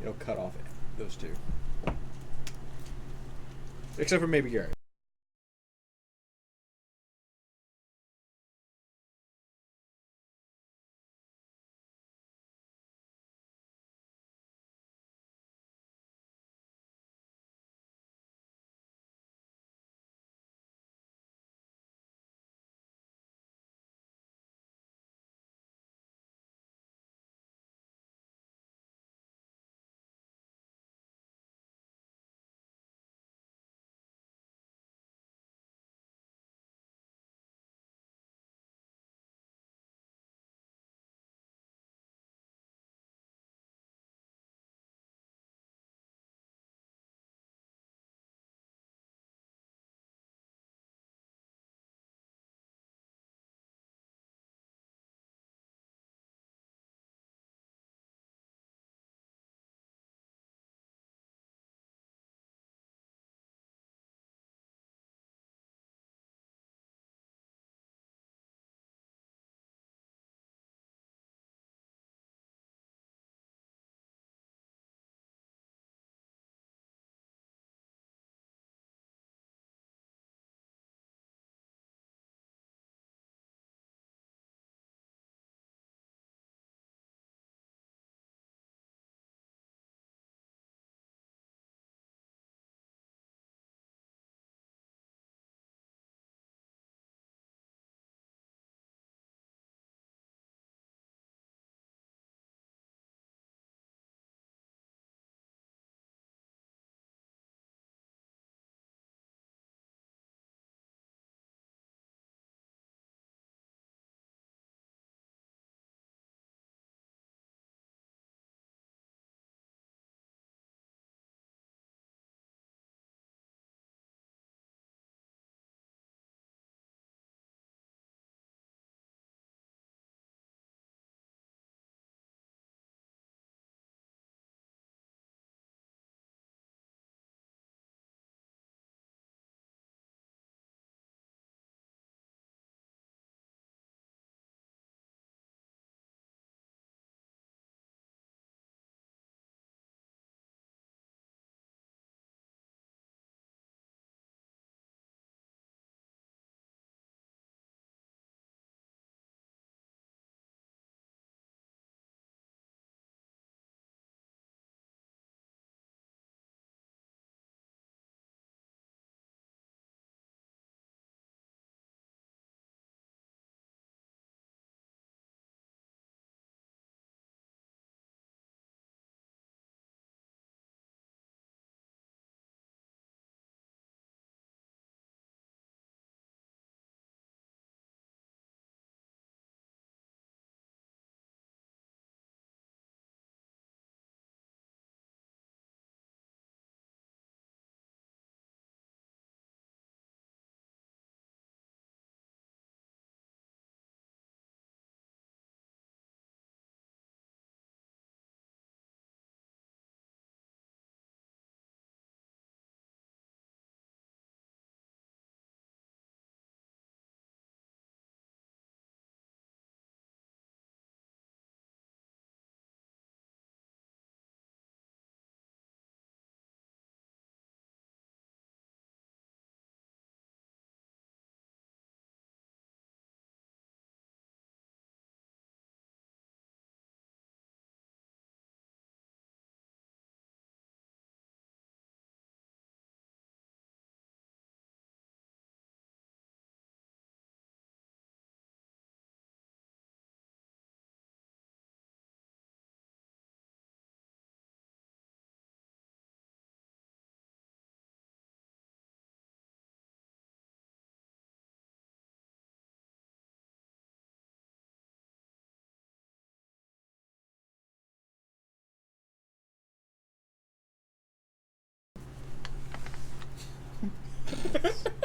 it'll cut off those two. Except for maybe Gary.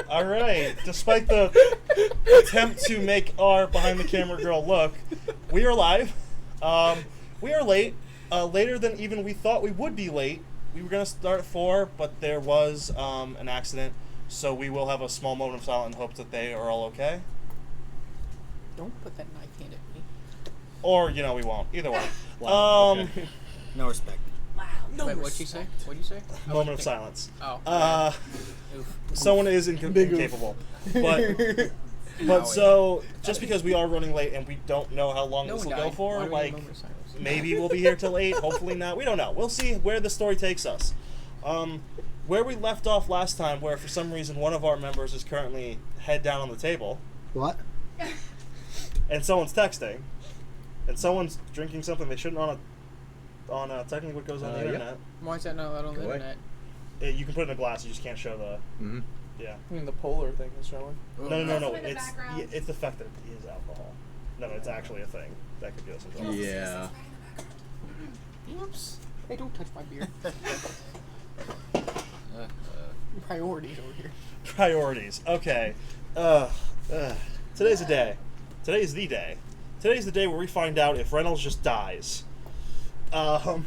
All right. Despite the attempt to make our behind the camera girl look, we are live. We are late. Later than even we thought we would be late. We were gonna start at 4, but there was an accident, so we will have a small moment of silence in hopes that they are all okay. Don't put that knife hand at me. Or we won't. Either way. Wow, okay. No respect. Wow. Wait, what'd you say? What'd you say? Moment of silence. Oh. Oof. Someone is incapable. But so, just because we are running late and we don't know how long No this one will go died. for, Why do we need a like, moment of silence? maybe we'll be here till 8, hopefully not. We don't know. We'll see where the story takes us. Where we left off last time, where for some reason one of our members is currently head down on the table, What? and someone's texting, and someone's drinking something they shouldn't on technically what goes on the Yep. internet. Why is that not allowed on the Go away. internet? You can put it in a glass, you just can't show the... Mm-hmm. Yeah. I mean, the polar thing is showing. No. Also in the It's background. it's the fact that it is alcohol. No, it's actually a thing that could get us in trouble. Yeah. Whoops. Hey, don't touch my beer. Priorities over here. Priorities. Okay. Today's the day. Today's the day. Today's the day where we find out if Reynolds just dies. Oh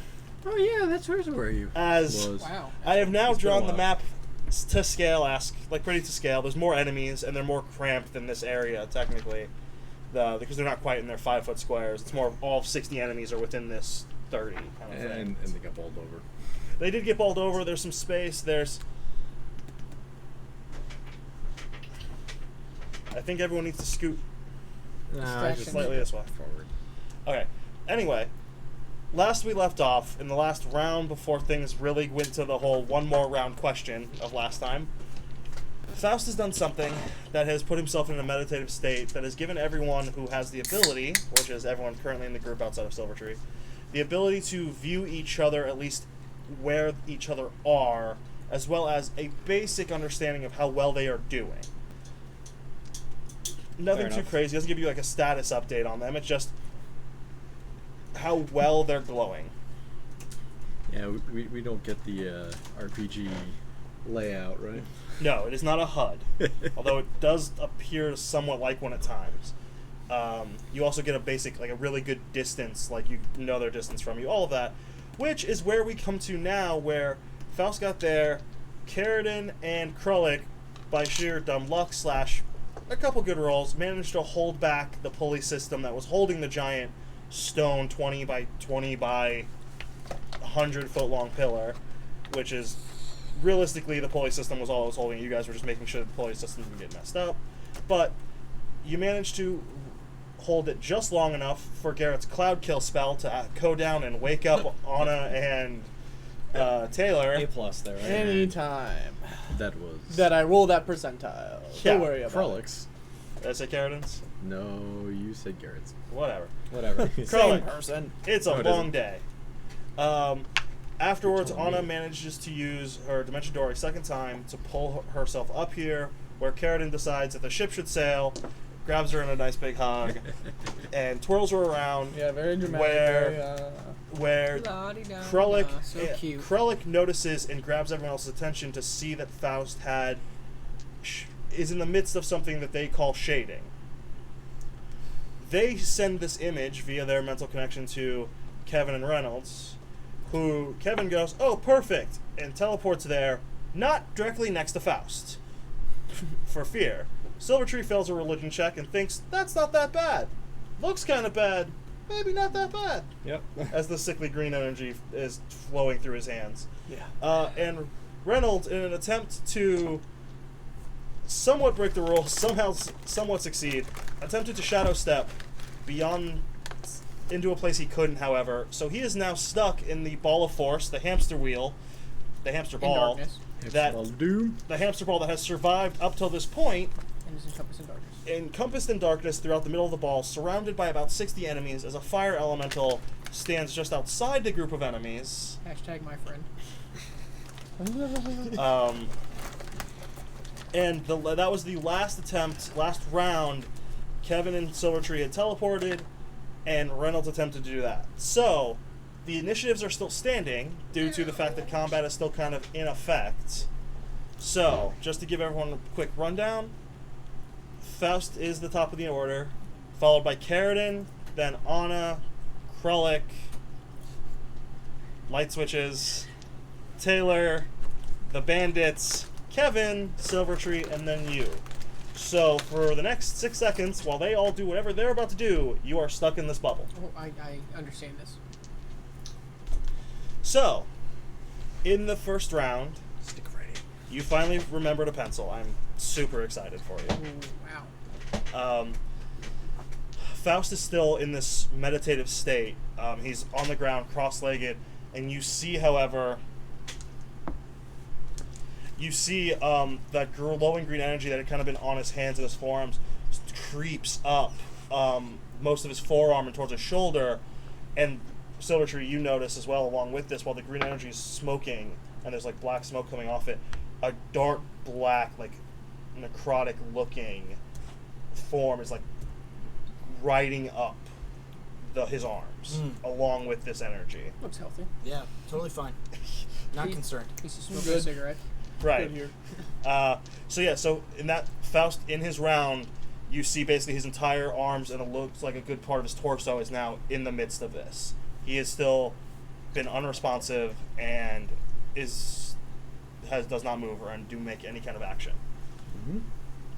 yeah, that's where you As was. Wow. I have now It's been a drawn the while. map to scale, pretty to scale. There's more enemies, and they're more cramped than this area, technically. Because they're not quite in their 5-foot squares. It's more all 60 enemies are within this 30 kind of thing. And they got bowled over. They did get bowled over. There's some space. I think everyone needs to scoot Distraction. slightly this way. Forward. Okay. Anyway, last we left off, in the last round before things really went to the whole one more round question of last time, Faust has done something that has put himself in a meditative state that has given everyone who has the ability, which is everyone currently in the group outside of Silvertree, the ability to view each other, at least where each other are, as well as a basic understanding of how well they are doing. Nothing Fair too enough. crazy. It doesn't give you like a status update on them. It's just how well they're glowing. Yeah, we don't get the RPG layout, right? No, it is not a HUD, although it does appear somewhat like one at times. You also get a basic, like a really good distance, like you know their distance from you, all of that, which is where we come to now, where Faust got there, Carradine and Krullik, by sheer dumb luck / a couple good rolls, managed to hold back the pulley system that was holding the giant stone 20 by 20 by 100 foot long pillar, which is realistically the pulley system was all it was holding. You guys were just making sure the pulley system didn't get messed up. But you managed to hold it just long enough for Garrett's cloud kill spell to go down and wake up Anna and Taylor. A+ there, right? Anytime That was that I roll that percentile, Yeah, don't worry about it. Krullik's. Did I say Carradine's? No, you said Garrett's. Whatever. Whatever. Same Krullik. person. It's a No, it long isn't. day. Afterwards, You're telling Anna me. manages to use her Dimension Door a second time to pull herself up here, where Carradine decides that the ship should sail, grabs her in a nice big hug, and twirls her around. Yeah, very dramatic. Where- Where La-di-da-di-da. Krullik, So cute. Krullik notices and grabs everyone else's attention to see that Faust is in the midst of something that they call shading. They send this image via their mental connection to Kevin and Reynolds, who Kevin goes, "Oh, perfect," and teleports there, not directly next to Faust, for fear. Silvertree fails a religion check and thinks, that's not that bad. Looks kind of bad, maybe not that bad. Yep. As the sickly green energy is flowing through his hands. Yeah. And Reynolds, in an attempt to somewhat break the rules, somewhat succeed, attempted to shadow step beyond into a place he couldn't, however. So he is now stuck in the ball of force, the hamster wheel, the hamster In ball, darkness. that Well, doom. the hamster ball that has survived up till this point, And is encompassed in darkness. encompassed in darkness throughout the middle of the ball, surrounded by about 60 enemies, as a fire elemental stands just outside the group of enemies. Hashtag my friend. And that was the last attempt, last round. Kevin and Silvertree had teleported, and Reynolds attempted to do that. So, the initiatives are still standing due to the fact that combat is still kind of in effect. So, just to give everyone a quick rundown, Faust is the top of the order, followed by Carradine, then Anna, Krullik, Light Switches, Taylor, the Bandits, Kevin, Silvertree, and then you. So, for the next 6 seconds, while they all do whatever they're about to do, you are stuck in this bubble. Oh, I understand this. So, In the first round, Stick right in. you finally remembered a pencil. I'm super excited for you. Ooh, wow. Faust is still in this meditative state. He's on the ground, cross-legged, and you see, however, that glowing green energy that had kind of been on his hands and his forearms creeps up most of his forearm and towards his shoulder. And Silvertree, you notice as well, along with this, while the green energy is smoking and there's like black smoke coming off it, a dark black, like necrotic-looking form is like riding up his arms along with this energy. Looks healthy. Yeah, totally fine. Not He- concerned. He's just smoking Good. a cigarette. Right. Good here. So in that Faust, in his round, you see basically his entire arms, and it looks like a good part of his torso is now in the midst of this. He has still been unresponsive and does not move or do make any kind of action. Mm-hmm.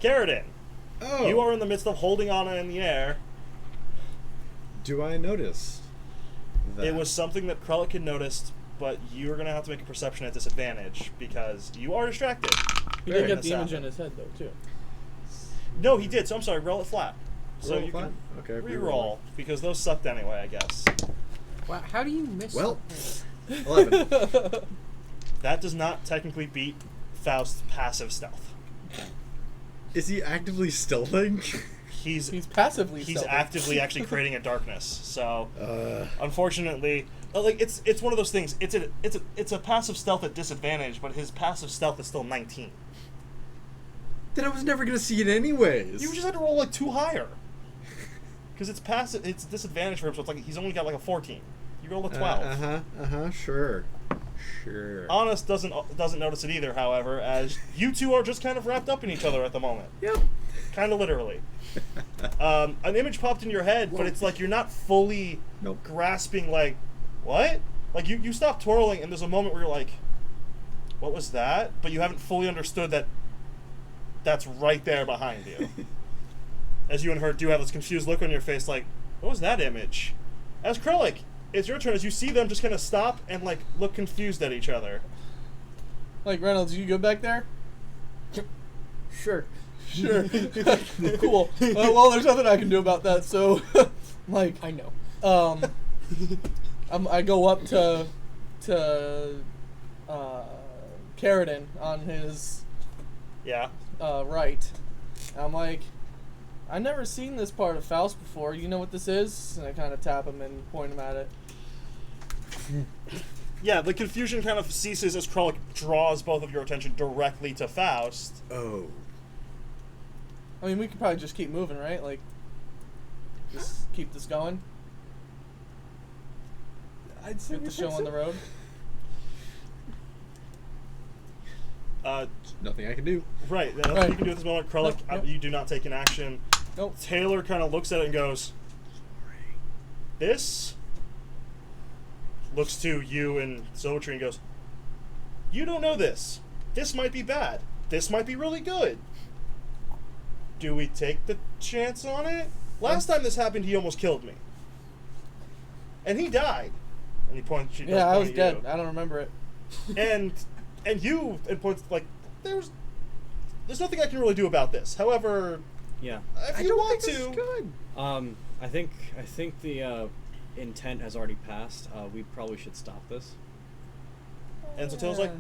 Carradine, Oh. you are in the midst of holding on in the air. Do I notice that? It was something that Krellick had noticed, but you are going to have to make a perception at disadvantage because you are distracted. He during did get this the image happen. in his head, though, too. No, he did. So I'm sorry. Roll it flat. So Roll you flat? can Okay, re-roll because those sucked anyway, I guess. Wow, how do you miss Well. something? 11. That does not technically beat Faust's passive stealth. Is he actively stealthing? He's He's passively stealthing. actively actually creating a darkness. So Uh, unfortunately, like it's one of those things. It's a passive stealth at disadvantage, but his passive stealth is still 19. then I was never gonna see it anyways. You just had to roll like 2 higher. Because it's passive, it's disadvantage for him, so it's like he's only got like a 14. You roll a 12. Sure. Honest doesn't notice it either, however, as you two are just kind of wrapped up in each other at the moment. Yep. Kind of literally. An image popped in your head, but it's like you're not fully Nope. grasping, like, what? Like, you stop twirling, and there's a moment where you're like, what was that? But you haven't fully understood that that's right there behind you. As you and her do have this confused look on your face, like, what was that image? As Krellick, it's your turn as you see them just kind of stop and, like, look confused at each other. Like, Reynolds, you go back there? Sure. Sure. Cool. Well, there's nothing I can do about that, so, like, I know. I go up to Carradine on his Yeah. right. I'm like, I never seen this part of Faust before. You know what this is? And I kind of tap him and point him at it. Yeah, the confusion kind of ceases as Krellick draws both of your attention directly to Faust. Oh. I mean, we could probably just keep moving, right? Like, just keep this going. I'd say Get the show on the road. Nothing I can do. Right, that's what Right. you can do at this moment. Krellick, Nope, nope. you do not take an action. Nope. Taylor kind of looks at it and goes, this? Looks to you and Silvertree and goes, you don't know this. This might be bad. This might be really good. Do we take the chance on it? Last time this happened, he almost killed me. And he died. And he points. She does Yeah, I point was at dead. you. I don't remember it. And you and points like there's nothing I can really do about this. However, Yeah. if I you don't want think this to, is good. I think the intent has already passed. We probably should stop this. and so Taylor's like,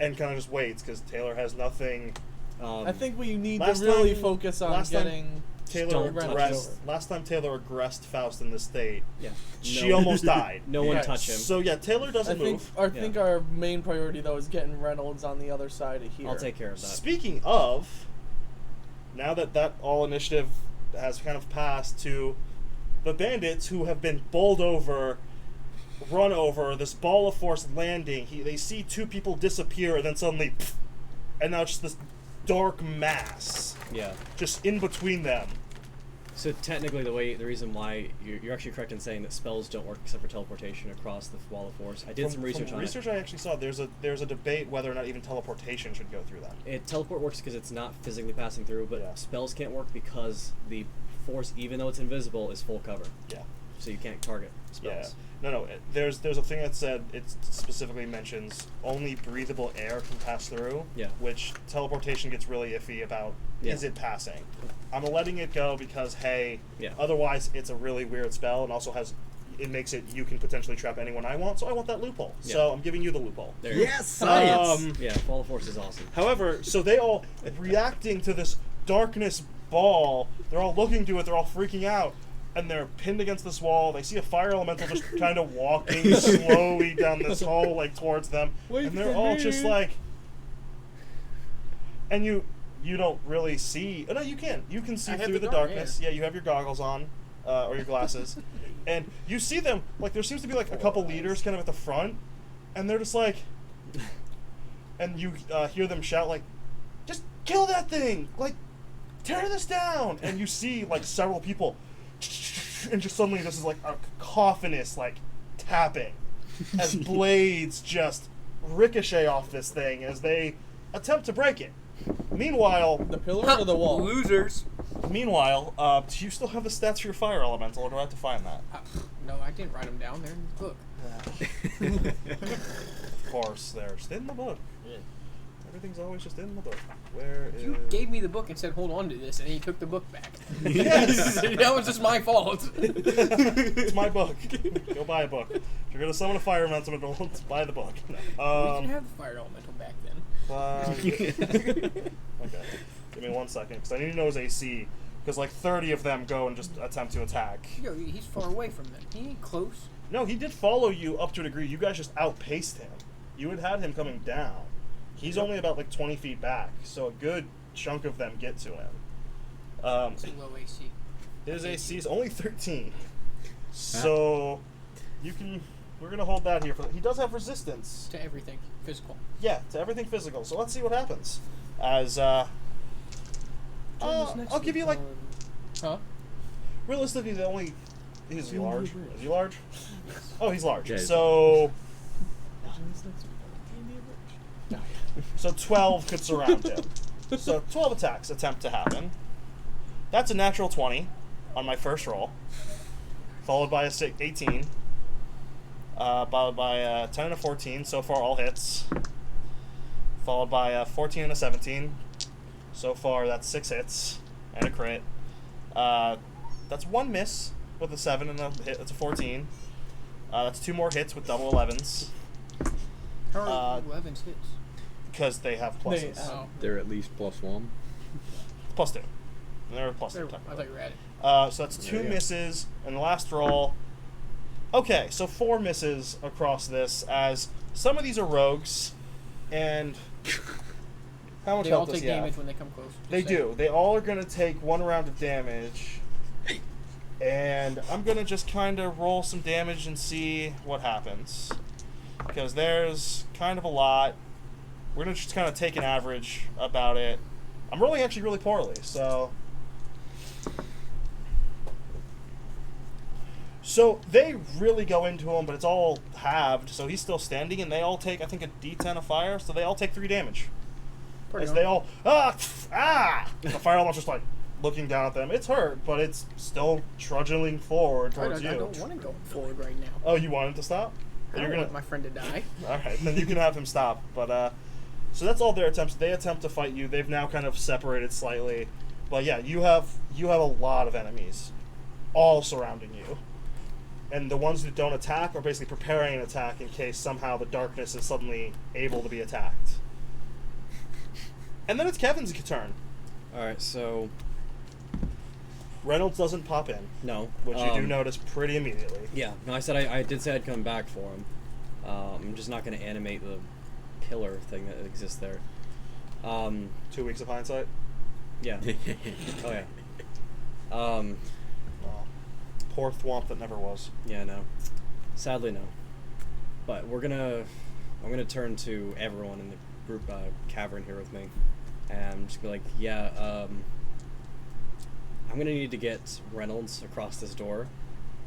and kind of just waits because Taylor has nothing. I think we need to last really time- focus on last time- getting. Taylor Don't touch aggressed. over. Last time Taylor aggressed Faust in this state, Yeah. she almost died. No one Right. touch him. So yeah, Taylor doesn't move. I think our main priority though is getting Reynolds on the other side of here. I'll take care of that. Speaking of, now that all initiative has kind of passed to the bandits who have been bowled over, run over, this ball of force landing, they see 2 people disappear and then suddenly, pff, and now just this dark mass Yeah. just in between them. So technically, the reason why you're actually correct in saying that spells don't work except for teleportation across the wall of force. I did some research from on research it. I actually saw, there's a debate whether or not even teleportation should go through that. Teleport works because it's not physically passing through, but Yeah. spells can't work because the force, even though it's invisible, is full cover. Yeah. so you can't target Yeah. spells. No. There's a thing that said it specifically mentions only breathable air can pass through. Yeah. Which teleportation gets really iffy about. Yeah. Is it passing? I'm letting it go because hey. Yeah. Otherwise, it's a really weird spell and also it makes it you can potentially trap anyone I want. So I want that loophole. Yeah. So I'm giving you the loophole. There you Yes, science. go. Yeah, Fall of Force is awesome. However, so they all reacting to this darkness ball. They're all looking to it. They're all freaking out. And they're pinned against this wall. They see a fire elemental just kind of walking slowly down this hall, like towards them. Wait and they're for all me. just like. And you don't really see. Oh, no, you can. You can see I have through the the dark, darkness. Yeah, you have your goggles on, or your glasses, and you see them. Like there seems to be like a couple leaders kind of at the front, and they're just like. And you hear them shout like, "Just kill that thing! Like, tear this down!" And you see like several people. And just suddenly this is like a cacophonous like tapping as blades just ricochet off this thing as they attempt to break it. Meanwhile, The pillar or the wall? Losers. do you still have the stats for your fire elemental, or do I have to find that? No, I didn't write them down. They're in the book. Of course, they're just in the book. Everything's always just in the book. Where You is... gave me the book and said, hold on to this, and then you took the book back. Yes! That was just my fault. It's my book. Go buy a book. If you're gonna summon a fire elemental, buy the book. We No. can have the fire elemental back then. Okay. Give me 1 second, because I need to know his AC. Because like 30 of them go and just attempt to attack. Yo, he's far away from them. He ain't close. No, he did follow you up to a degree. You guys just outpaced him. You had him coming down. He's only about like 20 feet back, so a good chunk of them get to him. It's a low AC. His AC is only 13. So we're gonna hold that here for. He does have resistance. To everything physical. Yeah, to everything physical. So let's see what happens. As I'll give you like Huh? realistically the only. Is he large? Is he large? Oh, he's large. Yeah. So 12 could surround him. So 12 attacks attempt to happen. That's a natural 20 on my first roll, followed by a 18, followed by a 10 and a 14. So far, all hits. Followed by a 14 and a 17. So far, that's 6 hits and a crit. That's 1 miss with a 7 and a hit. That's a 14. That's 2 more hits with double 11s. How are 11's hits? Because they have pluses. Oh. They're at least +1. +2. And they're a +2. I thought you were at it. So that's 2 There you go. misses, and the last roll. Okay, so 4 misses across this, as some of these are rogues, and how much They all health does take he have? damage when they come close. Just They saying. do. They all are going to take 1 round of damage, and I'm going to just kind of roll some damage and see what happens, because there's kind of a lot. We're going to just kind of take an average about it. I'm rolling actually really poorly, so... So they really go into him, but it's all halved, so he's still standing, and they all take, I think, a D10 of fire, so they all take 3 damage. Pretty As they all, the fire element's just like looking down at them. It's hurt, but it's still trudging forward I towards don't, you. I don't want to go forward right now. Oh, you want him to stop? I don't want my friend to die. All right, then you can have him stop. But so that's all their attempts. They attempt to fight you. They've now kind of separated slightly. But yeah, you have a lot of enemies, all surrounding you, and the ones that don't attack are basically preparing an attack in case somehow the darkness is suddenly able to be attacked. And then it's Kevin's turn. Alright, so... Reynolds doesn't pop in, No. which you do notice pretty immediately. Yeah, no, I said I did say I'd come back for him. I'm just not going to animate the pillar thing that exists there. 2 weeks of hindsight. Yeah. Oh, yeah. Oh, poor thwomp that never was. Yeah, no. Sadly, no. But I'm gonna turn to everyone in the group cavern here with me, and I'm just gonna be like, yeah, I'm gonna need to get Reynolds across this door.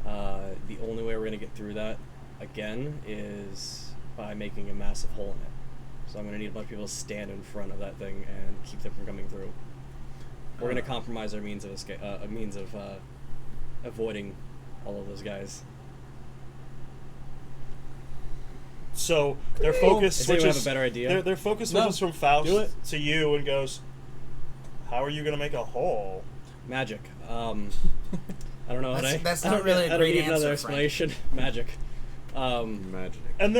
The only way we're gonna get through that again is by making a massive hole in it. So I'm gonna need a bunch of people to stand in front of that thing and keep them from coming through. We're gonna compromise our means of escape, a means of avoiding all of those guys. So their focus Does anyone switches. have a better idea? Their focus No. switches from Faust Do it. to you and goes, "How are you gonna make a hole?" Magic. I don't know. That's I not don't really need- a I don't great need another answer, Frank. explanation. Magic. Magic. And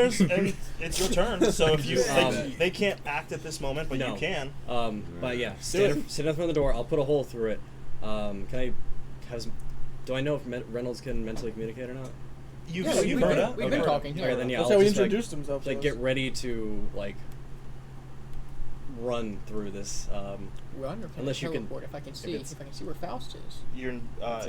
it's your turn. So if you Um, they can't act at this moment, but no. you can. But yeah, stand in front of the door. I'll put a hole through it. Can I have some, do I know if Reynolds can mentally communicate or not? You've Yeah, you've we've heard been- it. we've been talking. Okay, then yeah, That's I'll how he just, like- introduced himself. to Like us. get ready to like run through this. Run or can Unless I you can- teleport if I can see it's- if I can see where Faust is. You're not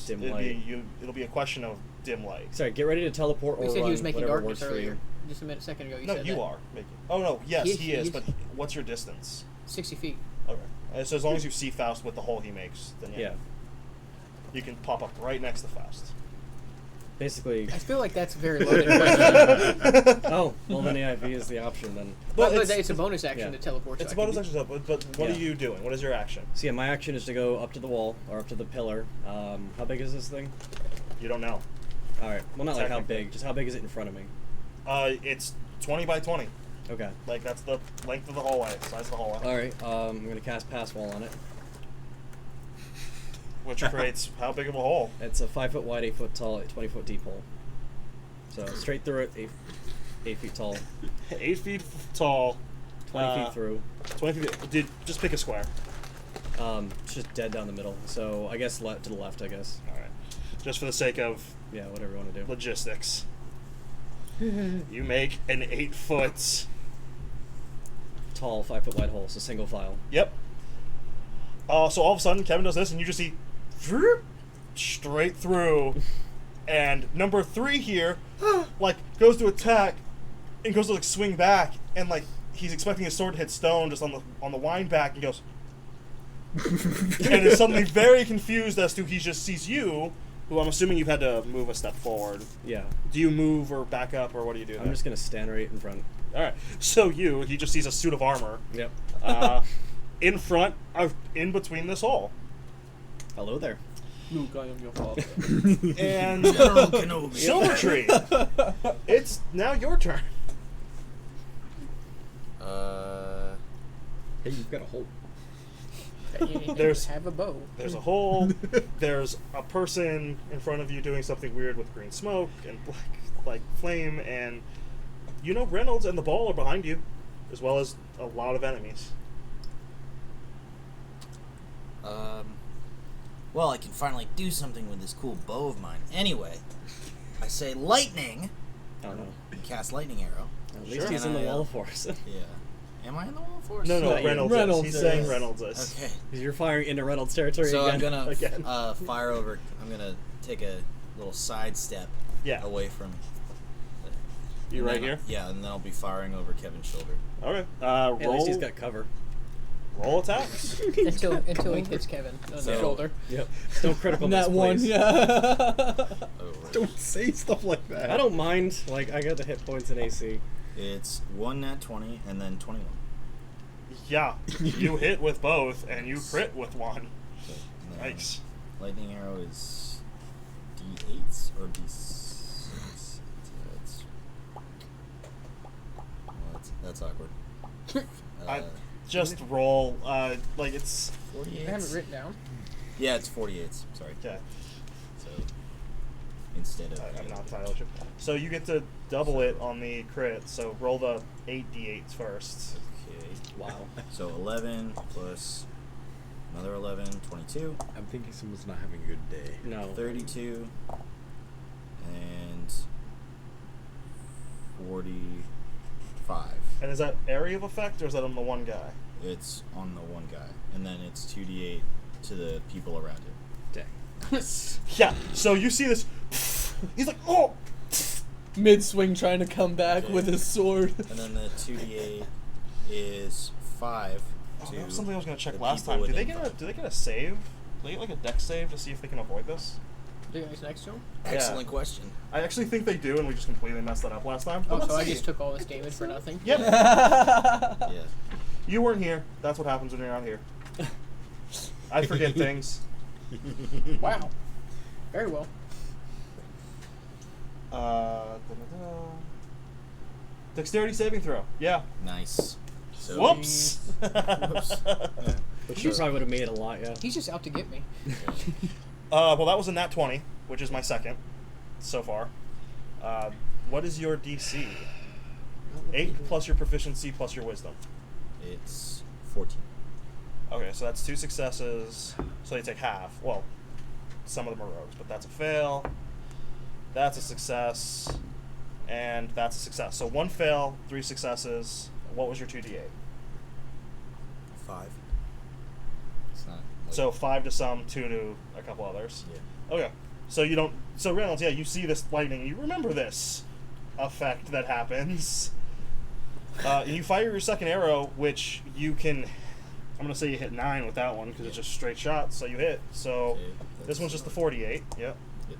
dim it'll light. it'll be a question of dim light. Sorry, get ready to teleport or You said run, he was making whatever darkness works for earlier. you. Just a minute second ago. You No, said you that. are making. Oh no, yes, He- he he is. is- But what's your distance? 60 feet. Okay, so as long as you see Faust with the hole he makes, then Yeah. you can pop up right next to Faust. Basically. I feel like that's a very loaded question. Oh, well then yeah, V is the option then. But it's a bonus action yeah. to teleport. It's so a I bonus can action, but what Yeah. are you doing? What is your action? So yeah, my action is to go up to the wall or up to the pillar. How big is this thing? You don't know. All right. Well, not like how Technically. big. Just how big is it in front of me? It's 20 by 20. Okay. Like that's the length of the hallway, size of the hallway, All right. I'm gonna cast Pass Wall on it. which creates how big of a hole? It's a 5 foot wide, 8 foot tall, 20 foot deep hole. So straight through it, 8 feet tall, 8 feet tall, 20 feet through. 20 feet. Just pick a square. It's just dead down the middle. So I guess to the left. I guess. All right. Just for the sake of Yeah. Whatever you want to do. logistics, you make an 8 foot. Tall, 5 foot wide hole. So single file. Yep. So all of a sudden, Kevin does this, and you just see vroom, straight through. And number 3 here, like, goes to attack and goes to like swing back, and like he's expecting his sword to hit stone just on the wind back, and goes, and is suddenly very confused as to he just sees you, who I'm assuming you've had to move a step forward. Yeah. Do you move or back up, or what do you do? I'm just gonna stand right in front. All right. So he just sees a suit of armor. Yep. In front of, in between this hole. Hello there. Luke, I am your father. And General Kenobi. Silver Tree, it's now your turn. Hey, you've got a hole. There's- have a bow. There's a hole. There's a person in front of you doing something weird with green smoke and black like flame, and you know Reynolds and the ball are behind you, as well as a lot of enemies. Well, I can finally do something with this cool bow of mine. Anyway, I say lightning. I don't know. And cast lightning arrow. At least Sure. he's in the And I, wall for us. Yeah. Am I in the wall force? No, Not you. Reynolds. Reynolds He's is. saying Reynolds is. Okay. You're firing into Reynolds territory So again. I'm gonna Again. fire over. I'm gonna take a little side step Yeah. away from. You and right then- here. Yeah, and then I'll be firing over Kevin's shoulder. Okay. At least Roll. he's got cover. Roll attacks. until he hits Kevin on the So- shoulder. Yep. Don't critical miss, That one, please. yeah. Oh, Don't say stuff like that. I don't mind. Like, I got the hit points in AC. It's 1 nat 20 and then 21. Yeah. You hit with both, and you crit with one. Okay. And then Nice. Lightning arrow is D8s or D6. That's awkward. Just roll. Like it's. 48. I have it written down. Yeah, it's 48s. Sorry. Okay. So instead of. I'm not entirely sure. So you get to double it on the crit. So roll the 8d8s first. Okay. Wow. So 11 plus another 11, 22, I'm thinking someone's not having a good day. No. 32, and 45. And is that area of effect, or is that on the one guy? It's on the one guy, and then it's 2d8 to the people around him. Dang. Yeah. So you see this. He's like, oh. Mid swing, trying to come back Okay. with his sword. And then the 2d8 is 5 Oh, to that was something I was gonna check the last people time. Do they within get a five. Do they get a save? Do they get like a dex save to see if they can avoid this? Do you guys next to him? Excellent question. I actually think they do, and we just completely messed that up last time. Oh, But so I let's see. just took all this damage for nothing. Yep. Yeah. You weren't here. That's what happens when you're not here. I forget things. Wow. Very well. Da-da-da. Dexterity saving throw. Yeah. Nice. So Whoops. Whoops. But you probably would have made it a lot, yeah. He's just out to get me. Well, that was a nat 20, which is my second so far. What is your DC? 8 plus your proficiency plus your wisdom. It's 14. Okay, so that's 2 successes. So you take half. Well, some of them are rogues, but that's a fail. That's a success. And that's a success. So 1 fail, 3 successes. What was your 2d8? 5. It's not. Like, So 5 to some, 2 to a couple others. Yeah. Okay. So you don't. So Reynolds, yeah, you see this lightning. You remember this effect that happens. And you fire your second arrow, which you can. I'm gonna say you hit 9 with that one because it's just straight shot. So you hit. So Okay, this that's one's just the 48. Yep. Yep.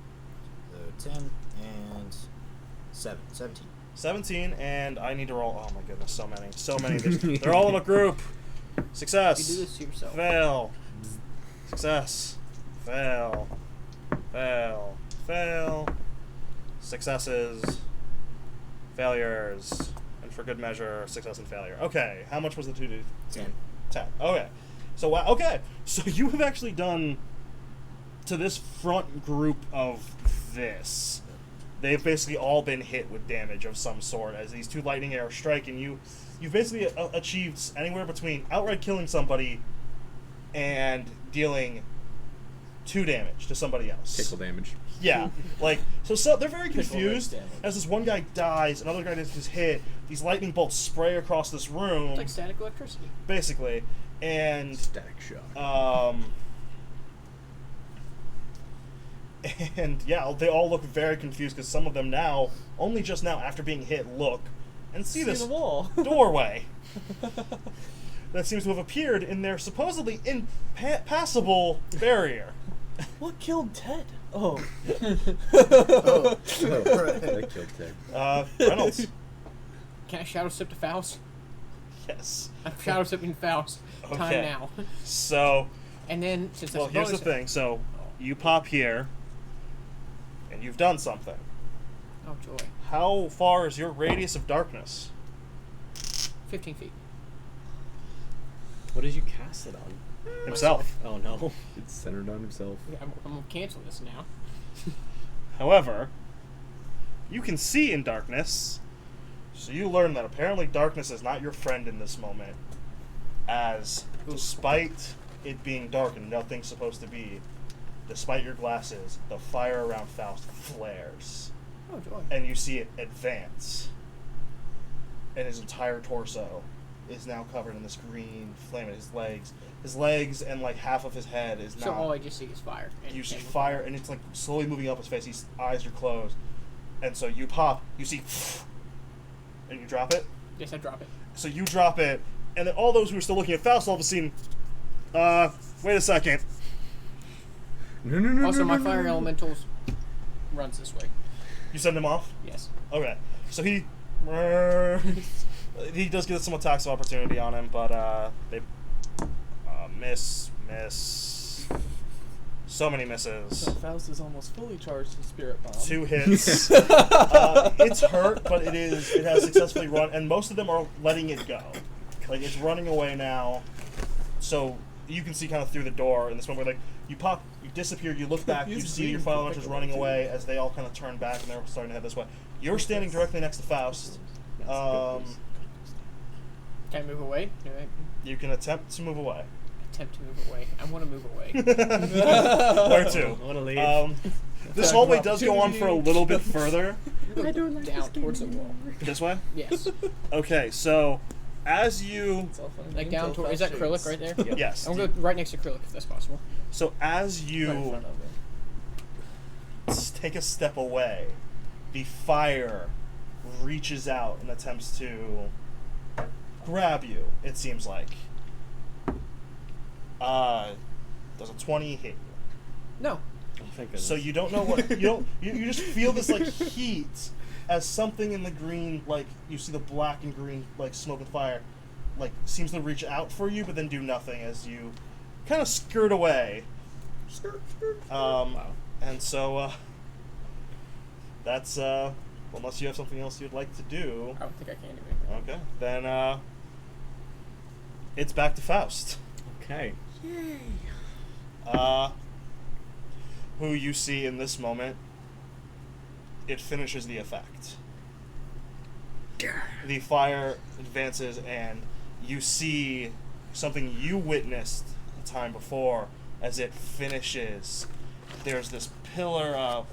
So 10 and 7. 17. 17, and I need to roll. Oh my goodness, so many. They're all in a group. Success. You do this to yourself. Fail. Success. Fail. Fail. Fail. Successes. Failures. And for good measure, success and failure. Okay, how much was the 2d? 10. 10. Okay. So, okay. So you have actually done to this front group of this. They've basically all been hit with damage of some sort as these 2 lightning arrows strike, and you've basically achieved anywhere between outright killing somebody and dealing 2 damage to somebody else. Tickle damage. Yeah, like so they're very Tickle confused damage. as this one guy dies, another guy gets hit. These lightning bolts spray across this room, It's like static electricity. basically, and Static shock. and yeah, they all look very confused because some of them now, only just now after being hit, look and see this the wall. doorway that seems to have appeared in their supposedly impassable barrier. What killed Ted? Oh. Oh, that killed Ted. Reynolds. Can I shadow step to Faust? Yes. I'm shadow stepping Faust. Okay. Time now. So, And then, since well, that's a here's the bonus- thing. So, you pop here, and you've done something. Oh, joy. How far is your radius of darkness? 15 feet. What did you cast it on? Himself. Oh no. It's centered on himself. Yeah, I'm going to cancel this now. However, you can see in darkness, so you learn that apparently darkness is not your friend in this moment, as despite it being dark and nothing's supposed to be, despite your glasses, the fire around Faust flares, Oh, joy. and you see it advance, and his entire torso is now covered in this green flame, and his legs and like half of his head is now. So all I just see is fire. And You see and- fire, and it's like slowly moving up his face. His eyes are closed, and so you pop. You see, and you drop it. Yes, I drop it. So you drop it, and then all those who are still looking at Faust all of a sudden, wait a second. No. Also, my no, fire no. elementals runs this way. You send him off. Yes. Okay, so he does get some attacks of opportunity on him, but they miss. So many misses. So Faust is almost fully charged in Spirit Bomb. 2 hits. It's hurt, but it has successfully run, and most of them are letting it go. Like, it's running away now. So you can see kind of through the door in this one where, like, you pop, you disappear, you look back, you He's see your bleeding file from hunters pickle running too. away as they all kind of turn back and they're starting to head this way. You're standing directly next to Faust. That's a good piece. Can I move away? Do I You can attempt to move away. attempt to move away? I want to move away. Where to? What a lead. This Attack hallway of does go on for a little bit further. I don't like down towards the wall. This way? Yes. Okay, so as you... It's all fun and Like games down till toward. Is that Faust acrylic shoots. right there? Yep. Yes. I'm going to go right next to acrylic if that's possible. So as Right in you front of it. take a step away, the fire reaches out and attempts to grab you, it seems like. Does a 20 hit you? No. Oh, thank goodness. So you don't know what you just feel this like heat as something in the green, like you see the black and green like smoke and fire, like seems to reach out for you, but then do nothing as you kind of skirt away. Skirt. And so That's unless you have something else you'd like to do. I don't think I can do anything. Okay, then it's back to Faust. Okay. Who you see in this moment, it finishes the effect. The fire advances, and you see something you witnessed the time before as it finishes. There's this pillar of...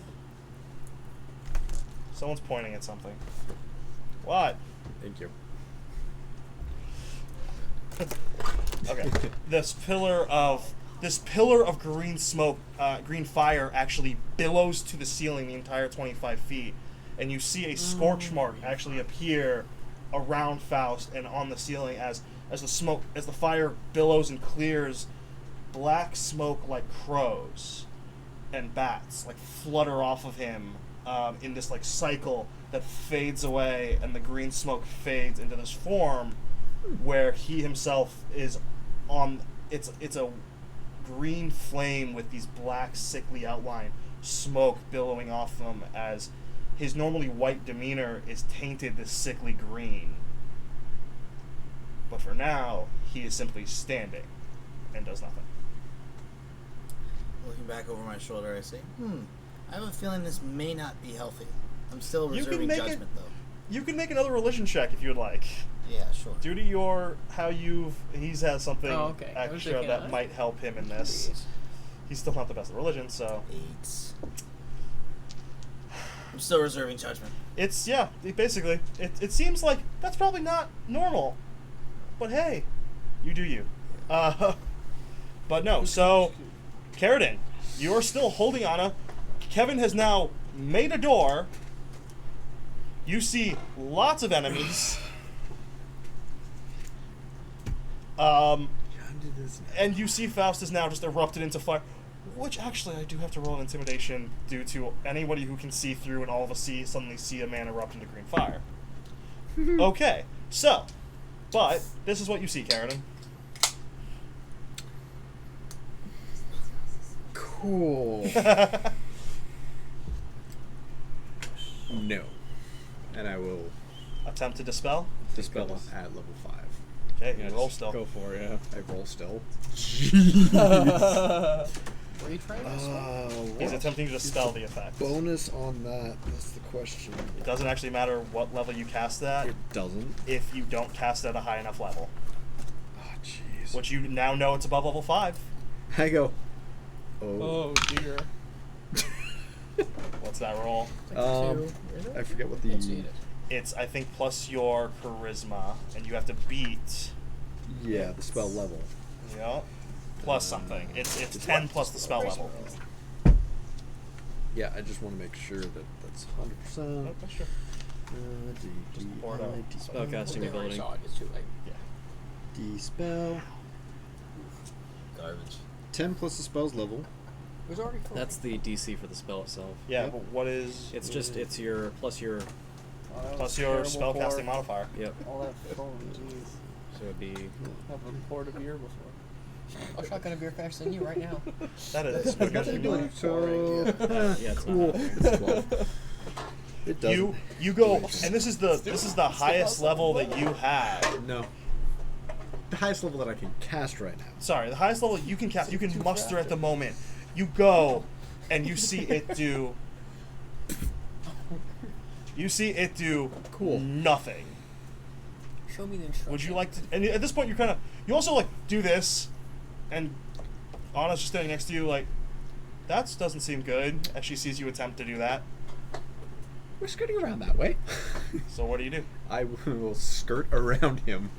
Someone's pointing at something. What? Thank you. Okay. This pillar of green smoke, green fire actually billows to the ceiling the entire 25 feet, and you see a scorch mark actually appear around Faust and on the ceiling as the fire billows and clears. Black smoke like crows and bats like flutter off of him in this like cycle that fades away, and the green smoke fades into this form where he himself is on. It's a green flame with these black sickly outline smoke billowing off him as his normally white demeanor is tainted this sickly green. But for now, he is simply standing and does nothing. Looking back over my shoulder, I say, I have a feeling this may not be healthy. I'm still You can reserving make judgment, though. You can make another religion check if you would like. Yeah, sure. Due to he's has something Oh, okay. I was extra thinking, that might help him in this. He's still not the best at religion, so 8. I'm still reserving judgment. it seems like that's probably not normal. But hey, you do you. But no, so Carradine, you're still holding Anna. Kevin has now made a door. You see lots of enemies. And you see Faust is now just erupted into fire. Which actually I do have to roll an intimidation due to anybody who can see through and all of us suddenly see a man erupt into green fire. Okay, so, but this is what you see, Carradine. Cool. No. And I will Attempt to dispel. dispel it at level 5. Okay, Yeah, you roll just still. Go for it, yeah. I roll still. Were you trying this one? He's attempting to dispel the effect. Bonus on that. That's the question. It doesn't actually matter what level you cast that It doesn't. if you don't cast it at a high enough level. Oh, jeez. Which you now know it's above level 5. I go. Oh. Oh dear. What's that roll? I forget what the. Can't see it. It's, I think, plus your charisma, and you have to beat, Yeah, the spell level. plus something. It's 10 plus the spell level. Yeah, I just want to make sure that that's 100%. Oh, that's true. Just pour it out. Spellcasting They already ability. saw it. It's too late. Yeah. D-spell. Garbage. 10 plus the spell's level. It was already. That's the DC for the spell itself. Yeah, Yep. but what is... It's just, it's your, plus your, Plus your spellcasting modifier. yep. All that phone, jeez. So it'd be, I've poured a beer before. I'll shotgun a beer faster than you right now. That is because you do. So, yeah, it's cool. not It's 12. It doesn't. You go, and this is the highest level that you have. No. The highest level that I can cast right now. Sorry, the highest level you can cast, you can muster at the moment. You go, and you see it do. You see it do Cool. nothing. Show me the instructions. Would you like to? And at this point, you also like do this, and Anna's just standing next to you, like that doesn't seem good. As she sees you attempt to do that, We're skirting around that way. so what do? I will skirt around him.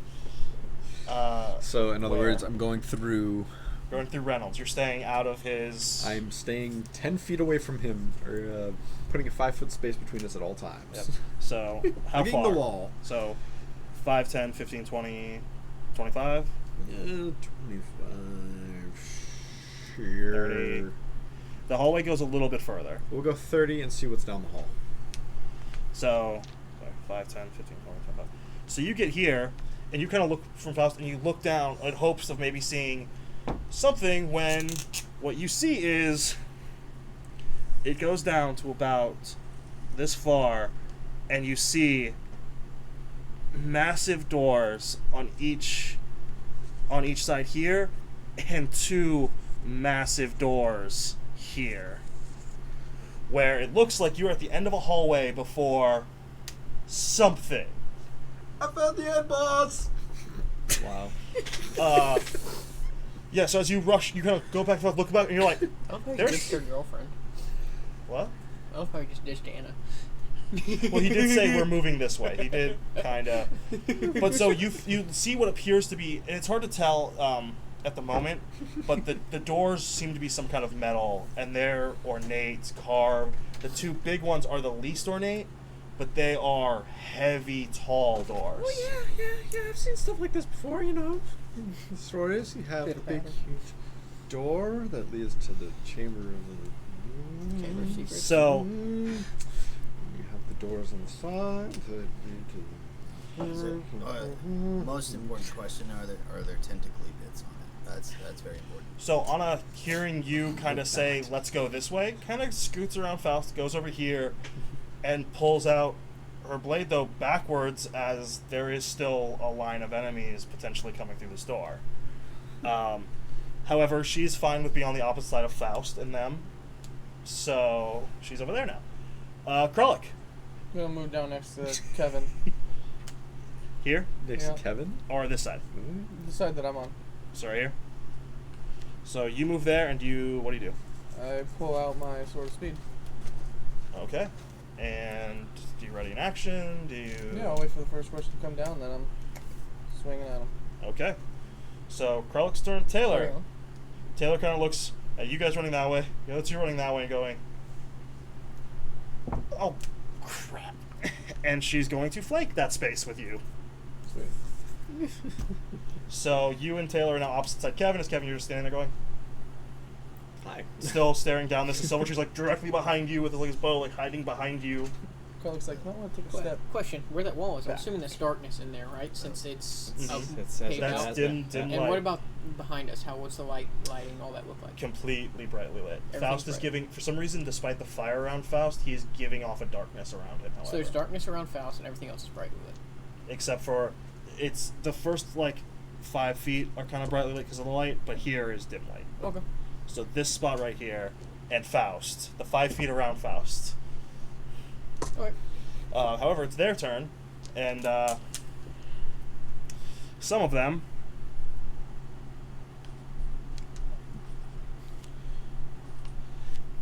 So, in other Where? words, I'm going through. Going through Reynolds, you're staying out of his. I'm staying 10 feet away from him, or putting a 5-foot space between us at all times. Yep. So how Hugging far? the wall. So 5, 10, 15, 20, 25. 25. Sure. 30. The hallway goes a little bit further. We'll go 30 and see what's down the hall. So 5, 10, 15, 20, 25. So you get here, and you kind of look from Faust, and you look down in hopes of maybe seeing something, when what you see is it goes down to about this far, and you see massive doors on each side here, and 2 massive doors here, where it looks like you're at the end of a hallway before something. I found the end boss. Wow. Yeah, so as you rush, you kind of go back and forth, look back, and you're like, I love how you There's- ditched your girlfriend. what? I love how you just ditched Anna. Well, he did say we're moving this way. He did kind of. But so you see what appears to be, and it's hard to tell at the moment, but the doors seem to be some kind of metal, and they're ornate, carved. The 2 big ones are the least ornate, but they are heavy, tall doors. Oh yeah. I've seen stuff like this before. You know, in stories you have Bit a of big, pattern. huge door that leads to the chamber of the. Chamber of Secrets. So You have the doors on the side that lead to. So, most important question: Are there tentacly bits on it? That's very important. So Anna, hearing you kind of say, "Let's go this way," kind of scoots around Faust, goes over here, and pulls out her blade, though backwards, as there is still a line of enemies potentially coming through this door. However, she's fine with being on the opposite side of Faust and them, so she's over there now. Krullik, I'm gonna move down next to Kevin. here Next Yeah. to Kevin. or this side? The side that I'm on. Sorry, here. So you move there, and what do you do? I pull out my sword of speed. Okay. And do you ready in action? Do you? Yeah, I'll wait for the first person to come down, then I'm swinging at him. Okay. So Krullik's turn. Taylor. Carry on. Taylor kind of looks at you guys running that way. The other 2 running that way and going, oh, crap. And she's going to flank that space with you. Sweet. So you and Taylor are now opposite side. Kevin, you're just standing there going, Hi. still staring down. This is someone she's like directly behind you with his bow, like hiding behind you. Carl looks like, I want to take a step. Question: where that wall is? I'm Back. assuming there's darkness in there, right? Since it's Mhm. up, It's paved That's out. dim And light. what about behind us? What's the lighting, all that look like? Completely brightly lit. Everything's Faust is bright. giving, for some reason, despite the fire around Faust, he's giving off a darkness around him. However. So there's darkness around Faust, and everything else is brightly lit. Except for, it's the first 5 feet are kind of brightly lit because of the light, but here is dim light. Okay. So this spot right here and Faust, the 5 feet around Faust. Okay. However, it's their turn, and some of them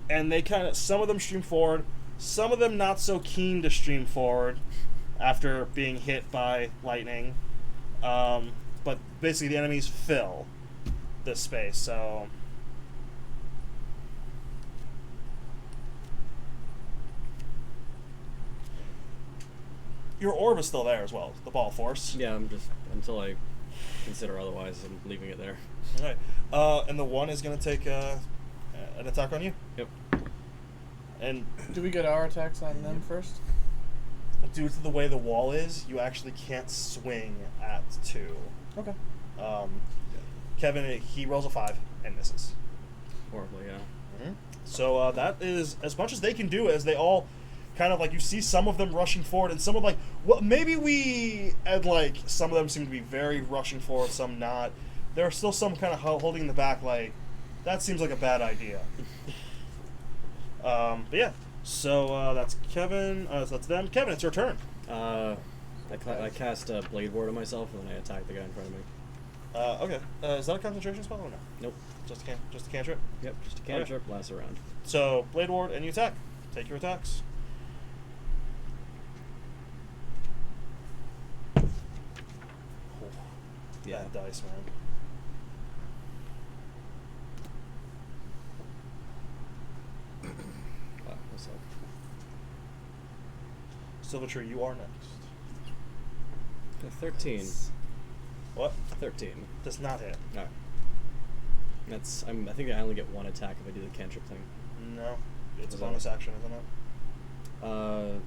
and they some of them stream forward, some of them not so keen to stream forward after being hit by lightning. But basically the enemies fill this space, so your orb is still there as well, the ball force. Yeah, I'm just until I consider otherwise, I'm leaving it there. Alright. And the one is going to take an attack on you. Yep. And Do we get our attacks on them first? due to the way the wall is, you actually can't swing at 2. Okay. Kevin, he rolls a 5 and misses. Horribly, yeah. So that is as much as they can do, as they all kind of you see some of them rushing forward, and some of well, maybe we, and some of them seem to be very rushing forward, some not. There are still some kind of holding in the back, that seems like a bad idea. But yeah, so that's Kevin, so that's them. Kevin, it's your turn. I cast a blade ward on myself, and then I attack the guy in front of me. Okay, is that a concentration spell or no? Nope. Just a cantrip? Yep, just a cantrip, lasts around. So, Blade Ward, and you attack. Take your attacks. Yeah. Bad dice, man. Wow, what's up? Silvertree, you are next. 13. What? 13. Does not hit. Alright. I think I only get 1 attack if I do the cantrip thing. No. It's a Is that- bonus action, isn't it? No.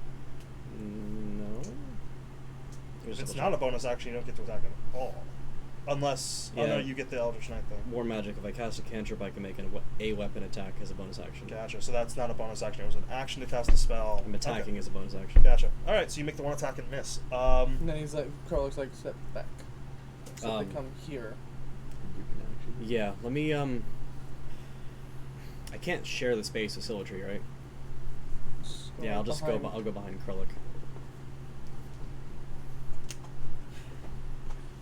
If it's not a bonus action, you don't get to attack at all. Unless, oh Yeah. no, you get the Eldritch Knight thing. War magic. If I cast a cantrip, I can make a weapon attack as a bonus action. Gotcha. So that's not a bonus action. It was an action to cast a spell. I'm attacking Okay. as a bonus action. Gotcha. All right. So you make the one attack and miss. And then he's like, Carl looks like step back. So they come here. Yeah. Let me. I can't share the space with Sylmetry, right? Yeah, I'll just behind. go. I'll go behind Krullik.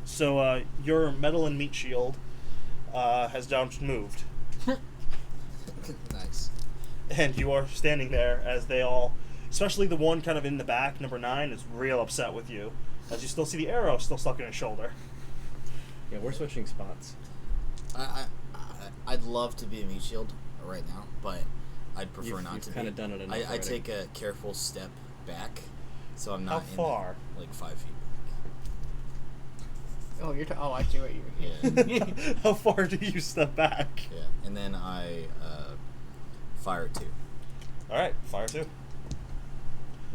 So your metal and meat shield has now moved, Nice. and you are standing there as they all, especially the one kind of in the back, number 9, is real upset with you, as you still see the arrow still stuck in his shoulder. Yeah, we're switching spots. I'd love to be a meat shield right now, but I'd prefer You've not to kind be. of done it enough I already. take a careful step back, so I'm not How far? like 5 feet Oh, oh, I see what you're. back. Yeah. How far do you step back? Yeah, and then I fire 2. All right, fire 2.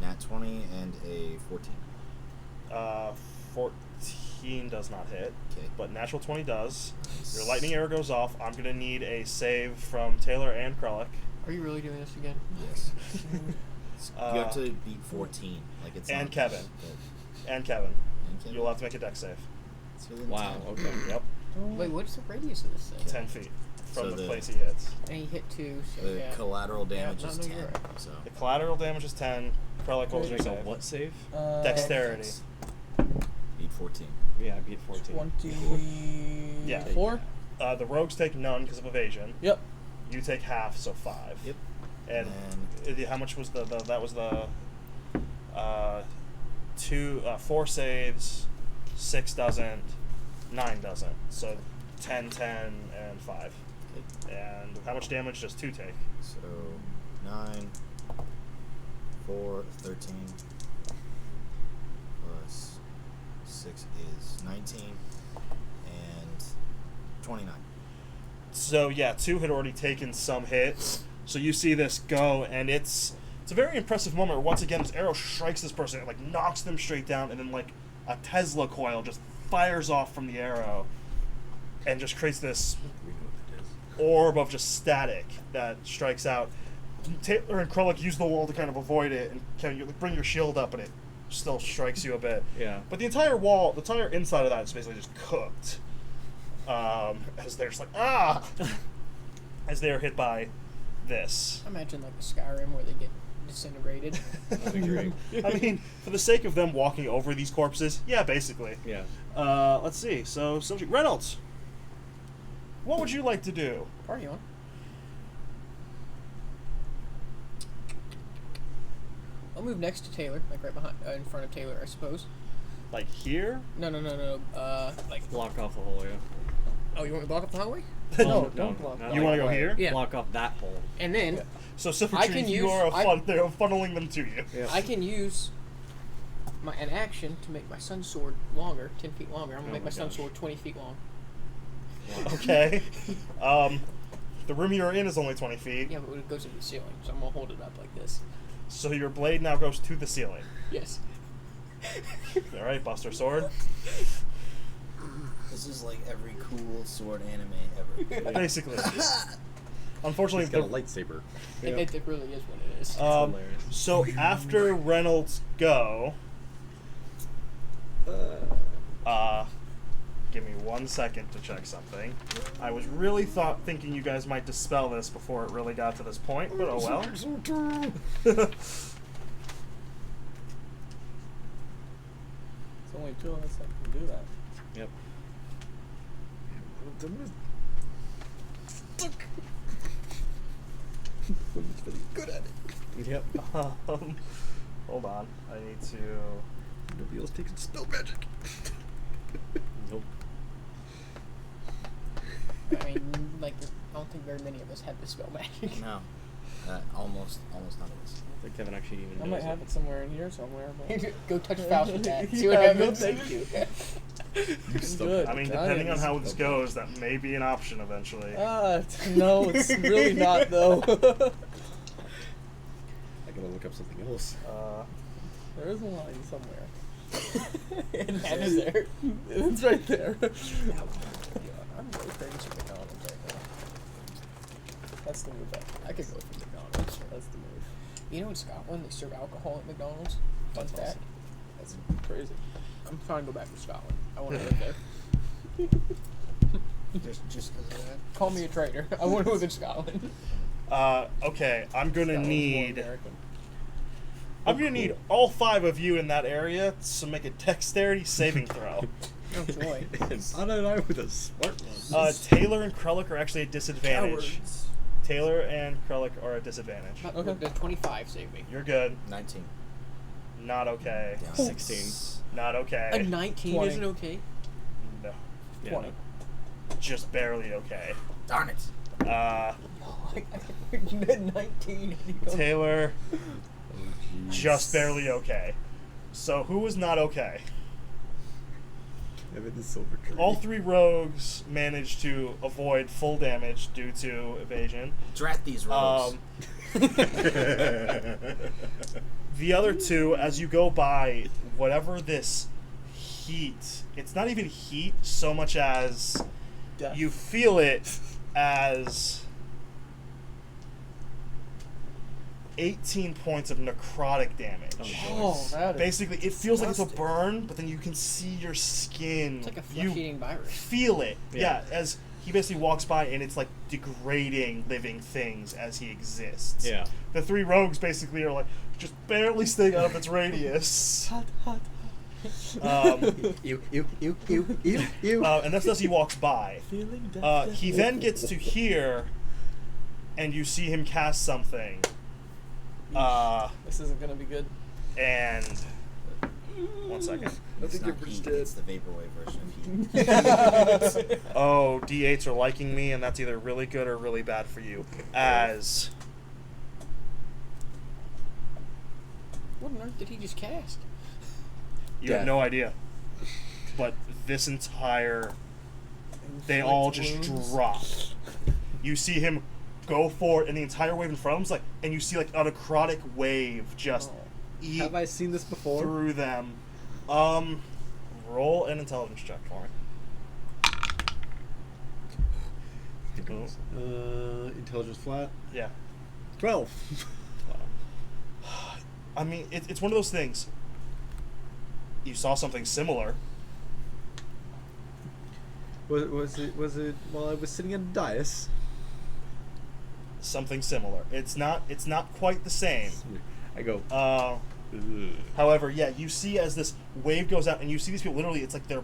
Nat 20 and a 14. 14 does not hit, Okay. but natural 20 does. Nice. Your lightning arrow goes off. I'm gonna need a save from Taylor and Krullik. Are you really doing this again? Yes. You have to beat 14. Like it's and not Kevin. but- And Kevin. and Kevin. You'll have to make a dex save. It's within Wow. 10. Okay. Yep, Wait, what's the radius of this thing? 10 feet from So the the- place he hits. And he hit 2, so The yeah. collateral damage no, is no, 10. you're right. So The collateral damage is 10. Krullik, what was your Make a save? what save? Dexterity. beat 14. Yeah, I beat 14. 24? The rogues take none because of evasion. Yep. You take half, so 5. Yep. And how much was the that was the 4 saves, 6 doesn't, 9 doesn't. So 10, 10, and 5. Okay. And how much damage does 2 take? So 9, 4, 13, plus 6 is 19, and 29. So yeah, 2 had already taken some hits. So you see this go, and it's a very impressive moment. Once again, this arrow strikes this person, it like knocks them straight down, and then like a Tesla coil just fires off from the arrow, and just creates this orb of just static that strikes out. Taylor and Krullik use the wall to kind of avoid it, and Kevin, you bring your shield up, and it still strikes you a bit. Yeah. But the entire wall, the entire inside of that is basically just cooked. As they're just like, as they are hit by this. Imagine like the Skyrim where they get disintegrated. That'd be great. I mean, for the sake of them walking over these corpses, yeah, basically. Yeah. Let's see. So, Reynolds, what would you like to do? Party on. I'll move next to Taylor, like right behind, in front of Taylor, I suppose. Like here? No. Like, Block off the hole, yeah. oh, you want me to block up the hallway? No, don't block. not You want to go here? Yeah. Block off that hole. And then So, I can you use- are I- they're funneling them to you. Yeah. I can use an action to make my sun sword longer, 10 feet longer. I'm gonna Oh make my my sun gosh. sword 20 feet long. Okay. The room you're in is only 20 feet, Yeah, but it goes to the ceiling, so I'm gonna hold it up like this. so your blade now goes to the ceiling. Yes. All right, Buster Sword. This is like every cool sword anime ever. Basically. Unfortunately, He's got a the- lightsaber. It really is what it is. hilarious. so after Reynolds go, give me 1 second to check something. I was really thinking you guys might dispel this before it really got to this point, but oh well. It's only 2 of us that can do that. Yep. Good at it. Yep. Hold on, I need to. Nobody else takes spell magic. Nope. I mean, like, I don't think very many of us have the spell magic. No. Almost none of us. I think Kevin actually even I knows might have it somewhere in here somewhere. But Go touch Faust with that. See what Yeah, happens. no, thank you. Good. I mean, depending on how this goes, that may be an option eventually. No, it's really not though. I gotta look up something else. There is a line somewhere. And that is there. It's right there. I'm really craving some McDonald's right now. That's the move. I could go for McDonald's. That's the move. You know in Scotland they serve alcohol at McDonald's? Fun That's fact. That's crazy. I'm trying to go back to Scotland. I want to live there. Just because of that. Call me a traitor. I want to live in Scotland. Okay, I'm gonna Scotland's more need American. all 5 of you in that area to make a dexterity saving throw. Oh joy. Anna and I with a smart one. Taylor and Krellick are actually at disadvantage. Cowards. Taylor and Krellick are at disadvantage. Okay. The 25 save me. You're good. 19. Not okay. Down. 16. Not A okay. 19 20. isn't okay. No. Yeah. 20. Just barely okay. Darn it. Uh, 19 and he goes, Taylor, Oh, jeez. just barely okay. So who was not okay? Kevin the Silver Curry. All 3 rogues managed to avoid full damage due to evasion. Drat these rogues. The other 2, as you go by, whatever this heat, it's not even heat so much as Death. you feel it as 18 points of necrotic damage. Oh, that is. Basically, it feels like it's a disgusting. burn, but then you can see your skin. It's like a You flesh-eating virus. feel it. Yeah. Yeah, as he basically walks by, and it's like degrading living things as he exists. Yeah. The 3 rogues basically are like just barely staying out of its radius. Hot, hot. Ew, ew, ew, ew, ew, ew. And that's as he walks by. Feeling death. He then gets to here, and you see him cast something. This isn't gonna be good. And 1 second. I It's think not you're heat, dead. it's the vaporwave version of heat. Oh, D8s are liking me, and that's either really good or really bad for you. As What on earth did he just cast? you have no idea, but this entire they all just drop. You see him go forward, and the entire wave in front of him's like, and you see like a necrotic wave just eat Have I seen this before? through them. Roll an intelligence check for me. Intelligence flat. Yeah. 12. I mean, it's one of those things. You saw something similar. Was it while I was sitting on a dais? Something similar. It's not quite the same. I go. Uh, Ugh. However, yeah, you see as this wave goes out, and you see these people literally. It's like they're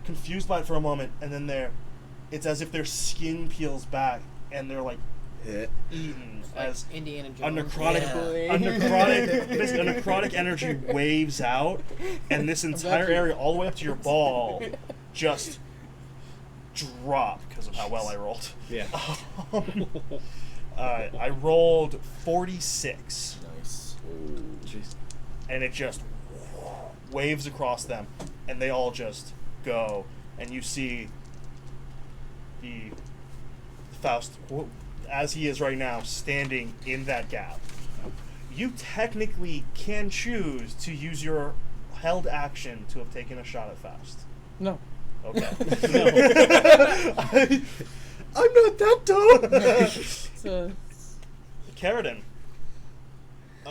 confused by it for a moment, and then it's as if their skin peels back, and they're like eaten Like as Indiana a Jones. necrotic, basically a necrotic energy waves out, and this entire you. area, all the way up to your ball, just drop because of how well I rolled. Yeah. I rolled 46. Nice. Jeez. And it just waves across them, and they all just go. And you see the Faust, as he is right now, standing in that gap. You technically can choose to use your held action to have taken a shot at Faust. No. Okay. I'm not that dumb. It's Carradine.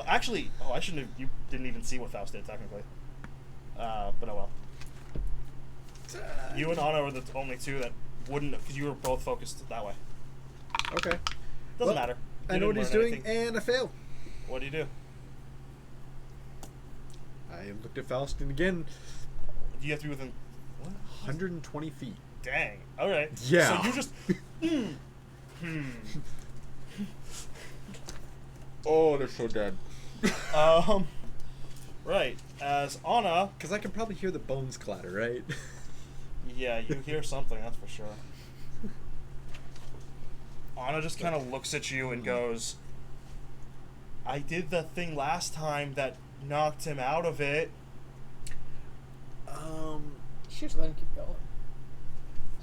Actually, I shouldn't have. You didn't even see what Faust did, technically. But oh well. You and Anna were the only 2 that wouldn't, because you were both focused that way. Okay. Doesn't Well, matter. I You know what didn't he's learn doing, anything. and I fail. What do you do? I looked at Faust, and again, You have to be within. What? 120 feet. Dang. All right. Yeah. So you just. Oh, they're so dead. Right. As Anna. Because I can probably hear the bones clatter, right? Yeah, you hear something, that's for sure. Anna just kind of looks at you and goes, I did the thing last time that knocked him out of it. You should just let him keep going.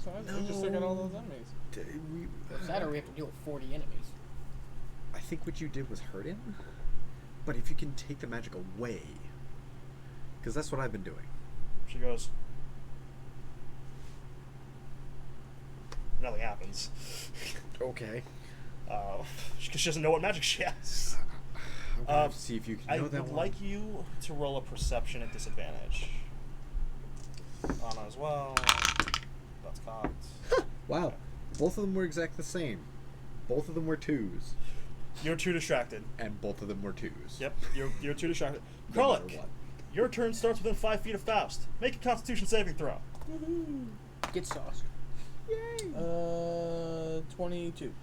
So we just took out all those enemies. Is that or we have to deal with 40 enemies? I think what you did was hurt him. But if you can take the magic away, Because that's what I've been doing. She goes. Nothing happens. Okay. Because she doesn't know what magic she has. I'm gonna have to see if you can I know would that one. like you to roll a perception at disadvantage. Anna as well. That's cocked. Wow. Both of them were exactly the same. Both of them were 2s. You're too distracted. And both of them were 2s. Yep, you're too distracted. No matter Kralik, what. your turn starts within 5 feet of Faust. Make a Constitution saving throw. Get sauced. 22.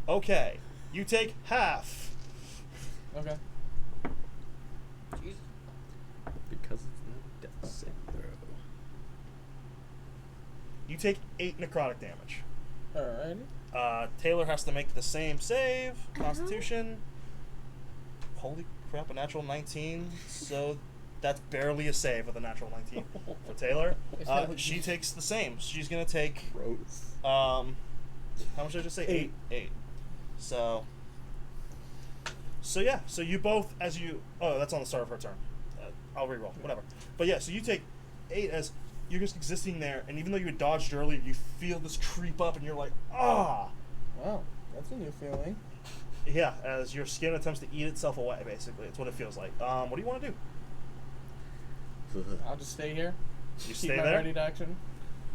Okay, you take half. Okay. Jesus. Because it's not a death saving throw. You take 8 necrotic damage. Alrighty. Taylor has to make the same save. Constitution. Holy crap, a natural 19. So that's barely a save with a natural 19 for Taylor. She takes the same. She's going to take... Gross. how much did I just say? 8. 8. So yeah. So you both, as you... Oh, that's on the start of her turn. I'll reroll. Whatever. But yeah, so you take 8 as... You're just existing there, and even though you had dodged earlier, you feel this creep up, and you're like, ah! Wow, that's a new feeling. Yeah, as your skin attempts to eat itself away, basically. It's what it feels like. What do you want to do? I'll just stay here. You Keep stay my there? ready to action.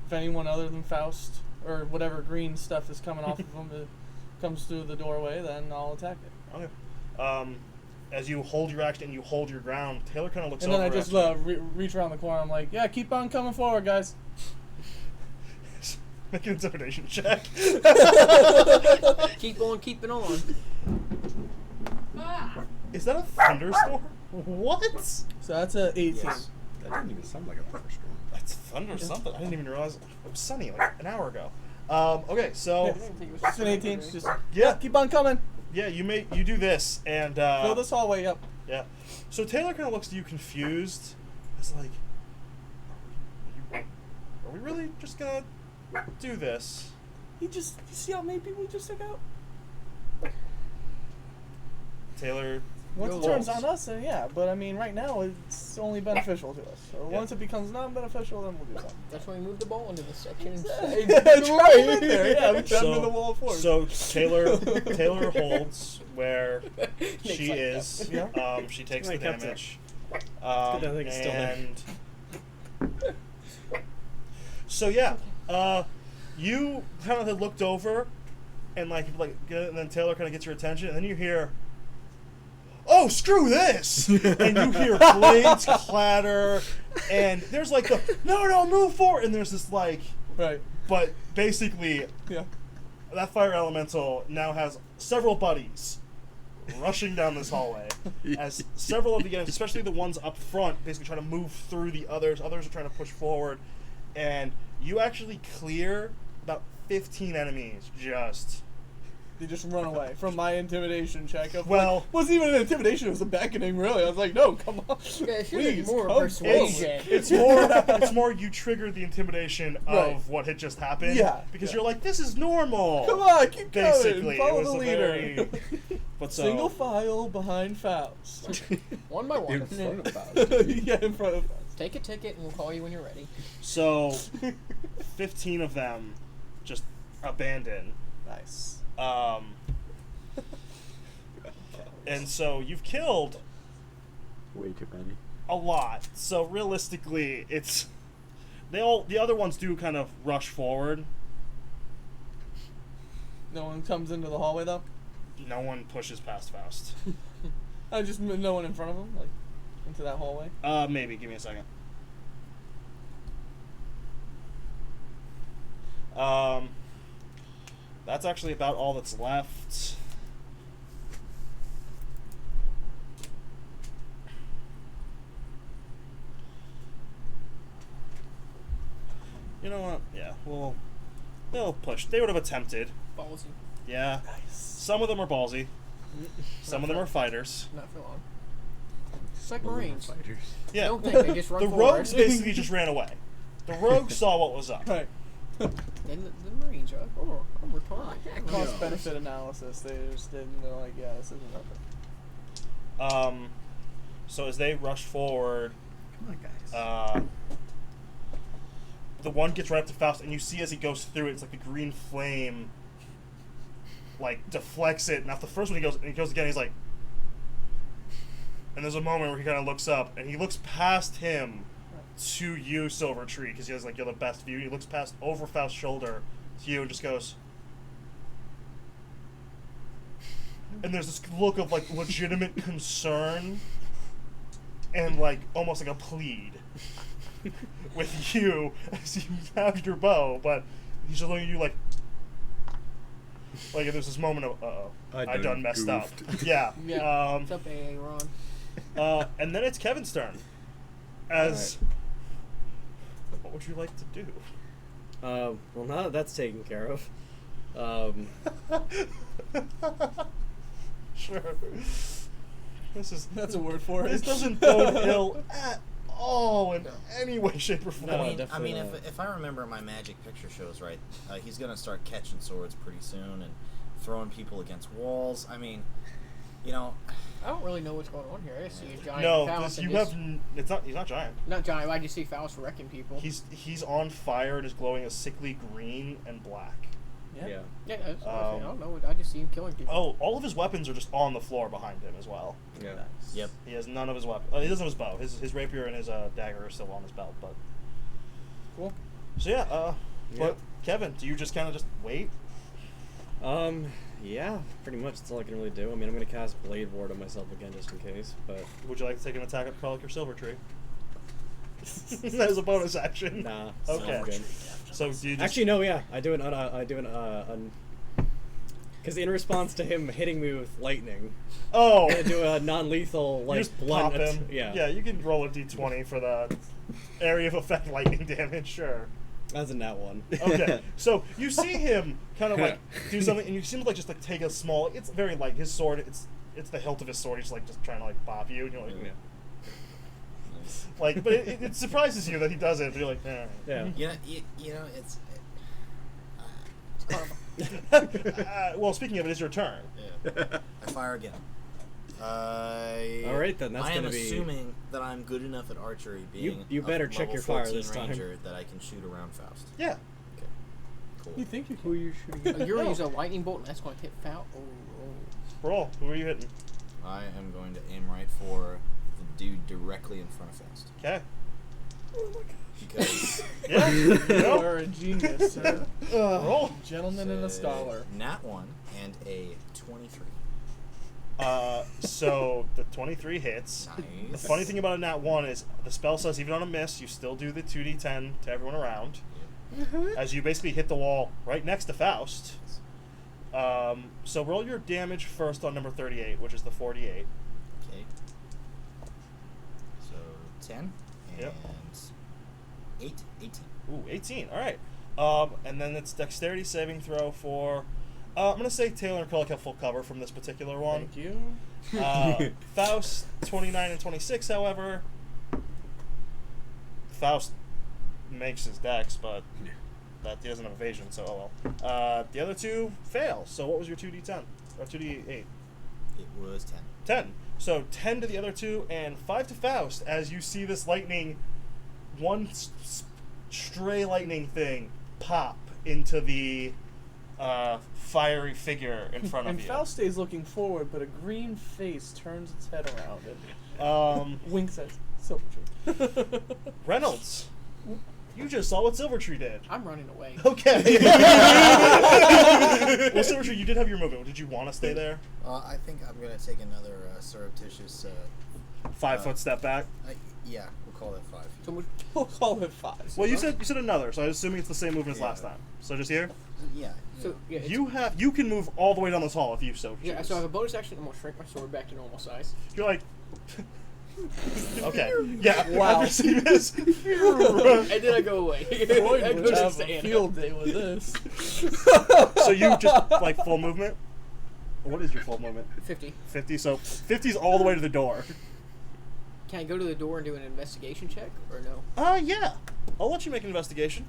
If anyone other than Faust or whatever green stuff is coming off of him comes through the doorway, then I'll attack it. Okay. As you hold your action and you hold your ground, Taylor kind of looks And over then I just at you. reach around the corner. I'm like, yeah, keep on coming forward, guys. Make an intimidation check. Keep on keeping on. Is that a thunderstorm? What? So that's a 18. Yes. That didn't even sound like a thunderstorm. That's thunder something. I didn't even realize it was sunny like an hour ago. Okay, so Yeah. It's an 18. Just yeah, keep on coming. yeah, you do this and Fill this hallway up. yeah. So Taylor kind of looks at you confused. It's like, are we really just gonna do this? You see how many people we just took out? Taylor. Once Yo, it turns Lord. on us, then yeah. But I mean, right now it's only beneficial to us. So Yeah. once it becomes non-beneficial, then we'll do something. That's why we moved the ball into this section. That's right. There, yeah, we trapped in the wall of force. So Taylor holds where she Makes is. Yeah. She takes the I kept her. damage. good that thing is still there. And so yeah, you kind of had looked over, and and then Taylor kind of gets your attention, and then you hear, "Oh, screw this!" and you hear blades clatter, and there's like the no, move forward, and there's this like, Right. but basically Yeah. that fire elemental now has several buddies rushing down this hallway as several of the enemies, especially the ones up front, basically trying to move through the others. Others are trying to push forward, and you actually clear about 15 enemies just. They just run away from my intimidation check. Of Well- like, wasn't even an intimidation; it was a beckoning. Really, I was like, "No, come on, Yeah, it should be please, more come persuasion. forward." It's more you triggered the intimidation of Right. what had just happened. Yeah, Because yeah. you're like, this is normal. Come on, keep Basically, going. Follow it was the a leader. very. But so Single file behind Faust. One by one. In front of Faust. Yeah, in front of Faust. Take a ticket and we'll call you when you're ready. So 15 of them just abandon. Nice. And so you've killed Way too many. a lot. So realistically, it's the other ones do kind of rush forward. No one comes into the hallway though. No one pushes past Faust. Just no one in front of him, like into that hallway. Maybe. Give me a second. That's actually about all that's left. You know what? Yeah, well, they'll push. They would have attempted. Ballsy. Yeah. Some of them are ballsy. Some of them are fighters. Not for long. It's like Marines. Fighters. Yeah. Don't think they just run The forward. rogues basically just ran away. The rogues saw what was up. Right. Then the Marines are like, oh, I'm retarded. Cost benefit analysis. They just didn't. They're like, yeah, this isn't nothing. So as they rush forward, Come on, guys. The one gets right up to Faust, and you see as he goes through it, it's like the green flame, like, deflects it. Now, the first one he goes again, he's like, and there's a moment where he kind of looks up, and he looks past him to you, Silver Tree, because he has, like, you're the best view. He looks past over Faust's shoulder to you and just goes, and there's this look of, like, legitimate concern and, like, almost like a plead with you as you have your bow, but he's just looking at you like there's this moment of, uh-oh, I done messed up. Yeah. Yeah. What's up, AA Ron? And then it's Kevin's turn. As, what would you like to do? Well, now that that's taken care of, Sure. That's a word for it. This doesn't bode ill at all in any way, shape, or form. No, I mean, definitely not. if I remember my magic picture shows right, he's gonna start catching swords pretty soon and throwing people against walls. I mean, you know, I don't really know what's going on here. I just see a giant No, Faust. because you have. He's not giant. Not giant. I just see Faust wrecking people. He's on fire and is glowing a sickly green and black. yeah. Yeah, that's I don't know. I just see him killing people. Oh, all of his weapons are just on the floor behind him as well. Yeah. yep. He has none of his weapons. He doesn't have his bow. His rapier and his dagger are still on his belt. But Cool. so yeah. Yeah. But Kevin, do you just kind of just wait? Yeah, pretty much. That's all I can really do. I mean, I'm gonna cast Blade Ward on myself again just in case, but Would you like to take an attack at Kralik or Silver Tree? That is a bonus action. nah. Okay. I'm good. So do you just Actually, no. Yeah, I do because in response to him hitting me with lightning, Oh, I'm gonna do a non-lethal you like just blunt. pop him. Yeah. Yeah, you can roll a d20 for the area of effect lightning damage. Sure. That's a nat one. Okay, so you see him kind of like do something, and you see him like just like take a small. It's very light. His sword. It's the hilt of his sword. He's like just trying to like bop you, and you're like, Yeah. like, but it surprises you that he does it. But you're like, eh. Yeah. You know, it's. Well, speaking of it, it's your turn. Yeah. I fire again. All right, then, that's I am gonna be- assuming that I'm good enough at archery, being you better a check level your fire 14 this time. ranger, that I can shoot around Faust. Yeah. Okay. Cool. You think you Who are you shooting at? You're gonna use a lightning bolt, and that's gonna hit Faust. Oh. Roll. Who are you hitting? I am going to aim right for the dude directly in front of Faust. Okay. Because Yeah. You Yep. are a genius, sir. Roll. Gentleman and a scholar. Nat 1 and a 23. So the 23 hits. Nice. The funny thing about a nat 1 is the spell says even on a miss, you still do the 2d10 to everyone around. As you basically hit the wall right next to Faust. So roll your damage first on number 38, which is the 48. Okay. So 10 and Yep. 18. Ooh, 18. All right. And then it's dexterity saving throw for. I'm gonna say Taylor and Kralik have full cover from this particular one. Thank you. Faust 29 and 26, however. Faust makes his dex, but that he doesn't have evasion, so oh well. The other two fail. So what was your 2d10 or 2d8? It was 10. 10. So 10 to the other two and 5 to Faust as you see this lightning, one stray lightning thing pop into the fiery figure in front of And you. Faust stays looking forward, but a green face turns its head around and winks at Silvertree. Reynolds, you just saw what Silvertree did. I'm running away. Okay. Well, Silvertree, you did have your movement. Did you want to stay there? I think I'm going to take another surreptitious. 5 foot step back. Yeah, we'll call that 5. So much. We'll call it 5. Well, you said another, so I'm assuming it's the same movement as Yeah. last time. So just here. Yeah. So yeah. You can move all the way down this hall if you so choose. Yeah. So I have a bonus action. I'm gonna shrink my sword back to normal size. You're like. Okay. Yeah. Wow. After seeing this. And then I go away. Floyd I would go to have a stand. field day with this. So you just like full movement. What is your full movement? 50. 50. So 50's all the way to the door. Can I go to the door and do an investigation check, or no? Yeah. I'll let you make an investigation.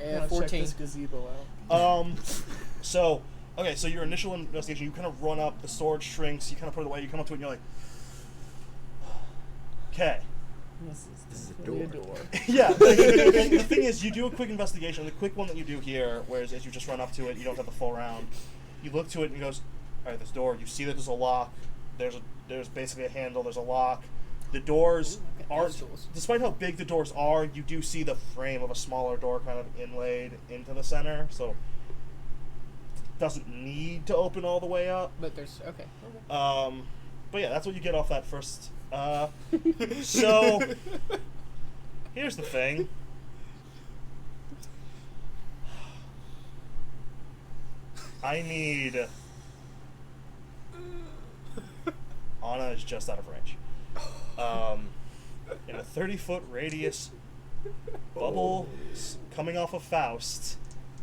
Wanna check 14. this gazebo out. So, okay, so your initial investigation, you kind of run up, the sword shrinks, you kind of put it away, you come up to it, and you're like, Okay. This is a definitely door. Yeah. The thing is, you do a quick investigation. The quick one that you do here, whereas as you just run up to it, you don't have the full round. You look to it and it goes, all right, this door. You see that there's a lock. There's basically a handle. There's a lock. The doors Ooh, okay, aren't. those doors. Despite how big the doors are, you do see the frame of a smaller door kind of inlaid into the center. So it doesn't need to open all the way up. But there's okay. But yeah, that's what you get off that first. So here's the thing. I need. Anna is just out of range. In a 30-foot radius bubble coming off of Faust,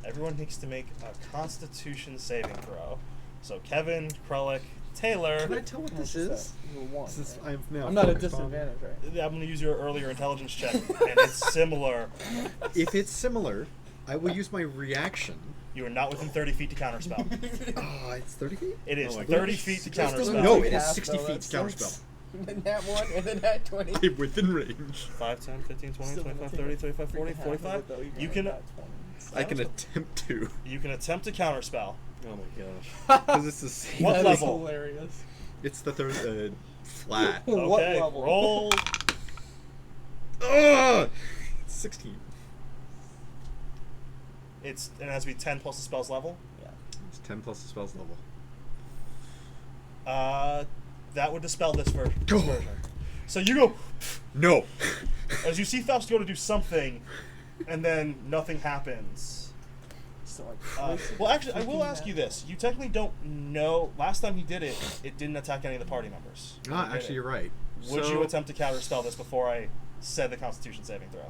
everyone needs to make a Constitution saving throw. So Kevin, Krullick, Taylor. Can I tell what this is? One, Since right? I'm now I'm not at focused on- disadvantage, right? I'm going to use your earlier intelligence check, and it's similar. If it's similar, I will use my reaction. You are not within 30 feet to counterspell. It's 30 feet? It is Oh my 30 gosh. feet to Just a counterspell. little No, bit. it is Half, 60 though, feet to that's counterspell. Then that one, and then that 20. I'm within range. 5, 10, 15, 20, Still 25, gonna 30, take 35, 40, freaking half of 45. it, though, even You with can that 20. I can attempt to. you can attempt to counterspell. Oh my gosh. Because it's the same. What That is level? hilarious. It's the third flat. What Okay, level? roll. Ugh! 16. It has to be 10 plus the spell's level. Yeah. It's 10 plus the spell's level. That would dispel this Go. version. So you go No! as you see Faust go to do something, and then nothing happens. So like, Well, actually, I will freaking ask you mad. this: you technically don't know. Last time he did it, it didn't attack any of the party members. When he did Actually, it. you're right. Would So- you attempt to counterspell this before I said the Constitution saving throw?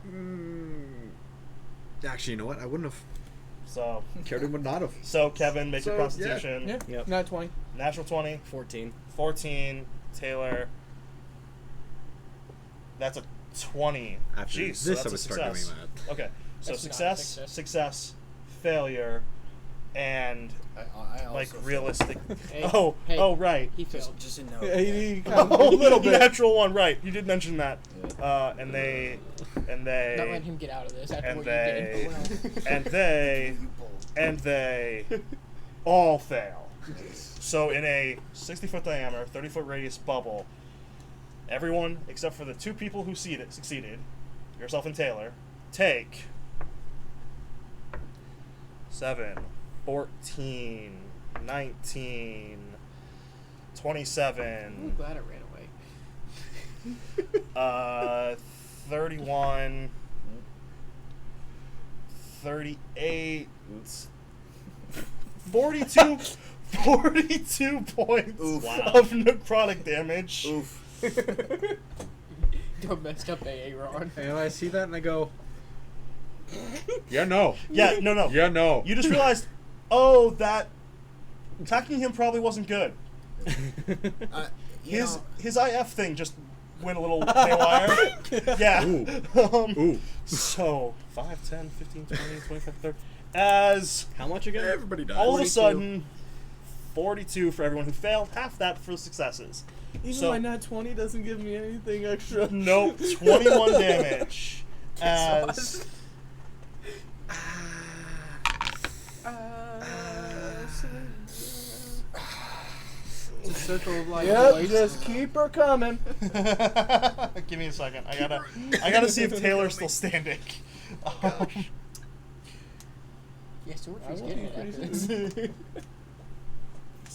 Actually, you know what? I wouldn't have. So, Karen would not have. so Kevin, make your So, Constitution. Yeah. Yep. Not 20. Natural 20, 14. 14. Taylor. That's a 20. After Jeez, so this, that's I a would start success. doing that. Okay, so That's not a success, success. success, failure, and I also like failed. realistic. Hey, oh, hey. oh, right. He failed. Just in note. Yeah, he kind of, Oh, a little bit. natural one, right? You did mention that. Yeah. And they, Not letting him get out of this after and what they, you did. and they, and they, all fail. So in a 60-foot diameter, 30-foot radius bubble, everyone except for the two people who succeeded, yourself and Taylor, take 7, 14, 19, 27, I'm glad I ran away. 31, 38, 42, 42 points Oof. of necrotic damage. Oof. Don't messed up Aaron. And I see that and I go, yeah, no. Yeah, no. Yeah, no. You just realized, oh, that attacking him probably wasn't good. You His know, his IF thing just went a little haywire. Yeah. Ooh. So 5, 10, 15, 20, 25, 30. As How much again? Everybody dies. all of a 42. sudden, 42 for everyone who failed, half that for successes. Even So- my nat 20 doesn't give me anything extra. Nope, 21 damage. As It's a circle of life. Yep, boys. just keep her coming. give me a second. I gotta see if Taylor's still standing. Yeah, Swordfish I will getting be it after pretty this.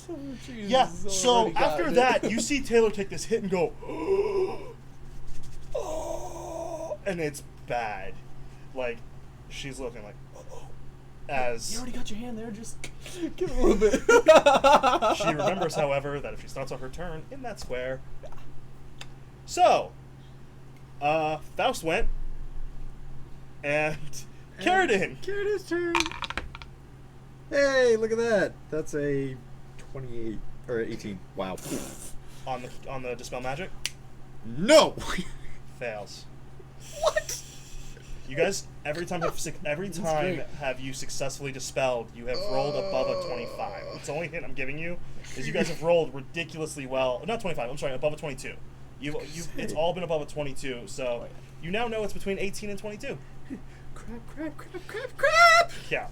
Oh, Jesus, Yeah, already so got after it. that, you see Taylor take this hit and go, and it's bad. Like, she's looking like, as You already got your hand there, just give it a little bit. she remembers, however, that if she starts off her turn in that square. So, Faust went, and Carradine. Carradine's turn. Hey, look at that. That's a 28 or 18. Wow. on the dispel magic No. fails. What? You guys, every time great. have you successfully dispelled, you have rolled above a 25. It's the only hint I'm giving you is you guys have rolled ridiculously well. Not 25. I'm sorry, above a 22. It's all been above a 22, so you now know it's between 18 and 22. Crap! Yeah.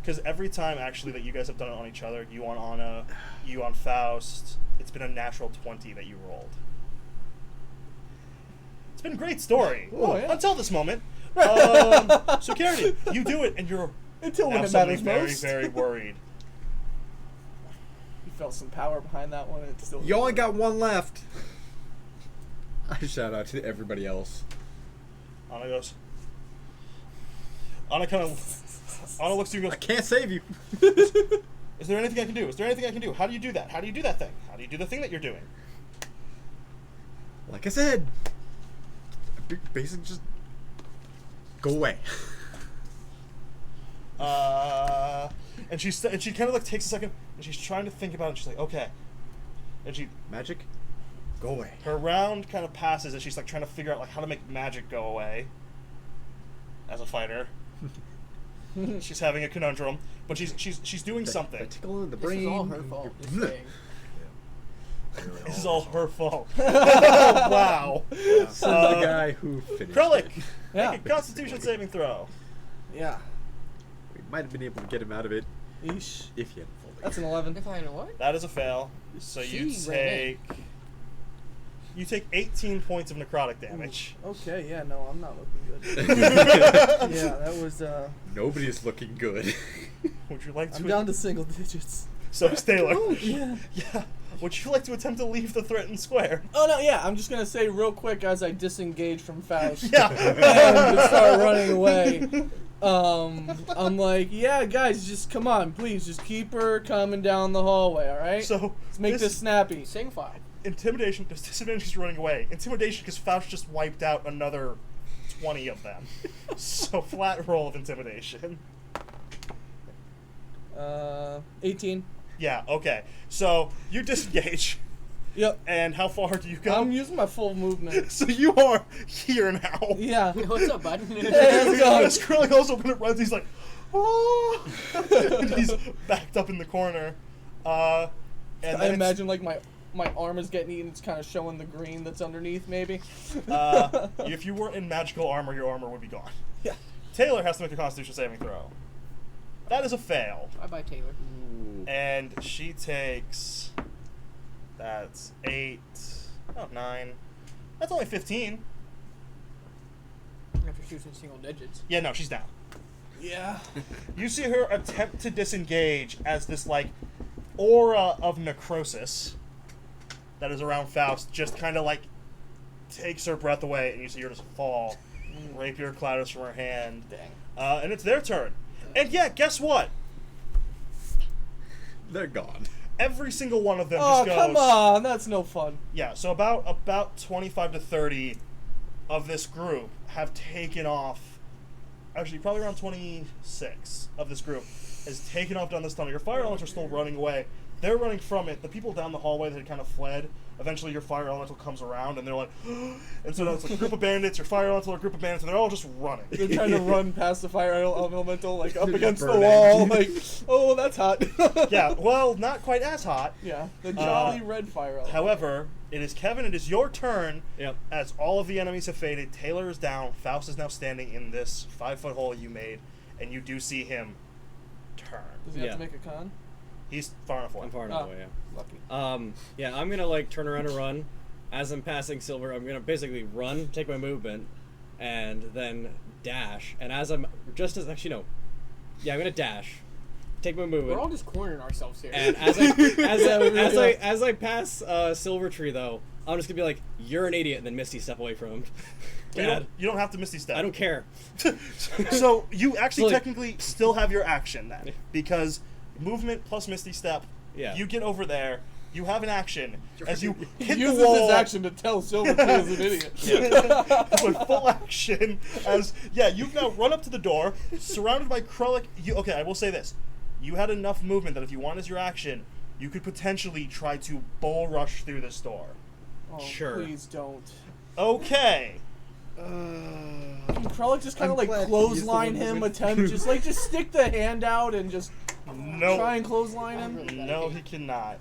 Because every time actually that you guys have done it on each other, you on Anna, you on Faust, it's been a natural 20 that you rolled. It's been a great story. Oh, yeah. Until this moment. So Karen, you do it, and you're Until when now it suddenly matters very, most. very worried. You felt some power behind that one. And it's still. You only got one left. I shout out to everybody else. Anna goes. Anna looks to you and I goes, can't save you. is there anything I can do? Is there anything I can do? How do you do that? How do you do that thing? How do you do the thing that you're doing? Like I said, basically just go away. And she kind of like takes a second, and she's trying to think about it. And she's like, okay. And Magic, go away. her round kind of passes, and she's like trying to figure out like how to make magic go away. As a fighter, she's having a conundrum, but she's doing something. The tickle in the This brain. is all her fault. Just saying. Really This is all her fault. Oh, Wow. Says the guy who finished. Krellick, Yeah. make a Constitution saving throw. Yeah. We might have been able to get him out of it Eesh. if he hadn't fallen. That's an 11. If I know what? That is a fail. So you take 18 points of necrotic damage. Okay, yeah, no, I'm not looking good. Yeah, that was, Nobody's looking good. Would you like to? I'm down to single digits. So is Taylor. Yeah. Yeah. Would you like to attempt to leave the threatened square? Oh, no, yeah, I'm just gonna say real quick as I disengage from Faust. Yeah. And just start running away. I'm like, yeah, guys, just come on, please, just keep her coming down the hallway, alright? So Let's make this snappy. Sing file. intimidation, because disadvantage is running away. Intimidation because Faust just wiped out another 20 of them. So flat roll of intimidation. 18. Yeah, okay. So you disengage. Yep. And how far do you go? I'm using my full movement. So you are here now. Yeah. What's up, bud? As Krillin goes up and it runs, he's like, oh! And he's backed up in the corner. And I then imagine like my arm is getting eaten. It's kind of showing the green that's underneath, maybe. if you weren't in magical armor, your armor would be gone. Yeah. Taylor has to make a Constitution saving throw. That is a fail. Bye-bye, Taylor. And she takes... That's 8... Oh, 9. That's only 15. After shooting single digits. Yeah, no, she's down. Yeah. You see her attempt to disengage as this, like, aura of necrosis that is around Faust just kind of, like, takes her breath away, and you see her just fall. Rapier clatters from her hand. Dang. And it's their turn. And yeah, guess what? They're gone. Every single one of them Oh, just goes... come on. That's no fun. Yeah, so about 25 to 30 of this group have taken off. Actually, probably around 26 of this group has taken off down this tunnel. Your fire elements are still running away. They're running from it. The people down the hallway that had kind of fled, eventually your fire elemental comes around and they're like, and so now it's like a group of bandits, your fire elemental, a group of bandits, and they're all just running. They're trying to run past the fire elemental, like up They're against the burning. wall. Like, oh, that's hot. Yeah, well, not quite as hot. Yeah, the jolly red fire elemental. However, it is Kevin, it is your turn. Yep. As all of the enemies have faded, Taylor is down, Faust is now standing in this 5-foot hole you made, and you do see him turn. Does he have Yeah. to make a con? He's far enough away. I'm far enough away, yeah. Lucky. Yeah, I'm gonna like turn around and run. As I'm passing Silver, I'm gonna basically run, take my movement, and then dash. And as I'm actually no, yeah, I'm gonna dash, take my movement. We're all just cornering ourselves here. And as I pass Silver Tree though, I'm just gonna be like, "You're an idiot," and then Misty step away from him. You don't have to Misty Step. I don't care. So you actually So, like- technically still have your action then, because movement plus Misty Step. Yeah. You get over there. You have an action as you hit He the uses wall. his action to tell Silver Tree is an idiot. With full action, as you've now run up to the door, surrounded by Krullik. Okay, I will say this: you had enough movement that if you want as your action, you could potentially try to bull rush through this door. Oh, Sure. please don't. Okay. Krullik just kind I'm of like glad he clothesline is the one him, that went attempt just stick the hand out and just No. try and clothesline him. Really No, he cannot.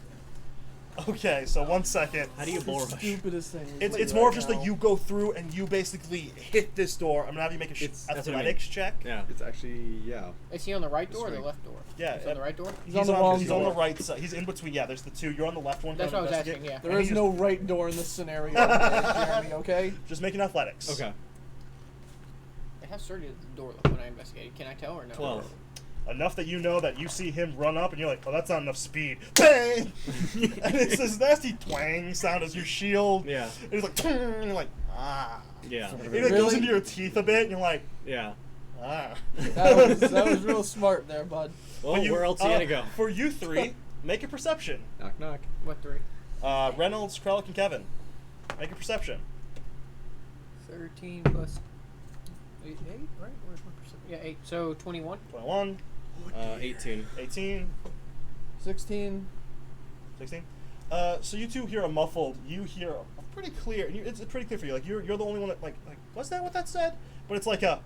Okay, so 1 second. How do you bull rush? Stupidest thing. It's more of just that you go through and you basically hit this door. I'm gonna have you make a That's what I mean. athletics check. Yeah. It's actually, yeah. Is he on the right door or the right. left door? Yeah, He's on the right door? He's on the wrong He's on the door. right side. He's in between. Yeah, there's the two. You're on the left one. That's trying what to I was investigate. asking, yeah. There And is he no right door in this scenario, Jeremy, okay? Just make an athletics. Okay. How sturdy does the door look when I investigated? Can I tell or no? 12. Enough that you know that you see him run up and you're like, oh, that's not enough speed. Bang! And it's this nasty twang sound as your shield. Yeah. And he's like, and you're like, ah. Yeah. It like goes Really? into your teeth a bit and you're like, Yeah. ah. That was real smart there, bud. Well, But where else are you gonna go? For you three, make a perception. Knock, knock. What, 3? Reynolds, Krellick, and Kevin. Make a perception. 13 plus 8, right? Where's my percent? Yeah, 8. So 21. 21, 18. 18, 16. 16. So you two hear a muffled. You hear a pretty clear. And it's pretty clear for you. Like you're the only one that like was that what that said? But it's like a.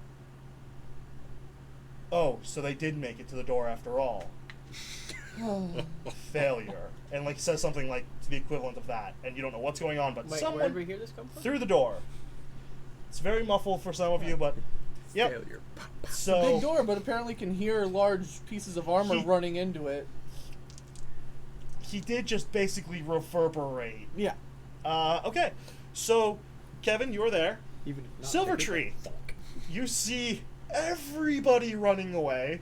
Oh, so they did make it to the door after all. Failure, and like says something like to the equivalent of that, and you don't know what's going on, but Wait, where someone did we hear this come from? through the door. It's very muffled for some of you, but yep. Failure. So Big door, but apparently can hear large pieces of armor He- running into it. he did just basically reverberate. Yeah. Okay, so Kevin, you're there. Even if not Silver big, Tree. fuck. You see everybody running away.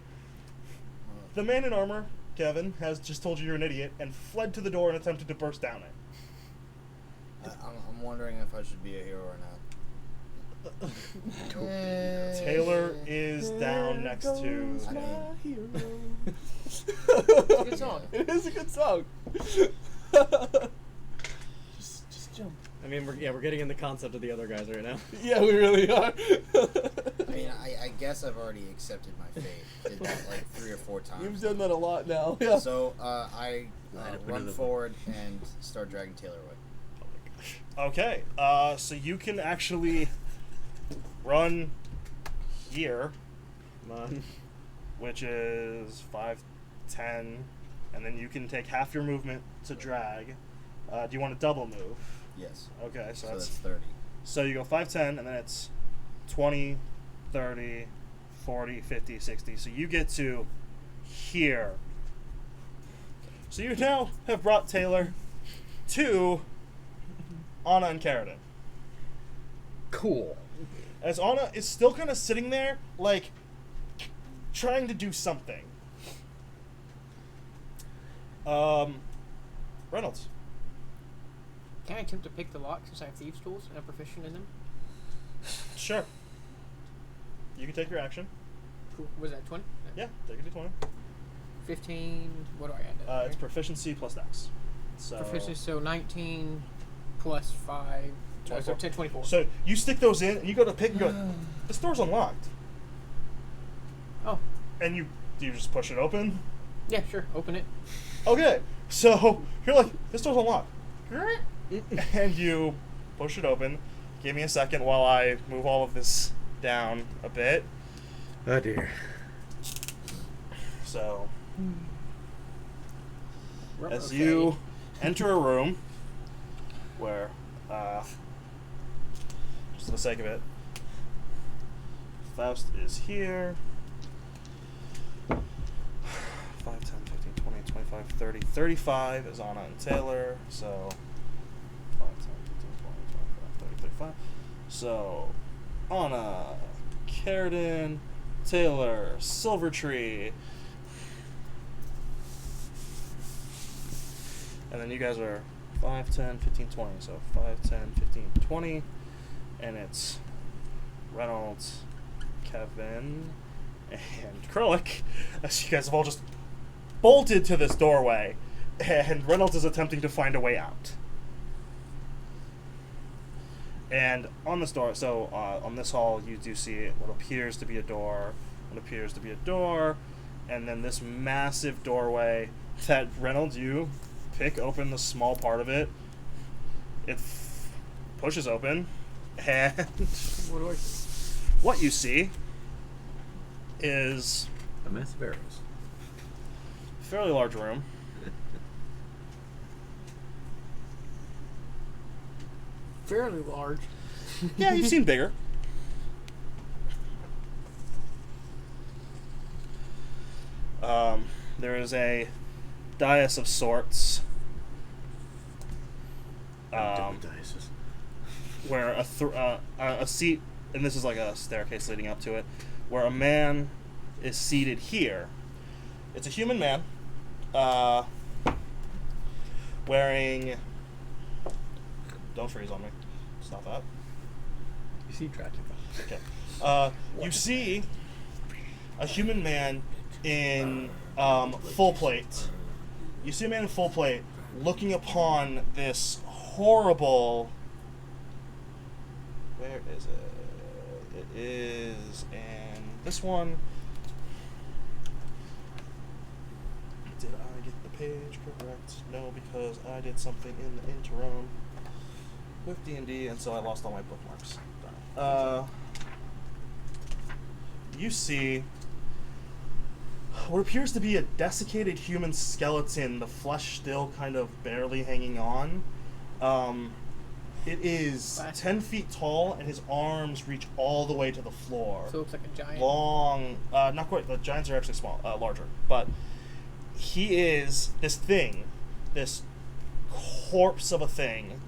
The man in armor, Kevin, has just told you you're an idiot and fled to the door and attempted to burst down it. I'm wondering if I should be a hero or not. Taylor is down next to. I mean, It's a good song. It is a good song. just jump. I mean, we're getting in the concept of the other guys right now. Yeah, we really are. I mean, I guess I've already accepted my fate. Did that like 3 or 4 times. You've done that a lot now. Yeah. So I Line up run another forward and start dragging Taylor away. Okay, so you can actually run here, Come on. which is 5, 10, and then you can take half your movement to drag. Do you want to double move? Yes. Okay, so So that's that's 30. so you go 5, 10, and then it's 20, 30, 40, 50, 60. So you get to here. So you now have brought Taylor to Anna and Carradine. Cool. As Anna is still kind of sitting there, like, trying to do something. Reynolds. Can I attempt to pick the lock since I have thieves' tools and I'm proficient in them? Sure. You can take your action. Cool. Was that 20? Yeah, take your d20. 15. What do I add? It's proficiency plus dex. So Proficiency, so 19 plus 5. So 24. 10, 24. So you stick those in, and you go to pick and go, this door's unlocked. Oh. And do you just push it open? Yeah, sure. Open it. Okay, so you're like, this door's unlocked. And you push it open. Give me a second while I move all of this down a bit. Oh dear. So, as Okay. you enter a room where, just for the sake of it, Faust is here. 5, 10, 15, 20, 25, 30. 35 is Anna and Taylor. So 5, 10, 15, 20, 25, 30, 35. So Anna, Carradine, Taylor, Silvertree. And then you guys are 5, 10, 15, 20. So 5, 10, 15, 20. And it's Reynolds, Kevin, and Krellick, as you guys have all just bolted to this doorway, and Reynolds is attempting to find a way out. And on this door, so on this hall, you do see what appears to be a door, and then this massive doorway that Reynolds, you pick open the small part of it. It pushes open, and What do I see? what you see is A mess of arrows. a fairly large room. fairly large. Yeah, you've seen bigger. There is a dais of sorts. Where a seat, and this is like a staircase leading up to it, where a man is seated here. It's a human man, wearing. Don't freeze on me. Stop that. You see Dracula. Okay. You see a human man in full plate. You see a man in full plate looking upon this horrible. Where is it? It is in this one. Did I get the page correct? No, because I did something in the interim with D&D, and so I lost all my bookmarks. You see what appears to be a desiccated human skeleton, the flesh still kind of barely hanging on. It is 10 feet tall, and his arms reach all the way to the floor. So it looks like a giant. Long, not quite, the giants are actually small, larger, but he is this thing, this corpse of a thing,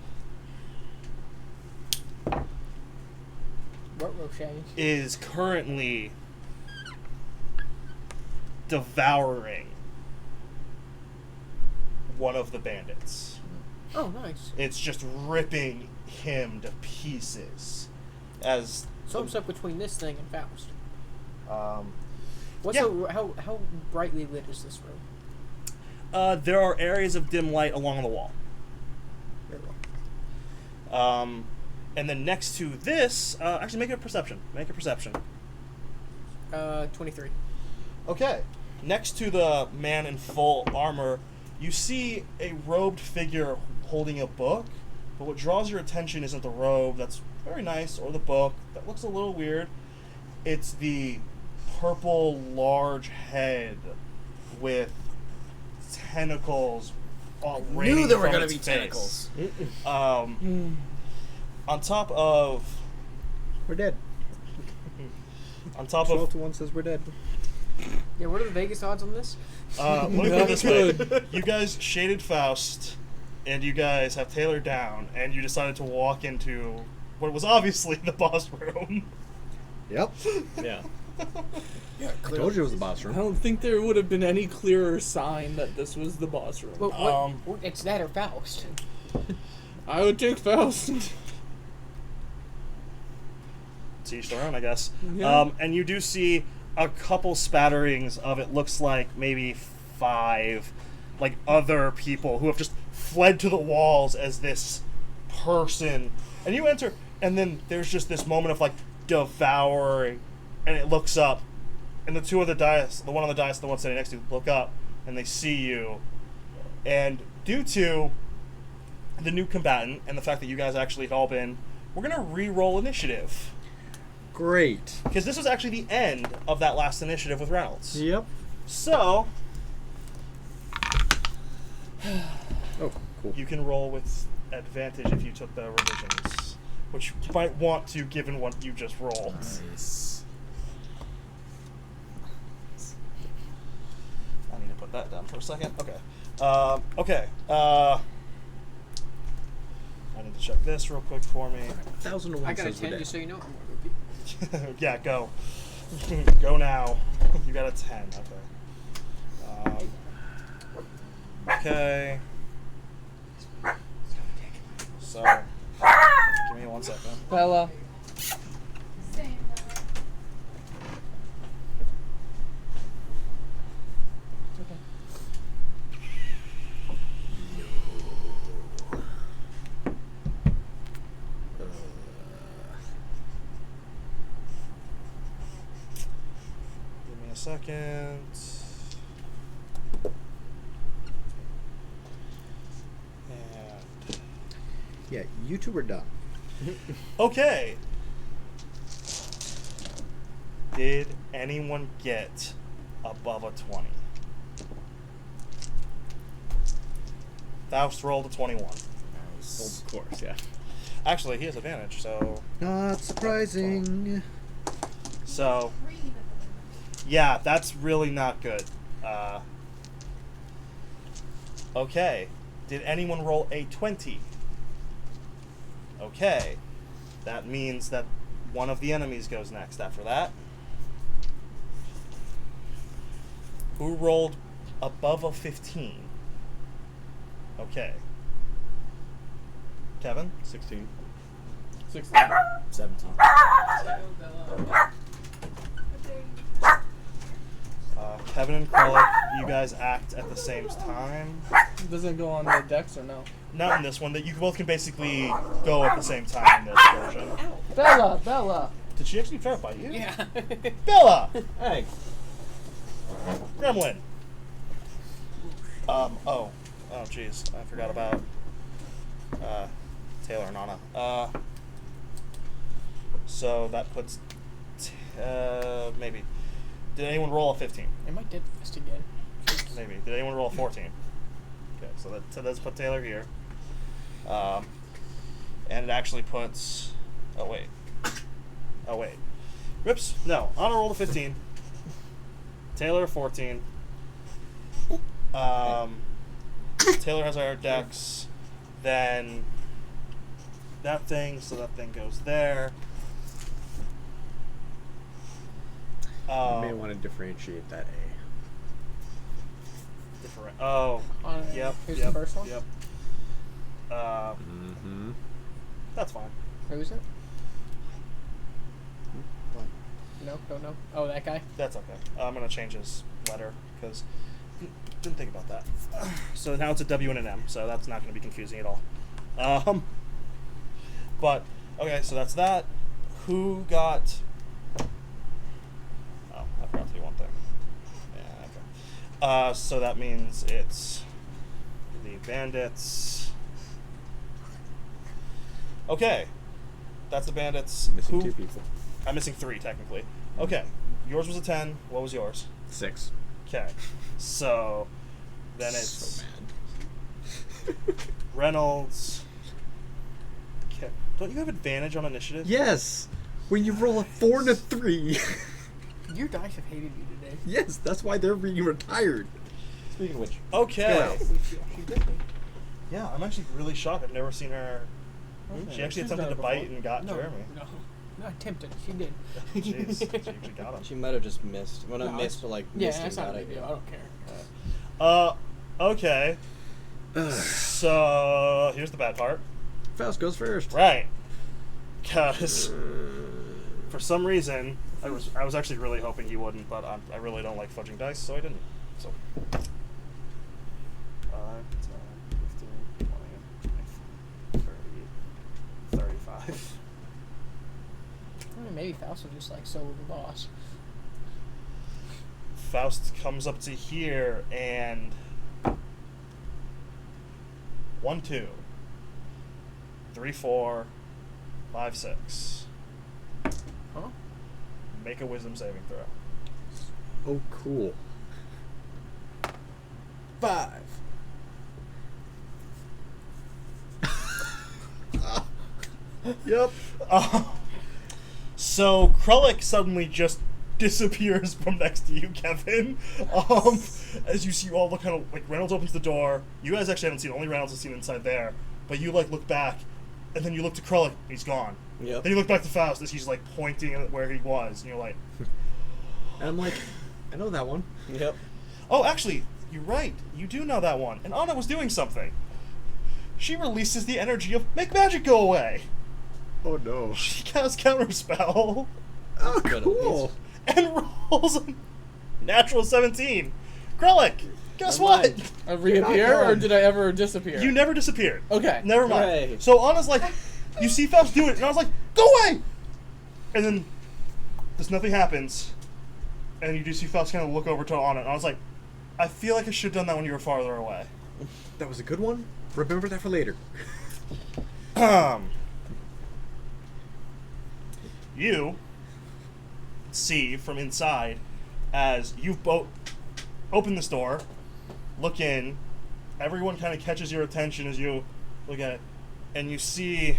is currently devouring one of the bandits. Oh, nice. It's just ripping him to pieces. As So I'm stuck between this thing and Faust. Yeah. How brightly lit is this room? there are areas of dim light along the wall. Very well. And then next to this, actually make a perception. 23. Okay. Next to the man in full armor, you see a robed figure holding a book, but what draws your attention isn't the robe, that's very nice, or the book, that looks a little weird. It's the purple large head with tentacles Knew there were going gonna to be tentacles. On top of... We're dead. On top 12 of... to 1 says we're dead. Yeah, what are the Vegas odds on this? Let me put it this way. You guys shaded Faust, and you guys have tailored down, and you decided to walk into what was obviously the boss room. Yep. Yeah. Yeah, I told you it was the boss I room. don't think there would have been any clearer sign that this was the boss room. Well, it's that or Faust. I would take Faust. To each their own, I guess. Yeah. And you do see a couple spatterings of it looks like maybe 5 like other people who have just fled to the walls as this person. And you enter, and then there's just this moment of like devouring, and it looks up, and the two of the dais, the one on the dais, the one sitting next to you, look up, and they see you. And due to the new combatant and the fact that you guys actually have all been, we're gonna re-roll initiative. Great. Because this was actually the end of that last initiative with Reynolds. Yep. So, Oh, cool. you can roll with advantage if you took the revisions, which you might want to given what you just rolled. Nice. I need to put that down for a second. Okay. Okay. I need to check this real quick for me. 1,000 to 1 I got a says we're 10 dead. just so you know. Yeah, go. Go now. You got a 10. Okay. Okay. So, give me 1 second. Bella. Give me a second. And Yeah, you two are done. okay. Did anyone get above a 20? Faust rolled a 21. Of course, yeah. Actually, he has advantage, so... Not surprising. So... Yeah, that's really not good. Okay. Did anyone roll a 20? Okay. That means that one of the enemies goes next after that. Who rolled above a 15? Okay. Kevin? 16. 16. 17. Kevin and Krullik, you guys act at the same time. Doesn't it go on the decks or no? Not in this one. That you both can basically go at the same time in this version. Bella! Did she actually verify you? Yeah. Bella! Hey. Gremlin. Oh, jeez, I forgot about Taylor and Anna. So that puts maybe. Did anyone roll a 15? Am I dead fast again? Maybe. Did anyone roll a 14? Okay, so that does put Taylor here. And it actually puts. Oh wait. Rips. No, Anna rolled a 15. Taylor 14. Taylor has our decks. Then that thing, so that thing goes there. You may want to differentiate that Different. Oh. Yep. Who's Yep. the first one? Yep. Mm-hmm. That's fine. Who's it? No. Oh, that guy? That's okay. I'm gonna change his letter because didn't think about that. So now it's a W and an M, so that's not gonna be confusing at all. But okay, so that's that. Who got? Oh, I forgot to do one thing. Yeah, okay. So that means it's the bandits. Okay, that's the bandits. Missing Who- 2 people. I'm missing 3 technically. Okay, yours was a 10. What was yours? 6. Okay, so then it's So mad. Reynolds. Okay. Don't you have advantage on initiative? Yes! When you roll a 4 and a 3. Your dice have hated you today. Yes, that's why they're being retired. Speaking of which, Okay. She did me. Yeah, I'm actually really shocked. I've never seen her. She actually She's attempted done to it bite before. and got No, Jeremy. No, attempted. She did. Jeez, she actually got him. she might have just missed. Well, not No, missed, it's- but like Yeah, missed that's and not a got big it. deal. I don't care. Okay. So here's the bad part. Faust goes first. Right. Because for some reason I was actually really hoping he wouldn't, but I really don't like fudging dice, so I didn't. So 5, 10, 15, 20, 30, 35. I mean, maybe Faust will just like solo the boss. Faust comes up to here and 1, 2, 3, 4, 5, 6. Huh? Make a wisdom saving throw. Oh, cool. 5. Yep. So Krullik suddenly just disappears from next to you, Kevin. As you see all the kind of like Reynolds opens the door. You guys actually haven't seen, only Reynolds has seen inside there. But you like look back, and then you look to Krullik, and he's gone. Yep. Then you look back to Faust as he's like pointing at where he was, and you're like, And I'm like, I know that one. Yep. oh, actually, you're right. You do know that one. And Anna was doing something. She releases the energy of make magic go away. Oh no. She casts counterspell Oh, good at cool. and rolls a natural 17. Krullik, guess Never what? mind. I reappear, or did I ever disappear? You never disappeared. Okay. Never mind. Hooray. So Anna's like, you see Faust do it, and I was like, go away! And then there's nothing happens, and you do see Faust kind of look over to Anna, and I was like, I feel like I should have done that when you were farther away. That was a good one. Remember that for later. You see from inside as you've both opened this door, look in, everyone kind of catches your attention as you look at it, and you see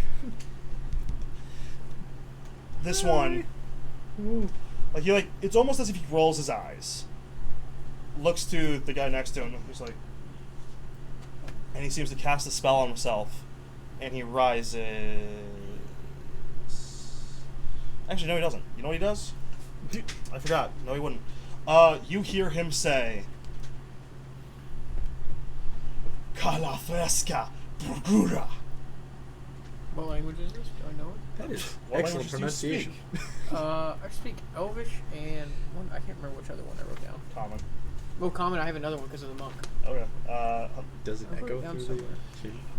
this one, like it's almost as if he rolls his eyes, looks to the guy next to him, and he's like, and he seems to cast a spell on himself, and he rises. Actually, no, he doesn't. You know what he does? I forgot. No, he wouldn't. You hear him say, "Cala fresca, Burgura." What language is this? Do I know it? That is What excellent languages do you pronunciation. I speak Elvish and one, I can't remember which other one I wrote down. Common. Well, Common, I have another one because of the monk. Okay. Does it I wrote echo it down through the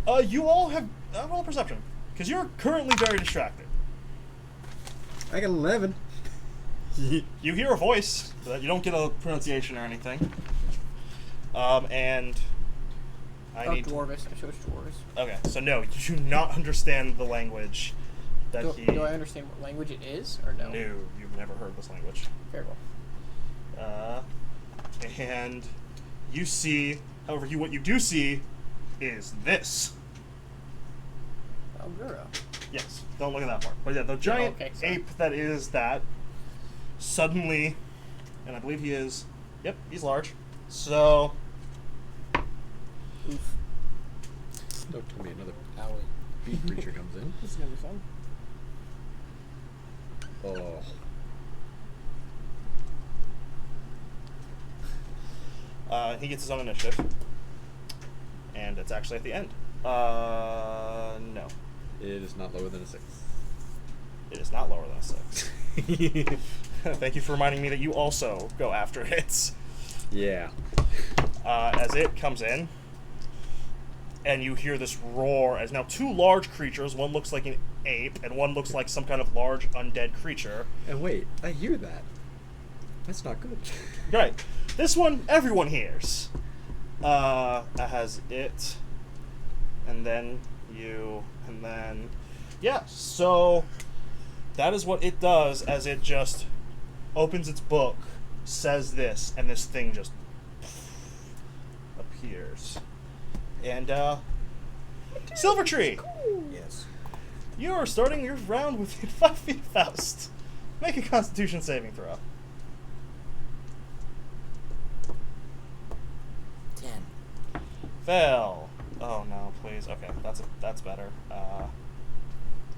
somewhere. You all have roll perception because you're currently very distracted. I got 11. You hear a voice, but you don't get a pronunciation or anything. And I need. Dwarvish. I show it's Dwarvish. Okay, so no, you do not understand the language that he. Do I understand what language it is, or no? No, you've never heard this language. Very well. And you see, however, what you do see is this. Algura. Yes, don't look at that part. But yeah, the giant okay, sorry. ape that is that suddenly, and I believe he is. Yep, he's large. So. Oof. Don't tell me another Owie. bee creature comes in. This is gonna be fun. Oh. He gets his own initiative. And it's actually at the end. No. It is not lower than a 6. It is not lower than a 6. Thank you for reminding me that you also go after it. Yeah. As it comes in, and you hear this roar as now two large creatures, one looks like an ape, and one looks like some kind of large undead creature. And wait, I hear that. That's not good. Right. This one, everyone hears. Has it, and then you, and then... Yeah, so that is what it does as it just opens its book, says this, and this thing just appears. And, Silvertree! Yes. You are starting your round within 5 feet of Faust. Make a Constitution saving throw. 10. Fail. Oh no, please. Okay, that's better.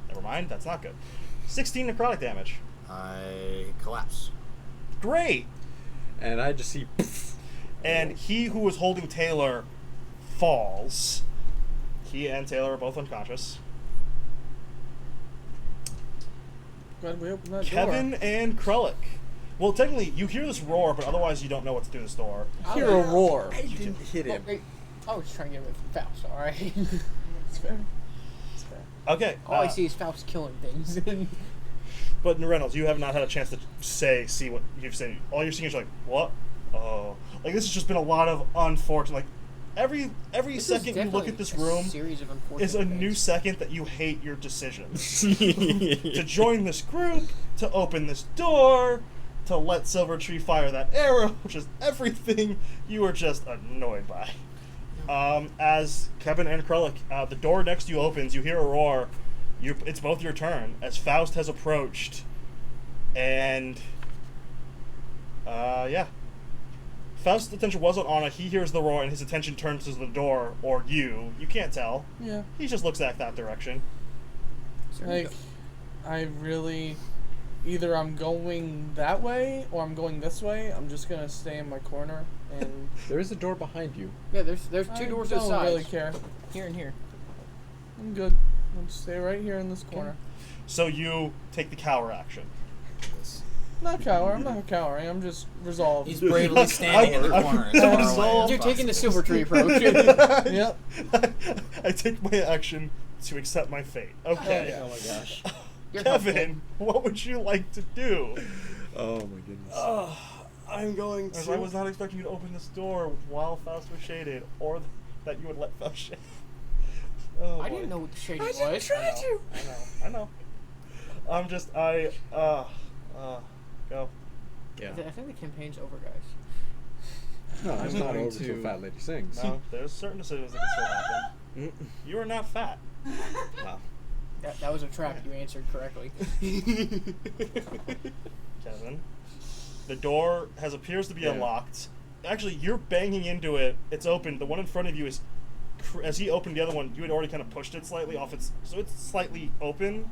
Never mind. That's not good. 16 necrotic damage. I collapse. Great. And I just see. And he who was holding Taylor falls. He and Taylor are both unconscious. Glad we opened that Kevin door. and Krullik. Well, technically, you hear this roar, but otherwise you don't know what to do this door. I hear a roar. I didn't hit Oh, him. wait. I was trying to get away from Faust, alright? It's fair. It's fair. Okay. All I see is Faust killing things. But Reynolds, you have not had a chance to see what you've seen. All you're seeing is like, what? Oh, like this has just been a lot of unfortunate. Like every This is second you look definitely at this a room series of unfortunate is a new things. second that you hate your decisions. To join this group, to open this door, to let Silvertree fire that arrow, which is everything you are just annoyed by. As Kevin and Krullik, the door next to you opens, you hear a roar. It's both your turn as Faust has approached, and yeah, Faust's attention wasn't on it. He hears the roar, and his attention turns to the door or you. You can't tell. Yeah. He just looks at that direction. Like, I really, either I'm going that way or I'm going this way. I'm just gonna stay in my corner and. There is a door behind you. Yeah, there's two I doors to the don't sides. really care. Here and here. I'm good. I'll just stay right here in this corner. So you take the cower action. Not cower. I'm not cowering. I'm just resolved. He's bravely standing in the corner as far away as You're taking the possible. Silvertree approach. Yep. I take my action to accept my fate. Okay. Oh my gosh. You're Kevin, what would you like to do? Oh my goodness. I'm going As to. I was not expecting you to open this door while Faust was shaded, or that you would let Faust shade. Oh, I boy. didn't know what the shade was. I know. I'm just, go. Yeah. I think the campaign's over, guys. No, I'm it's not going over till to- Fat Lady sings. No, there's certain decisions that can still happen. Mm. You are not fat. Wow. That was a trap. You answered correctly. Kevin. The door appears to be Yeah. unlocked. Actually, you're banging into it. It's open. The one in front of you is, as he opened the other one, you had already kind of pushed it slightly off so it's slightly open.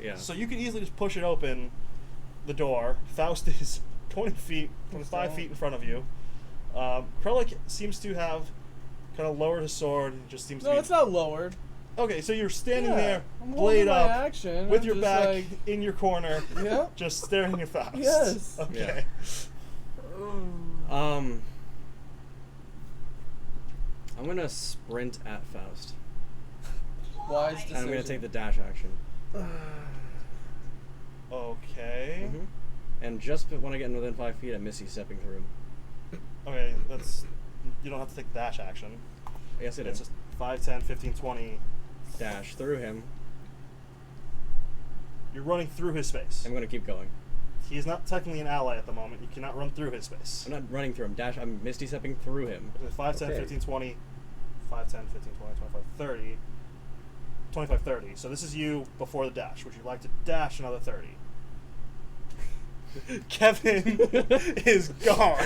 Yeah. So you can easily just push it open, the door. Faust is 25 feet in front of you. Krellick seems to have kind of lowered his sword. And just seems to No, be... it's not lowered. Okay, so you're standing Yeah, there, I'm blade holding my up, action. with I'm your just back like, in your corner, yeah. just staring at Faust. Yes. Okay. I'm gonna sprint at Faust. Wise And decision. I'm gonna take the dash action. Okay. Mm-hmm. And just when I get within 5 feet, I'm Misty stepping through him. Okay, that's... You don't have to take the dash action. Yes, it It's is. just 5, 10, 15, 20. Dash through him. You're running through his space. I'm gonna keep going. He is not technically an ally at the moment. You cannot run through his space. I'm not running through him. I'm Misty stepping through him. 5, 10, Okay. 15, 20. 5, 10, 15, 20, 25, 30. 25, 30. So this is you before the dash. Would you like to dash another 30? Kevin is gone.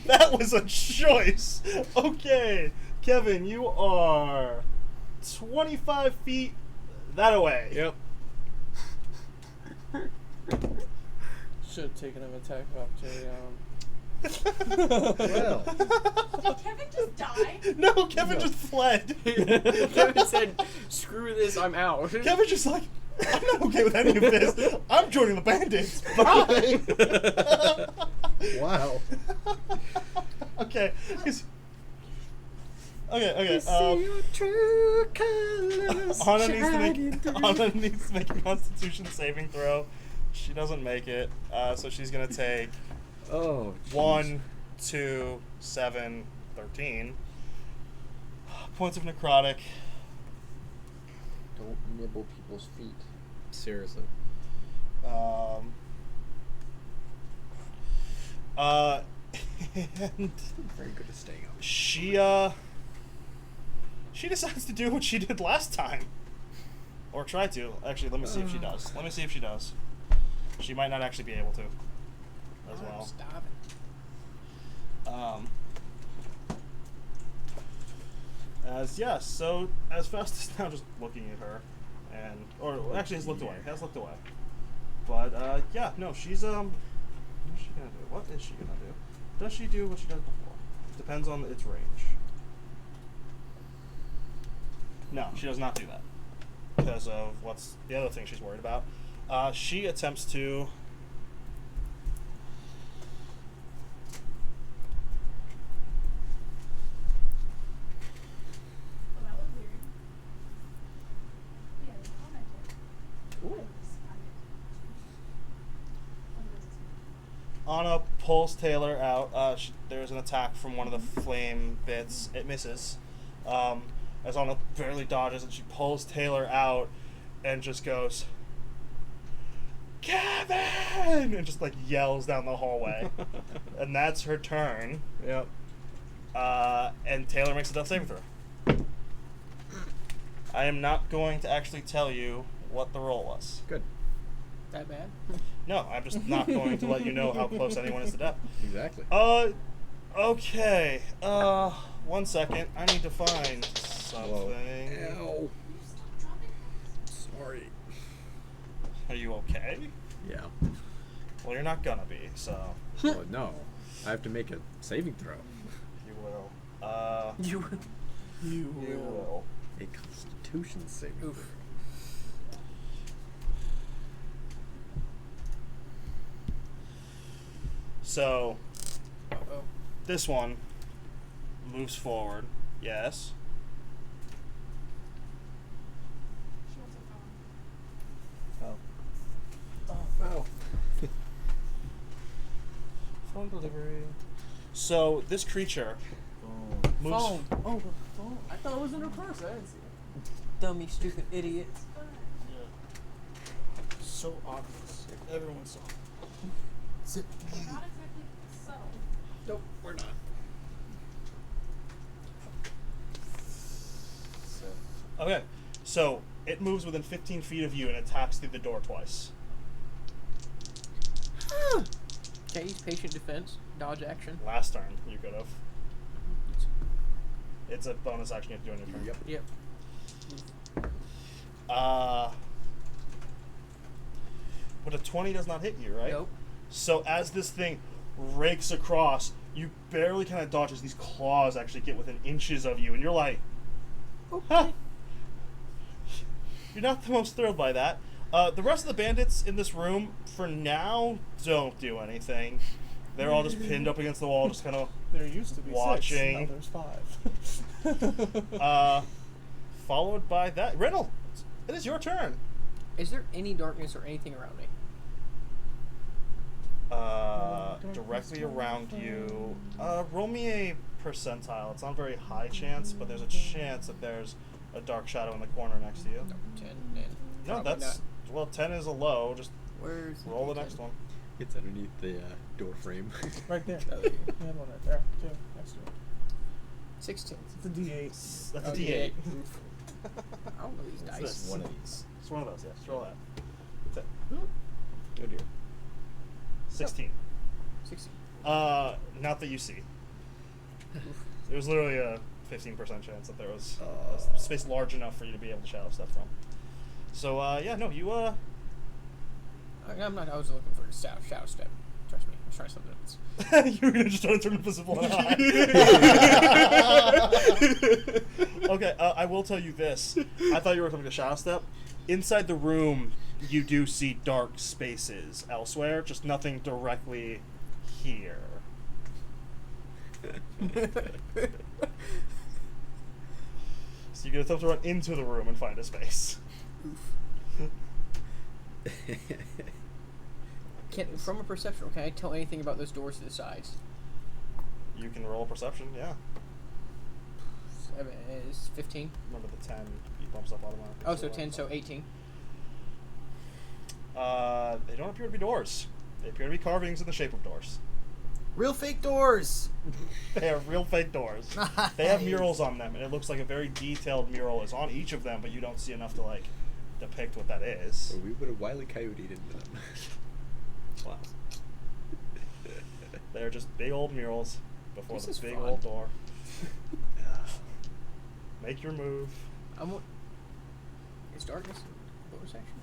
That was a choice. Okay. Kevin, you are 25 feet that away. Yep. Should have taken an attack of opportunity. Well, Did Kevin just die? No, Kevin just fled. Kevin said, "Screw this, I'm out." Kevin's just like, I'm not okay with any of this. I'm joining the bandits. Bye. wow. Okay. Okay. Anna needs to make a Constitution saving throw. She doesn't make it, so she's gonna take Oh. 1, 2, 7, 13 points of necrotic. Don't nibble people's feet. Seriously. And Very good at staying up. she decides to do what she did last time, or try to. Actually, let me see if she does. She might not actually be able to, as well. Stop it. So as Faust is now just looking at her, or actually has looked away. But she's what's she gonna do? What is she gonna do? Does she do what she does before? Depends on its range. No, she does not do that because of what's the other thing she's worried about. She attempts to. Well, that was weird. Yeah, they commented. Ooh. Anna pulls Taylor out. There's an attack from one of the flame bits. It misses. As Anna barely dodges, and she pulls Taylor out and just goes, "Kevin!" and just like yells down the hallway. And that's her turn. Yep. And Taylor makes a death saving throw. I am not going to actually tell you what the roll was. Good. That bad? No, I'm just not going to let you know how close anyone is to death. Exactly. Okay. 1 second. I need to find something. Ow. Stop dropping things. Sorry. Are you okay? Yeah. Well, you're not gonna be, so Oh, no. I have to make a saving throw. you will. You You will. A Constitution saving Oof. throw. So, Uh-oh. this one moves forward. Yes. She wants a phone. Oh. Phone delivery. So, this creature moves. Phone. Oh, the phone. I thought it was in her purse. I didn't see it. Dummy, stupid idiots. So obvious. Everyone saw. Zip. Not exactly subtle. Nope, we're not. Okay. So it moves within 15 feet of you and attacks through the door twice. Okay, use patient defense, dodge action. Last turn, you could have. It's a bonus action you have to do on your turn. Yep. Yep. But a 20 does not hit you, right? Nope. So as this thing rakes across, you barely kind of dodge as these claws actually get within inches of you, and you're like, huh. You're not the most thrilled by that. The rest of the bandits in this room, for now, don't do anything. They're all just pinned up against the wall, just kind of There used to be watching. 6, now there's 5. Followed by that. Reynolds, it is your turn. Is there any darkness or anything around me? Directly around you. Roll me a percentile. It's not a very high chance, but there's a chance that there's a dark shadow in the corner next to you. 10. And No, probably that's... Well, 10 is a low. Just Where's roll the 10? next one. It's underneath the door frame. Right there. You have one right there, too, next to it. 16. It's a D8. That's a Oh, D8. I don't know these What's dice. this? One of these. It's one of those, yeah. Just roll that. That's it. Oh dear. 16. 16. Not that you see. It was literally a 15% chance that there was a space large enough for you to be able to shadow step from. So, yeah, no, you, I'm not. I was looking for a shadow step. Trust me. Let's try something else. you were gonna just try to turn invisible and hide. Okay, I will tell you this. I thought you were coming to shadow step. Inside the room, you do see dark spaces elsewhere, just nothing directly here. So you get attempt to run into the room and find a space. From a perception, can I tell anything about those doors to the sides? You can roll a perception, yeah. 7 is 15. Remember the 10, he bumps up automatically. Oh, so 10, so 18. They don't appear to be doors. They appear to be carvings in the shape of doors. Real fake doors. They are real fake doors. They have murals on them, and it looks like a very detailed mural is on each of them, but you don't see enough to, like, depict what that is. So we would have Wile E. Coyote'd into them. Wow. They're just big old murals before This the is big fun. old door. Make your move. Is darkness bonus action?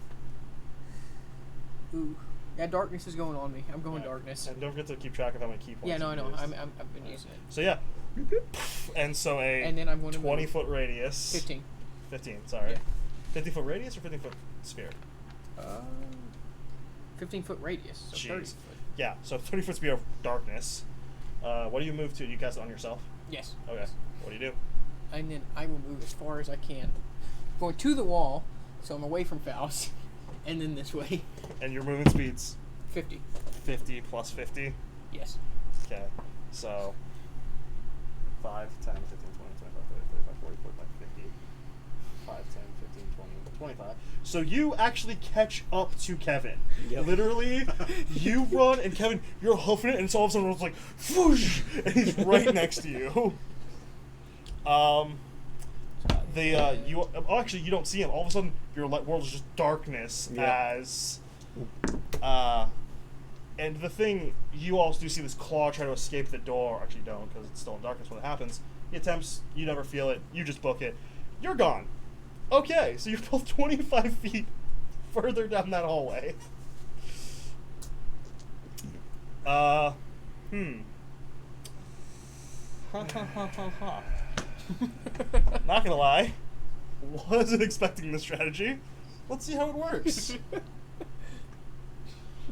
Ooh. Yeah, darkness is going on me. I'm going Yeah. darkness. And don't forget to keep track of how many key points. Yeah, no, I you've know. used. I've been using it. So yeah. And so And then I'm going to 20-foot radius. 15. 15, sorry. Yeah. 50-foot radius or 50-foot sphere? 15-foot radius. So 30 Jeez. foot. Yeah, so 30-foot sphere of darkness. What do you move to? You cast it on yourself? Yes. Okay. What do you do? And then I will move as far as I can. Going to the wall, so I'm away from Faust. And then this way. And your movement speed's 50. 50 plus 50? Yes. Okay. So 5, 10, 15, 20, 25, 30, 35, 40, 45, 50. 5, 10, 15, 20, 25. So you actually catch up to Kevin. Yep. Literally, you run and Kevin, you're hoofing it, and so all of a sudden it's like, whoosh, and he's right next to you. Actually, you don't see him. All of a sudden, your world is just darkness as, and the thing, you also do see this claw try to escape the door. Actually, don't, because it's still in darkness when it happens. He attempts, you never feel it, you just book it. You're gone. Okay, so you're both 25 feet further down that hallway. Ha ha ha ha ha. Not gonna lie, wasn't expecting this strategy. Let's see how it works.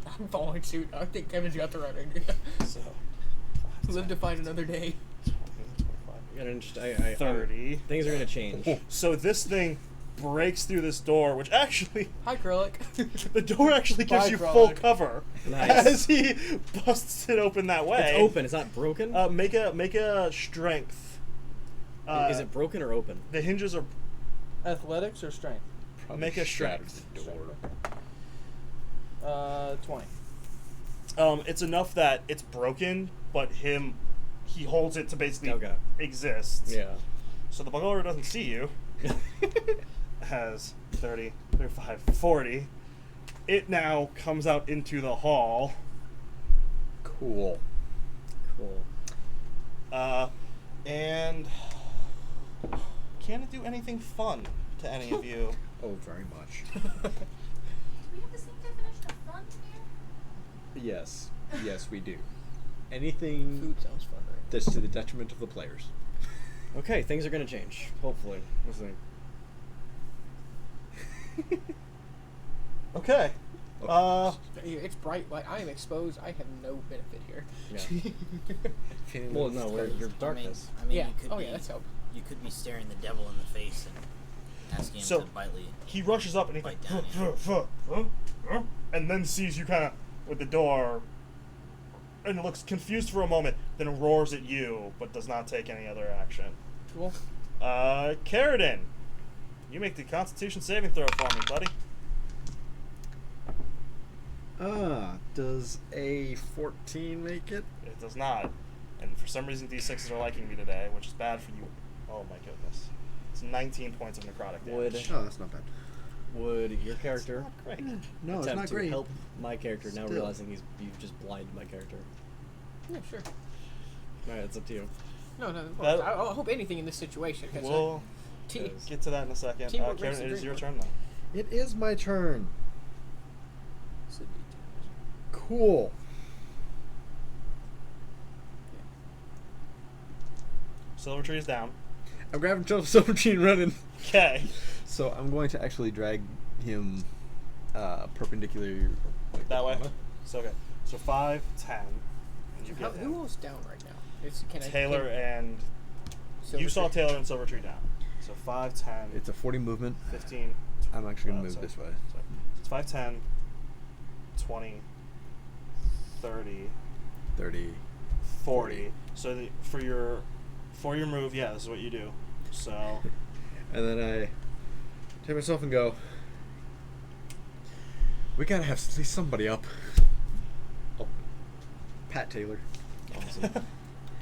I'm following suit. I think Kevin's got the right idea. So, Live to fight another day. 25, 30. Things are gonna change. So this thing breaks through this door, which actually, Hi, Krellick. the door actually gives Bye, you Krellick. full cover Nice. as he busts it open that way. It's open. It's not broken. Make a strength. Is it broken or open? The hinges are. Athletics or strength? Probably Make a shattered strength. the door. 20. It's enough that it's broken, but he holds it to basically Okay. exist. Yeah. So the bugler doesn't see you. has 30, 35, 40. It now comes out into the hall. Cool. Cool. And can it do anything fun to any of you? Oh, very much. Do we have the same definition of fun here? Yes. Yes, we do. Anything Food sounds fun, right? that's to the detriment of the players. Okay, things are gonna change. Hopefully. We'll see. Okay. It's bright light. I am exposed. I have no benefit here. Yeah. Well, no, you're darkness. I mean, Yeah. you could Oh, be, yeah, that's help. You could be staring the devil in the face and asking him So- to lightly. He rushes up and he Bite and then sees you kind of with the door and looks confused for a moment, then roars at you, but does not take any other action. Cool. Carradine, you make the Constitution saving throw for me, buddy. Does a 14 make it? It does not. And for some reason, D6s are liking me today, which is bad for you. Oh my goodness. It's 19 points of necrotic damage. Oh, that's not bad. Would your character Not great. No, it's attempt not to great. help my character now Still. realizing you've just blinded my character? Yeah, sure. Alright, it's up to you. No. That- I hope anything in this situation. 'Cause, We'll T- get to that in a second. Teamwork makes Karen, the it is dream your work. turn now. It is my turn. Cool. Silver Tree is down. I'm grabbing Silver Tree and running. Okay. So I'm going to actually drag him perpendicular. That way. So okay. So 5, 10. And you How, get who him. else down right now? Can Taylor and Silver you saw Tree? Taylor and Silver Tree down. So 5, 10, It's a 40 movement. 15. I'm actually going to move so- this way. so it's 5, 10, 20, 30, 30. 40. So for your move, yeah, this is what you do. So And then I take myself and go, we gotta have at least somebody up. Oh, Pat Taylor. Awesome.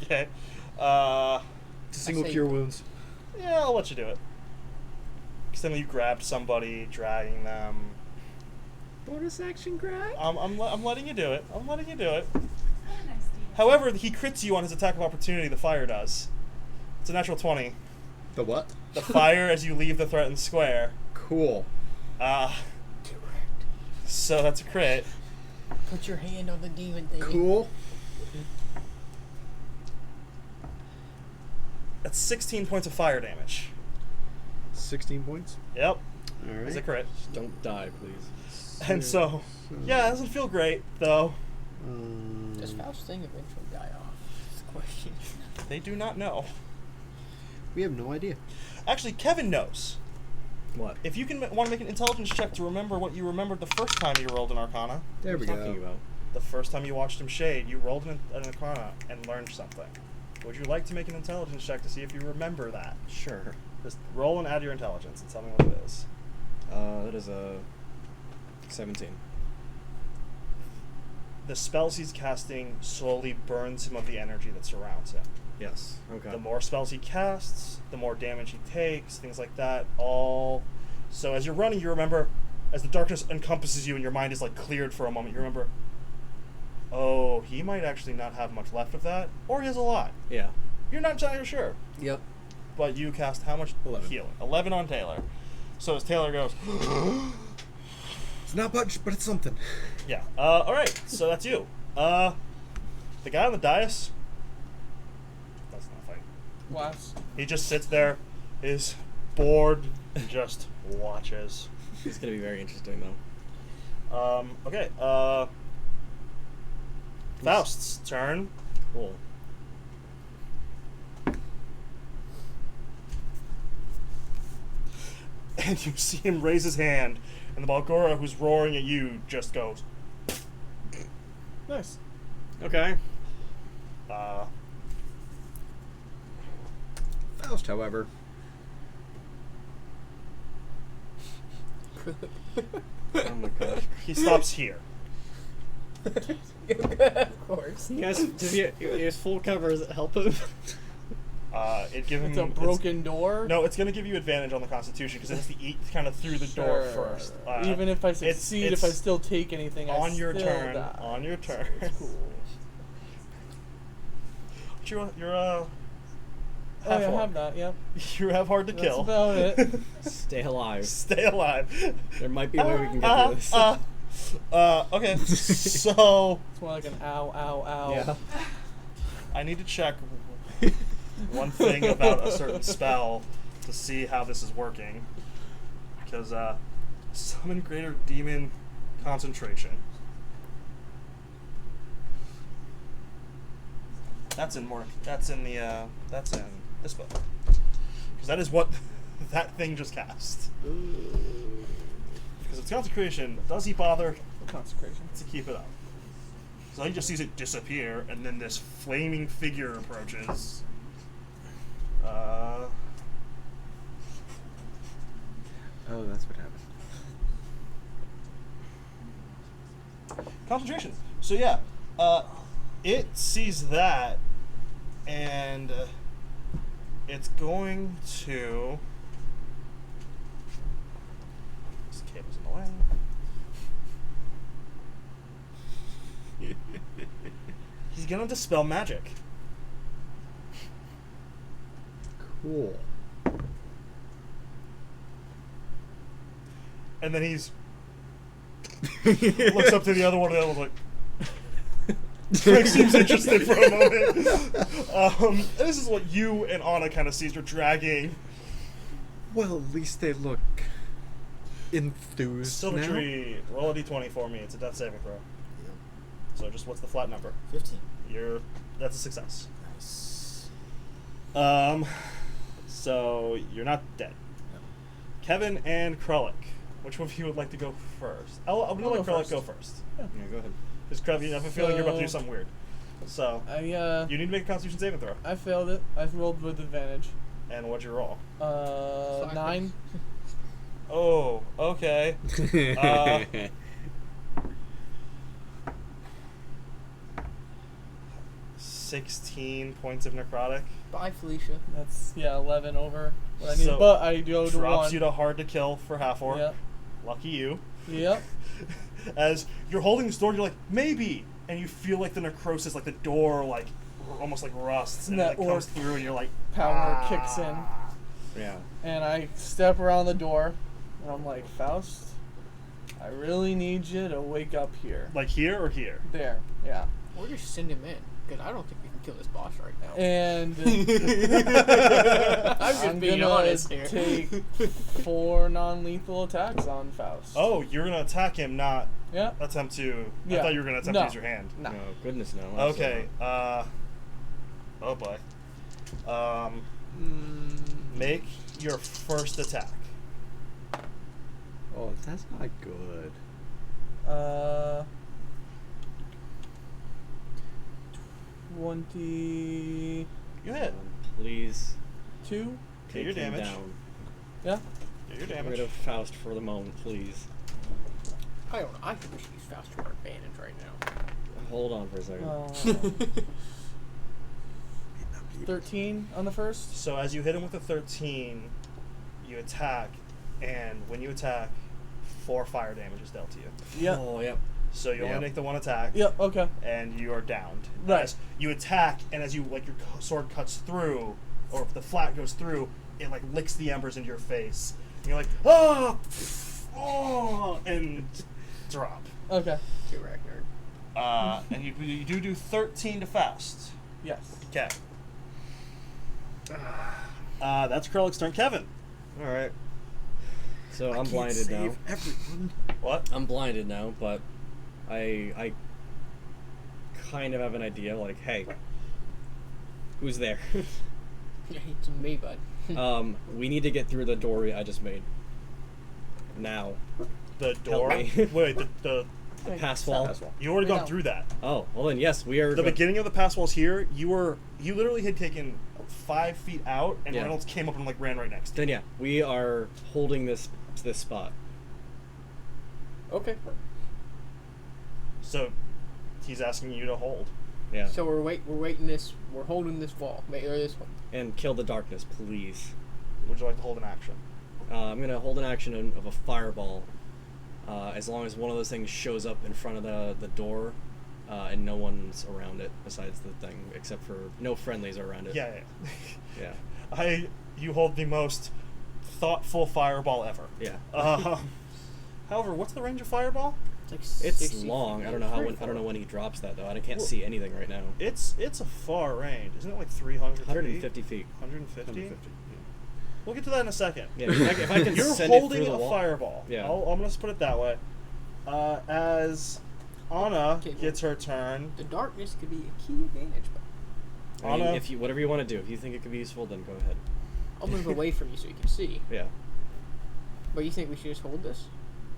okay. To single say- cure wounds. Yeah, I'll let you do it. Because then you grabbed somebody, dragging them. Bonus action grab? I'm letting you do it. I'm letting you do it. What a nice deal. However, he crits you on his attack of opportunity. The fire does. It's a natural 20. The what? The fire as you leave the threatened square. Cool. So that's a crit. Put your hand on the demon thing. Cool. That's 16 points of fire damage. 16 points. Yep. Alright. It's a crit. Don't die, please. And so, yeah, it doesn't feel great, though. Does Faust's thing eventually die off? That's the question. They do not know. We have no idea. Actually, Kevin knows. What? If you can want to make an intelligence check to remember what you remembered the first time you rolled an Arcana, There What we are you go. talking about? the first time you watched him shade, you rolled an Arcana and learned something. Would you like to make an intelligence check to see if you remember that? Sure. Just roll and add your intelligence and tell me what it is. That is a 17. The spells he's casting slowly burns him of the energy that surrounds him. Yes. Okay. The more spells he casts, the more damage he takes, things like that. All. So as you're running, you remember, as the darkness encompasses you and your mind is like cleared for a moment, you remember, oh, he might actually not have much left of that, or he has a lot. Yeah. You're not entirely sure. Yep. But you cast how much 11. healing? 11 on Taylor. So as Taylor goes, It's not much, but it's something. yeah. All right. So that's you. The guy on the dais. That's not fight. Laughs. He just sits there, is bored, and just watches. It's gonna be very interesting though. Okay. Faust's turn. Cool. And you see him raise his hand, and the Balgora who's roaring at you just goes. Nice. Okay. Faust, however. Oh my gosh. He stops here. Of course. You guys, does he has full cover? Does it help him? It give him It's a broken door. No, it's gonna give you advantage on the Constitution because it has to eat kind of through the door Sure. first. Even if I succeed, if I still take anything, on I your still turn. die. On your turn. It's cool. You're Oh, yeah, I orc. have that. Yep. You have hard to That's kill. about it. Stay alive. Stay alive. There might be a way we can get through this. Okay, so It's more like an ow, ow, ow. Yeah. I need to check one thing about a certain spell to see how this is working. Because, summon greater demon concentration. That's in this book. Because that is what that thing just cast. Because it's consecration, does he bother Consecration. to keep it up? So he just sees it disappear, and then this flaming figure approaches. Oh, that's what happened. Concentration. So yeah, it sees that, and it's going to. This cable's in the way. He's gonna dispel magic. Cool. And then he's looks up to the other one, and the other one's like. Frank seems interested for a moment. This is what you and Anna kind of sees. You're dragging Well, at least they look enthused now. Silvertree. Roll a d20 for me. It's a death saving throw. So just what's the flat number? 15. That's a success. Nice. So you're not dead. No. Kevin and Krullik. Which one of you would like to go first? I'm gonna I'll let go Krullik first. go first. Yeah, go ahead. Because Krullik, I have a feeling you're about to do So- something weird. So I you need to make a Constitution saving throw. I failed it. I rolled with advantage. And what'd you roll? 9. Oh, okay. 16 points of necrotic. Bye, Felicia. That's 11 over what I need. So, But I go to Drops 1. you to hard to kill for half orc. Yep. Lucky you. Yep. As you're holding this door, you're like, maybe! And you feel like the necrosis, like the door, like, almost like rusts, and it That like, comes orc through, and you're like, Power kicks in, Yeah. and I step around the door, and I'm like, Faust, I really need you to wake up here. like here or here? There. Yeah. Or just send him in, because I don't think we can kill this boss right now. And I'm just I'm being gonna honest here. take 4 non-lethal attacks on Faust. Oh, you're gonna attack him, not Yeah. attempt to. I Yeah. thought you were gonna attempt No. to use your hand. No. No, goodness no. Okay. Oh boy. Make your first attack. Oh, that's not good. 22. You hit. Please Get take your him damage. down. Yeah. Get your Get damage. rid of Faust for the moment, please. I don't know. I think we should use Faust to our advantage right now. Hold on for a second. 13 on the first. So as you hit him with a 13, you attack, and when you attack, 4 fire damage is dealt to you. Yep. Oh, yep. So you Yeah. only make the one attack. Yep. Okay. And you are downed. Right. As you attack, and as you your sword cuts through, or if the flat goes through, it like licks the embers into your face. And you're like, oh, and drop. Okay. Get Ragnar. And you do 13 to Faust. Yes. Okay. That's Krullik's turn. Kevin. All right. So I'm can't blinded now. save everyone. What? I'm blinded now, but I kind of have an idea. Like, hey, who's there? Yeah, it's me, bud. We need to get through the door I just made. Now. The door. me. Wait, the Pass wall. you already No. gone through that. Oh, well then, yes, we are. The beginning of the pass walls here, you literally had taken 5 feet out, and Yeah. Reynolds came up and like ran right next to Then yeah, we are holding this spot. Okay. So he's asking you to hold. Yeah. So we're waiting this. We're holding this wall. Or this one. And kill the darkness, please. Would you like to hold an action? I'm gonna hold an action of a fireball, as long as one of those things shows up in front of the door, and no one's around it besides the thing, except for no friendlies are around it. Yeah. Yeah. You hold the most thoughtful fireball ever. Yeah. However, what's the range of fireball? It's like It's 60 long. feet. I don't know when he drops that though. I can't see anything right now. It's a far range. Isn't it like 300 150 feet. 150? 150. We'll get to that in a second. Yeah, if I can You're send it holding through the a wall. fireball. Yeah. I'm going to put it that way. As Anna Okay, well- gets her turn, The darkness could be a key advantage, but I mean, Anna- if you whatever you want to do, if you think it could be useful, then go ahead. I'll move away from you so you can see. Yeah. But you think we should just hold this?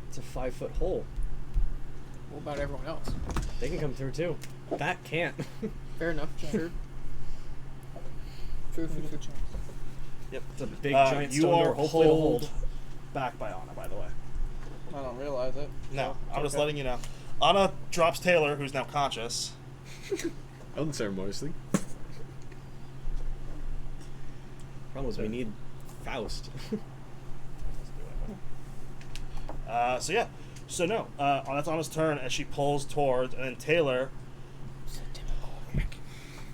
It's a 5-foot hole. What about everyone else? They can come through too. That can't. Fair enough. Sure. True. yep. It's a big Uh, giant you stone are door. Hopefully it'll hold hold. back by Anna, by the way. I don't realize it. No, so I'm just okay. letting you know. Anna drops Taylor, who's now conscious. Unceremoniously. Problem is we need Faust. So yeah. So no, that's Anna's turn as she pulls towards, and then Taylor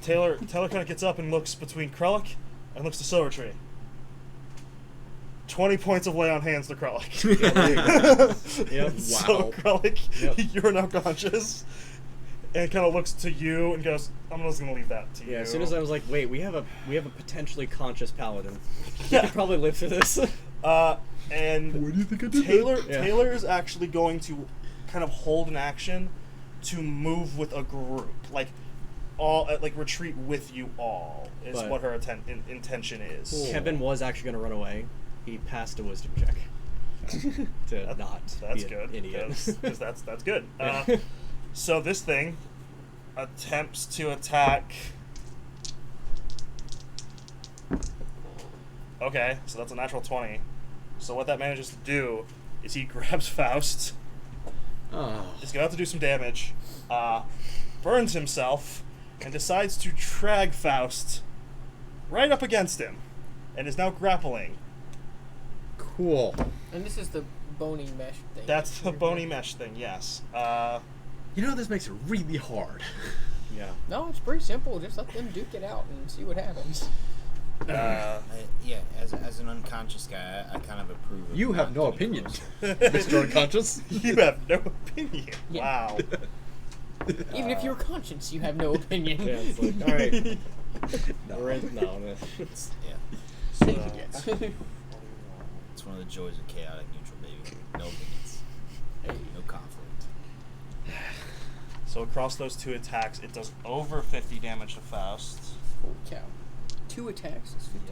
kind of gets up and looks between Krellick and looks to Silvertree. 20 points of lay on hands to Krellick. Yep. So Wow. Krellick, Yep. you're now conscious, and kind of looks to you and goes, "I'm just gonna leave that to you." Yeah. As soon as I was like, wait, we have a potentially conscious paladin. He Yeah. could probably live through this. And Why do you think I did Taylor Yeah. Taylor is actually going to kind of hold an action to move with a group, like retreat with you all is But- what her intention is. Cool. Kevin was actually going to run away. He passed a wisdom check to not That's be good an idiot. because that's good. Yeah. So this thing attempts to attack. Okay, so that's a natural 20. So what that manages to do is he grabs Faust. Oh. Is going to have to do some damage, burns himself, and decides to drag Faust right up against him, and is now grappling. Cool. And this is the bony mesh thing. That's the bony mesh thing, yes. You know, this makes it really hard. Yeah. No, it's pretty simple. Just let them duke it out and see what happens. Yeah, as an unconscious guy, I kind of approve of You have not no getting opinion, close. Mr. Unconscious. You have no opinion. Yeah. Wow. Even if you're conscious, you have no opinion. Yeah. It's like, all right. No. We're in, no. It's, Yeah, Take So- it. it's one of the joys of chaotic neutral, baby. No opinions, no conflict. So across those two attacks, it does over 50 damage to Faust. Holy cow. 2 attacks. Is 50.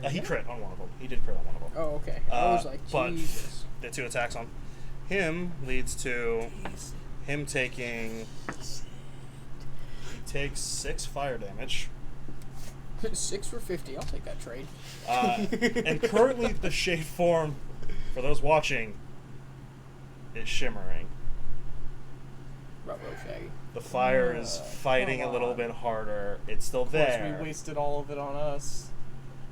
Yep. He crit on one of them. He did crit on one of them. Oh, okay. I was like, but Jesus. the 2 attacks on him leads to him taking. He takes 6 fire damage. 6 for 50. I'll take that trade. And currently, the shade form, for those watching, is shimmering. Ruh-roh, Shaggy. The fire is fighting a come little on. bit harder. It's still Of course, there. we wasted all of it on us.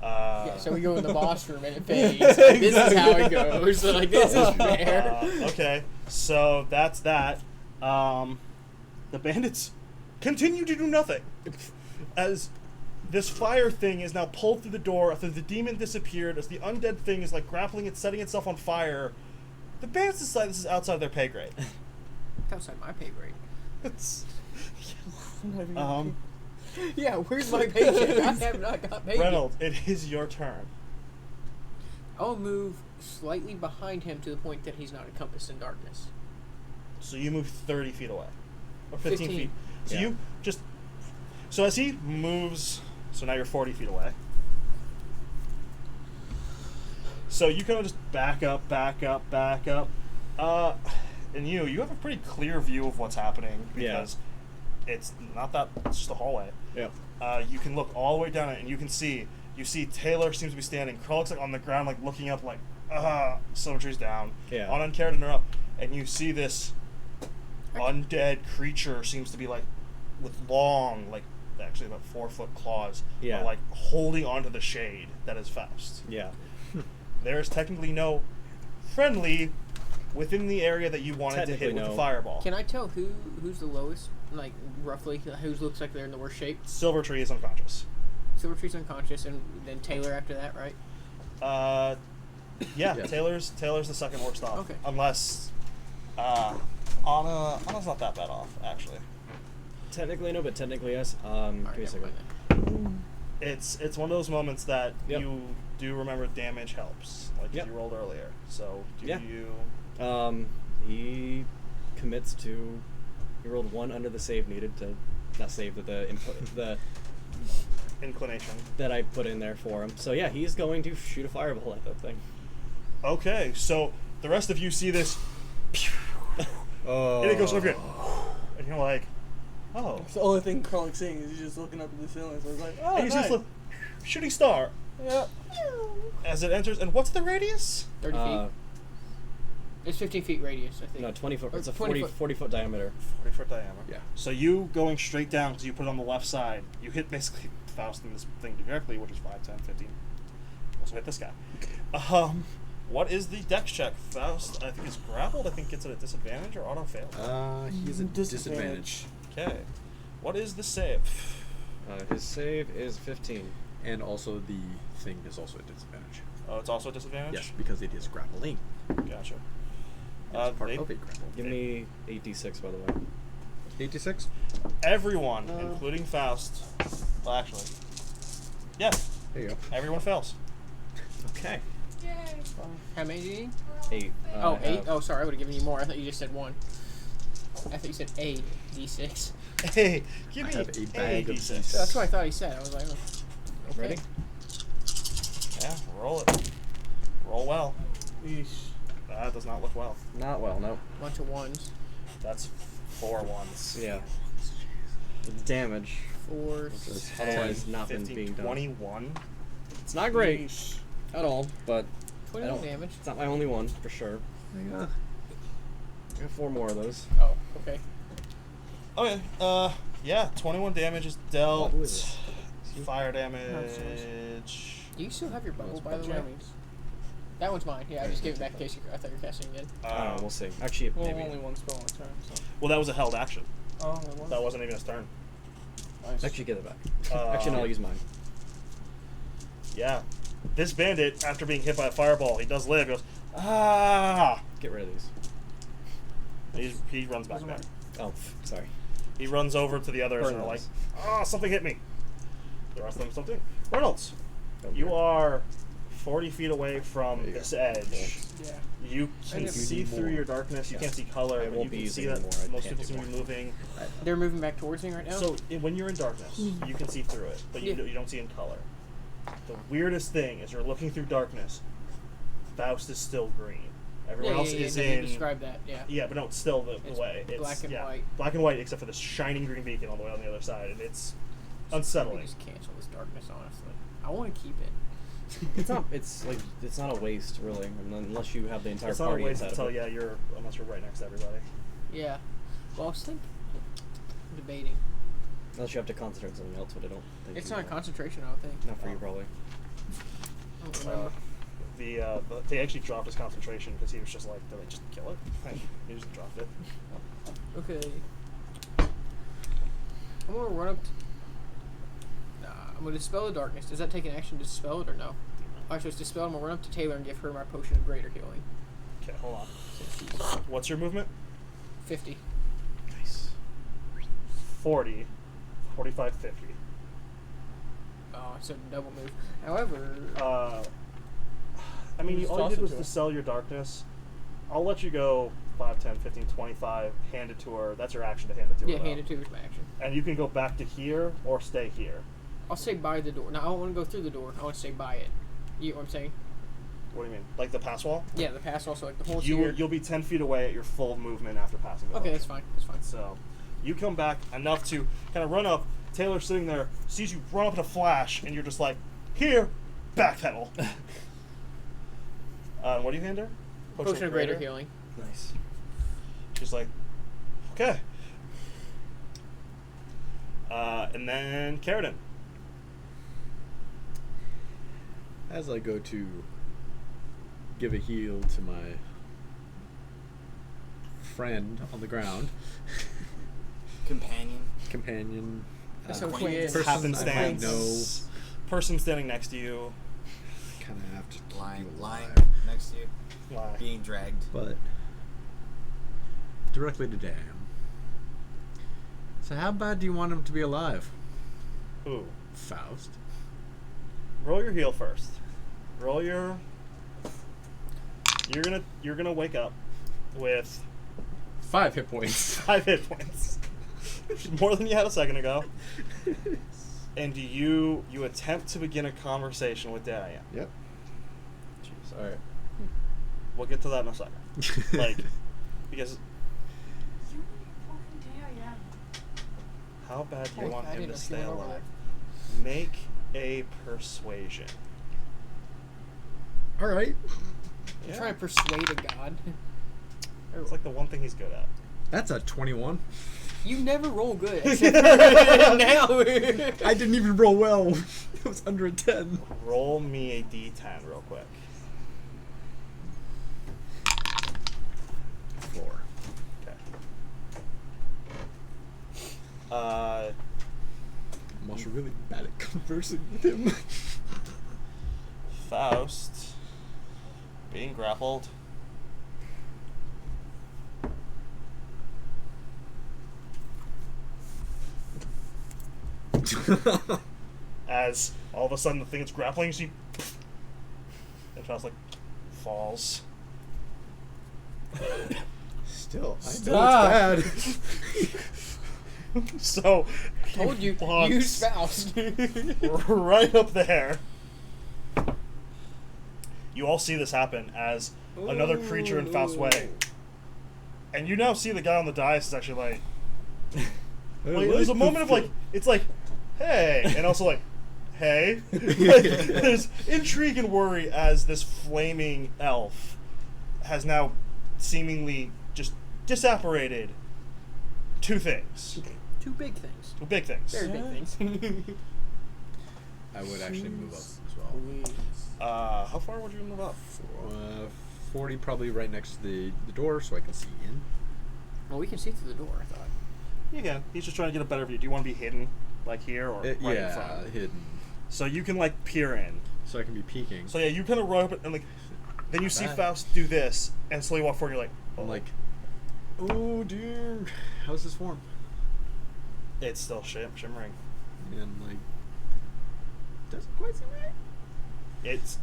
Yeah, so we go in the boss room and it fades. This is how it goes. So, like, this is fair. Okay, so that's that. The bandits continue to do nothing. As this fire thing is now pulled through the door, after the demon disappeared, as the undead thing is like grappling it, setting itself on fire, the bandits decide this is outside their pay grade. It's outside my pay grade. It's, Yeah, where's my paycheck? I have not got paid. Reynolds, it is your turn. I'll move slightly behind him to the point that he's not encompassed in darkness. So you move 30 feet away. Or 15 15. feet. So Yeah. you just... So as he moves... So now you're 40 feet away. So you kind of just back up. And you have a pretty clear view of what's happening because it's not that... It's just a hallway. yeah. You can look all the way down it and you can see... You see Taylor seems to be standing. Krullik's like on the ground, like looking up, like, Silvertree's down. Yeah. On Uncared and her up. And you see this undead creature seems to be like with long, like actually about 4-foot claws, Yeah. are like holding onto the shade that is Faust. Yeah. There is technically no friendly within the area that you wanted to hit Technically with the no. fireball. Can I tell who's the lowest? Like roughly, who looks like they're in the worst shape? Silver Tree is unconscious. Silvertree's unconscious, and then Taylor after that, right? Yeah, Yes. Taylor's the second worst off. Okay. Unless Anna's not that bad off, actually. Technically no, but technically yes. Give Alright, me a never second. mind then. It's one of those moments that Yep. you do remember damage helps, like Yep. you rolled earlier. So do Yeah. you? He commits to. He rolled 1 under the save needed to, not save, but the input the Inclination. that I put in there for him. So yeah, he's going to shoot a fireball at that thing. Okay, so the rest of you see this, Oh. and it goes over here, and you're like, oh. The only thing Carl's seeing is he's just looking up at the ceiling. So it's like, oh, And you see nice. this little shooting star Yeah. as it enters. And what's the radius? 30 feet. It's 15 feet radius, I think. No, 20 foot. Or It's a 20 40 foot diameter. 40-foot diameter. Yeah. So you going straight down because you put it on the left side. You hit basically Faust in this thing directly, which is 5, 10, 15. Also hit this guy. What is the dex check? Faust, I think, is grappled. I think gets it at disadvantage or auto fail. He's a Disadvantage. disadvantage. Okay. What is the save? His save is 15. And also the thing is also a disadvantage. Oh, it's also a disadvantage? Yes, because it is grappling. Gotcha. It's part they- of a grapple. Give me 8d6 by the way. 86? Everyone, including Faust. Well, actually. Yeah, There you go. everyone fails. Okay. Yay. How many do you need? 8. Oh, I 8? have- Oh, sorry, I would have given you more. I thought you just said 1. I thought you said a d6. Hey, give I me have a bag of D6. D6. That's what I thought he said. I was like, oh, okay. Ready? Yeah, roll it. Roll well. Yeesh. That does not look well. Not well, no. Bunch of 1s. That's 4 ones. Yeah. The damage. 4, Just 10, otherwise not been 15, being done. 21. It's not great Yeesh. at all, but 21 don't- damage. it's not my only one for sure. Yeah. I got 4 more of those. Oh, okay. Okay, yeah, 21 damage is dealt. Who is it? Fire it's damage. Do you still have your bubble, by the way? Jammies. That one's mine. Yeah, I just gave it back in case I thought you were casting again. I don't know, we'll see. Actually, Well, maybe. only one spell on a turn. So. Well, that was a held action. Oh, that was. That wasn't even his turn. Nice. Actually, get it back. Actually, no, I'll use mine. Yeah. This bandit, after being hit by a fireball, he does live. He goes, ah! Get rid of these. He runs back there. Oh, sorry. He runs over to the others Burn and are like, those. ah, something hit me. The rest of them something. Reynolds, Okay. you are 40 feet away from There you this go. edge. Yeah. You can didn't- see You need through more. your darkness. You Yeah. can't see color, I but won't you be can see using that more. I most can't people do seem to be more. moving. They're moving back towards me right now? So when you're in darkness, you can see through it, but you, Yeah. you don't see in color. The weirdest thing is you're looking through darkness. Faust is still green. Everyone else is no, in. You described that, yeah. Yeah, but no, it's still the It's way. It's black and yeah, white. Black and white, except for this shining green beacon all the way on the other side, and it's Let me unsettling. just cancel this darkness, honestly. I want to keep it. It's not. It's like it's not a waste, really, unless you have the entire It's not a party waste inside until of it. unless you're right next to everybody. Yeah. Well, I was thinking. Debating. Unless you have to concentrate on something else, but I don't think It's you not will. concentration, I don't think. Not for you, probably. I don't remember. They actually dropped his concentration because he was just like, did they just kill it? He just dropped it. Okay. I'm gonna run up. I'm gonna dispel the darkness. Does that take an action to dispel it or no? Actually, it's dispelled. I'm gonna run up to Taylor and give her my potion of greater healing. Okay, hold on. Since she's What's your movement? 50. Nice. 40, 45, 50. Oh, it's a double move. However, I mean, Just all you toss did it was to her. dispel your darkness. I'll let you go 5, 10, 15, 25, hand it to her. That's your action to hand it to yeah, her. hand it to her is my action. And you can go back to here or stay here. I'll say by the door. No, I don't want to go through the door. I want to stay by it. You know what I'm saying? What do you mean? Like the pass wall? Yeah, the pass also, like the whole here. You'll be 10 feet away at your full movement after passing the Okay, potion. that's fine. That's fine. So, you come back enough to kind of run up. Taylor's sitting there, sees you run up in a flash, and you're just like, here, backpedal. What do you hand her? Potion of greater healing. Nice. She's like, okay. And then Carradine. As I go to give a heal to my friend on the ground, companion, That's okay. acquaintance. person I Happenstance. know, Person standing next to you. kind of have to keep Lying you alive. next to you, Why? being dragged. But directly to Dan. So how bad do you want him to be alive, Ooh. Faust? Roll your heal first. Roll your. You're gonna wake up with 5 hit points. 5 hit points, which is more than you had a second ago. And you attempt to begin a conversation with Daya. Yep. Jeez. All right. We'll get to that in a second. Like, because You fucking dare, yeah. how bad do you Holy want cow, I him didn't to know she stay went alive? alive. Make a persuasion. All right. I'm trying to persuade a god. It's like the one thing he's good at. That's a 21. You never roll good. Except for now. I didn't even roll well. It was under a 10. Roll me a d10 real quick. 4. Okay. I'm also really bad at conversing with him. Faust being grappled. As all of a sudden the thing that's grappling you see, and Faust like falls. Still, I know Stop. it's bad. So Told you, bonks use Faust. right up there. You all see this happen as another creature in Faust's way. And you now see the guy on the dais is actually like, there's a moment of like, it's like, hey, and also like, hey. Like, there's intrigue and worry as this flaming elf has now seemingly just disapparated two things. Two big things. Two big things. Very big things. I would actually move up as well. How far would you move up? 40, probably right next to the door, so I can see in. Well, we can see through the door, I thought. You can. He's just trying to get a better view. Do you want to be hidden, like here, or right in front? Hidden, So you can like peer in. so I can be peeking. So yeah, you kind of run up and like, then you see Bad. Faust do this, and slowly walk forward. And you're like, I'm like, oh dear, how's this form? it's still shimmering. And like, doesn't quite seem right.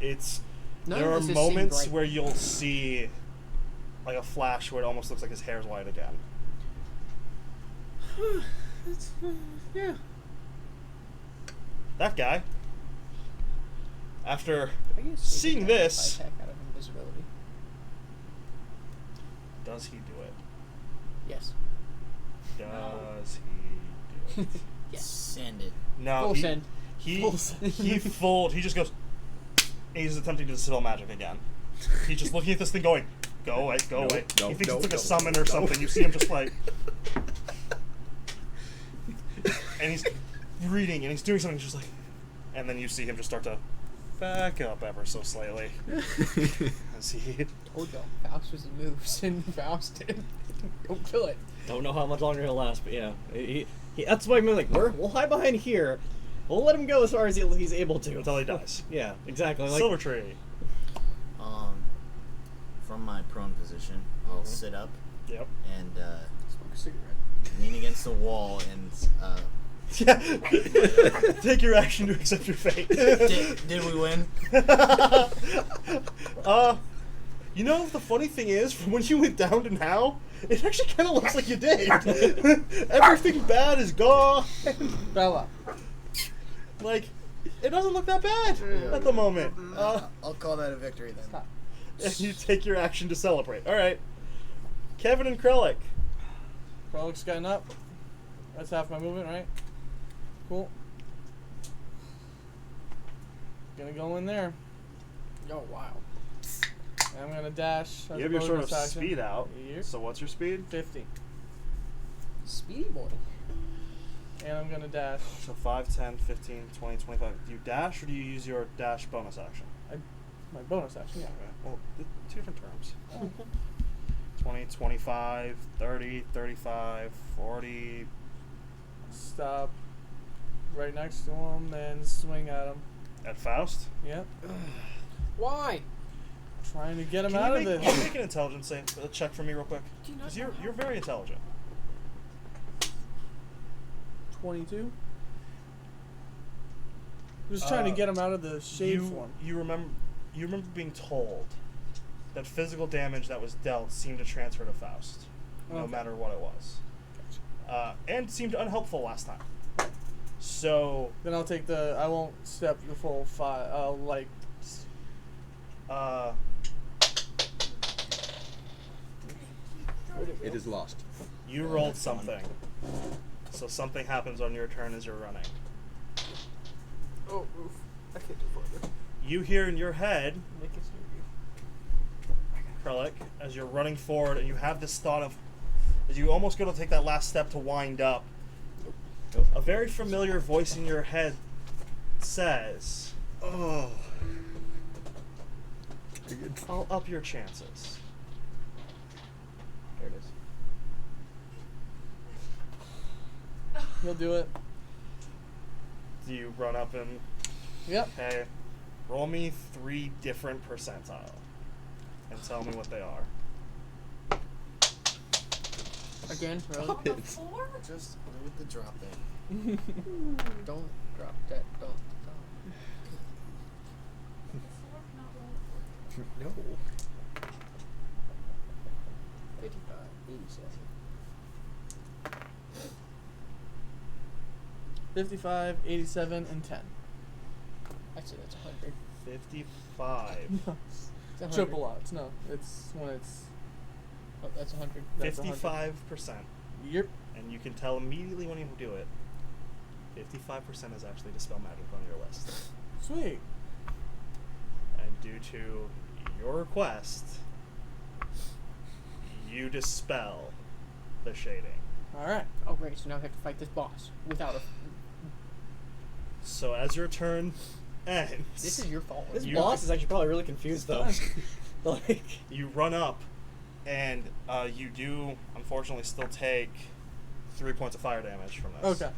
It's. None There of are this has moments seemed right. where you'll see, like a flash where it almost looks like his hair's white again. Yeah. That guy. After I guess seeing we could this- attack out of invisibility. does he do it? Yes. Does he do it? Yes. Send it. No. Full he, send. He Full send. he just goes. And he's attempting to dispel magic again. He's just looking at this thing, going, "Go away, go away." no, he thinks no, it's like no, a summon or no. something. You see him just like, and he's reading and he's doing something. Just like, and then you see him just start to back up ever so slightly. As he Told y'all, Faust was he moves, and Faust did. Don't kill it. Don't know how much longer he'll last, but yeah, he that's why I'm like, we'll hide behind here. We'll let him go as far as he's able to. until he dies. Yeah, exactly. Like, Silver Tree. From my prone position, I'll sit up Yep. and Smoke a cigarette. lean against the wall and Yeah. Take your action to accept your fate. did we win? You know, the funny thing is, from when you went down to now, it actually kind of looks like you did. Everything bad is gone. Bella. Like, it doesn't look that bad at the moment. I'll call that a victory then. Stop. And you take your action to celebrate. All right. Kevin and Krellick. Frolics getting up. That's half my movement, right? Cool. Gonna go in there. Oh, wow. And I'm gonna dash. as You have a your sort of bonus action. speed out. Yep. So what's your speed? 50. Speedy boy. and I'm gonna dash. So 5, 10, 15, 20, 25. Do you dash or do you use your dash bonus action? My bonus action. Yeah. Okay. Well, two different terms. 20, 25, 30, 35, 40. Stop right next to him, then swing at him. At Faust? Yep. Why? Trying to get him Can out you of make, this. make an intelligence check for me real quick? Do you not Because know you're very intelligent. 22. Just trying to get him out of the shade form. You remember being told that physical damage that was dealt seemed to transfer to Faust, no Okay. matter what it was. And seemed unhelpful last time. So, Then I'll take the. I won't step the full 5. I'll like. It is lost. you rolled something. So something happens on your turn as you're running. Oh, oof. I can't do further. You hear in your head, Make it Krellick, as you're running forward, and you have this thought of, as you almost go to take that last step to wind up, a very familiar voice in your head says, Oh. I'll up your chances. There it is. He'll do it. Do you run up and, Yep. hey, roll me 3 different percentile and tell me what they are. Again, really? On the 4? Just play with the drop in. Don't drop that. Don't. The 4 cannot roll a 4. No. 55, 87. 55, 87, and 10. Actually, that's 100. 55. It's 100. Triple odds. No, it's when it's. Oh, that's 100. That's 100. 55%. Yep. And you can tell immediately when you do it, 55% is actually Dispel Magic on your list. Sweet. And due to your request, you dispel the shading. All right. Oh, great. So now I have to fight this boss without a. So as your turn ends, This is your fault. This You- boss is actually probably really confused though. Like, you run up, and you do unfortunately still take 3 points of fire damage from this. Okay.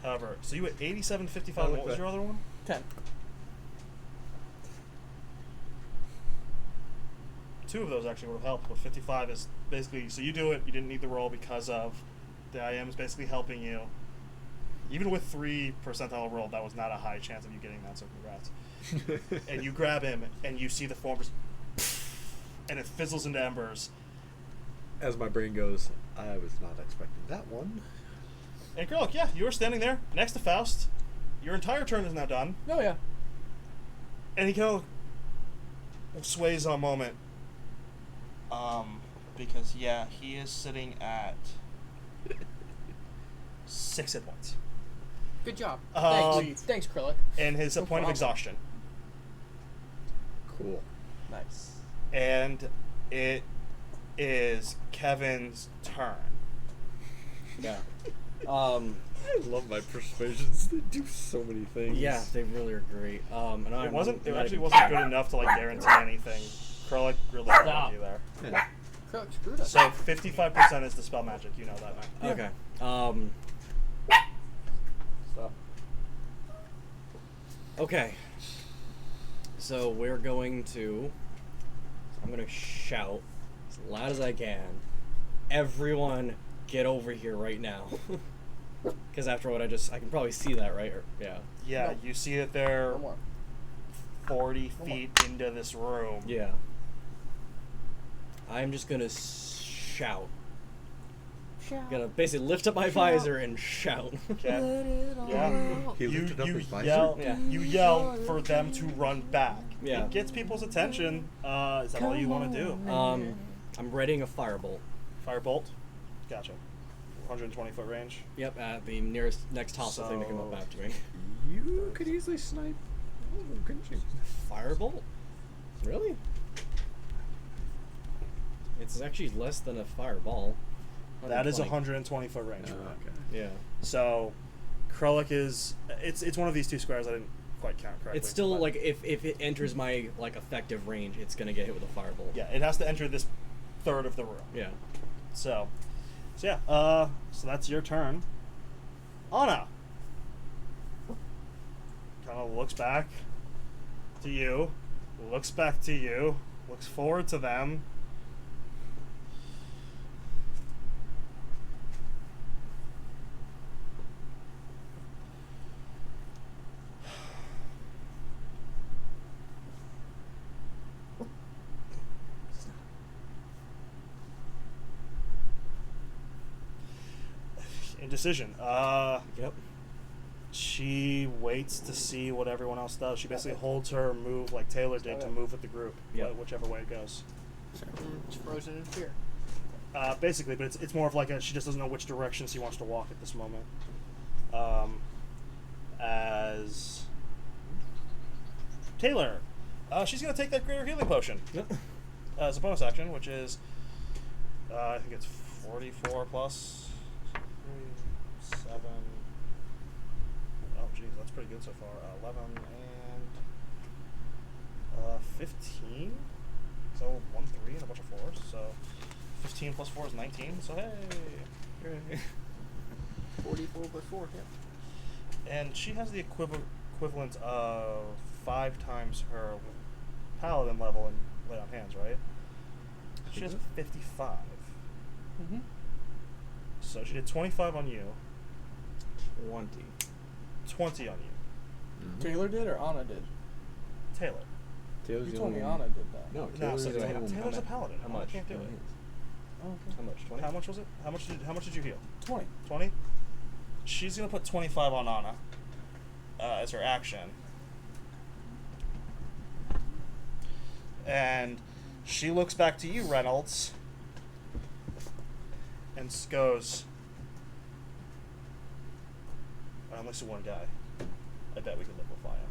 However, so you at 87, 55. Oh, look What was that. your other one? 10. 2 of those actually would have helped, but 55 is basically, so you do it, you didn't need the roll because of the IM is basically helping you. Even with 3 percentile roll, that was not a high chance of you getting that, so congrats. And you grab him, and you see the form just, and it fizzles into embers. As my brain goes, I was not expecting that one. And Krellick, yeah, you are standing there next to Faust. Your entire turn is now done. Oh yeah. And he kind of sways a moment. Because, yeah, he is sitting at 6 hit points. Good job. Um, Thanks. Thanks, Krellick. And his No point of problem. exhaustion. Cool. Nice. And it is Kevin's turn. yeah. I love my persuasions. They do so many things. Yeah, they really are great. And It I'm wasn't. It not actually even- wasn't good enough to like guarantee anything. Krellick really Stop. with you there. Yeah. Krellick screwed us. So 55% is the spell magic. You know that, man. Okay. Stop. Okay. So we're going to. I'm gonna shout as loud as I can. Everyone, get over here right now. Because after what I can probably see that, right? Or, yeah. Yeah, No. you see that they're One more. 40 feet into this room. Yeah. I'm just gonna shout. Shout. Gonna basically lift up my visor and shout. Okay. Yeah. He lifted up his visor? Yell. Yeah. You yell for them to run back. Yeah. It gets people's attention. Is that all you want to do? I'm readying a firebolt. Firebolt. Gotcha. 120-foot range. Yep, at the next hostile thing to come up So- after me. You could easily snipe. Oh, couldn't you? Firebolt? Really? It's actually less than a fireball. That is 120. 120 foot range. Oh, for that. okay. Yeah. So, Krullik is it's one of these two squares. I didn't quite count correctly. It's still but- like if it enters my like effective range, it's gonna get hit with a firebolt. yeah, it has to enter this third of the room. Yeah. So yeah. So that's your turn. Anna kind of looks back to you, looks back to you, looks forward to them. Indecision. Yep. She waits to see what everyone else does. She basically holds her move like Taylor did to move with the group, Yep. whichever way it goes. It's frozen in fear. Basically, but it's more of like she just doesn't know which direction she wants to walk at this moment. As Taylor, she's gonna take that greater healing potion as a bonus action, which is I think it's 44 plus 3, 7. Oh, geez, that's pretty good so far. 11 and 15. So 1, 3, and a bunch of 4s. So 15 plus 4 is 19. So hey. Hooray. 44 plus 4, yeah. And she has the equivalent of 5 times her paladin level in lay on hands, right? She has 55. Mm-hmm. So she did 25 on you, 20. 20 on you. Mhm. Taylor did or Anna did? Taylor. Taylor's You the told me only Anna one. did that. No, No, Taylor's so the only one. Taylor's a paladin. How Anna much? can't do it. Oh, okay. How much? 20? How much was it? How much did you heal? 20. 20? She's gonna put 25 on Anna as her action. And she looks back to you, Reynolds, and goes, unless you're one guy, I bet we can liquefy him.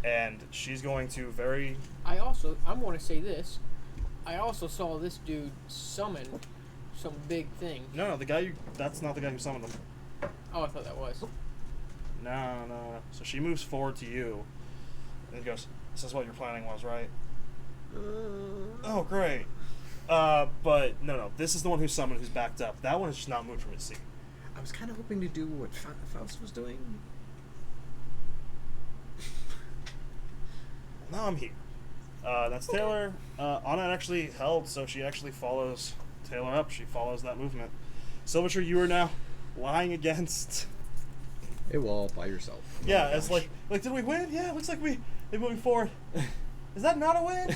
And she's going to I'm going to say this. I also saw this dude summon some big thing. No, that's not the guy who summoned him. Oh, I thought that was. No. So she moves forward to you and goes, this is what your planning was, right? Oh, great. But no. This is the one who's summoned, who's backed up. That one is just not moved from his seat. I was kind of hoping to do what Faust was doing. Now I'm here. That's Taylor. Anna actually held, so she actually follows Taylor up. She follows that movement. Silvertree, you are now lying against. A wall by yourself. Yeah, it's like did we win? Yeah, it looks like they're moving forward. Is that not a win?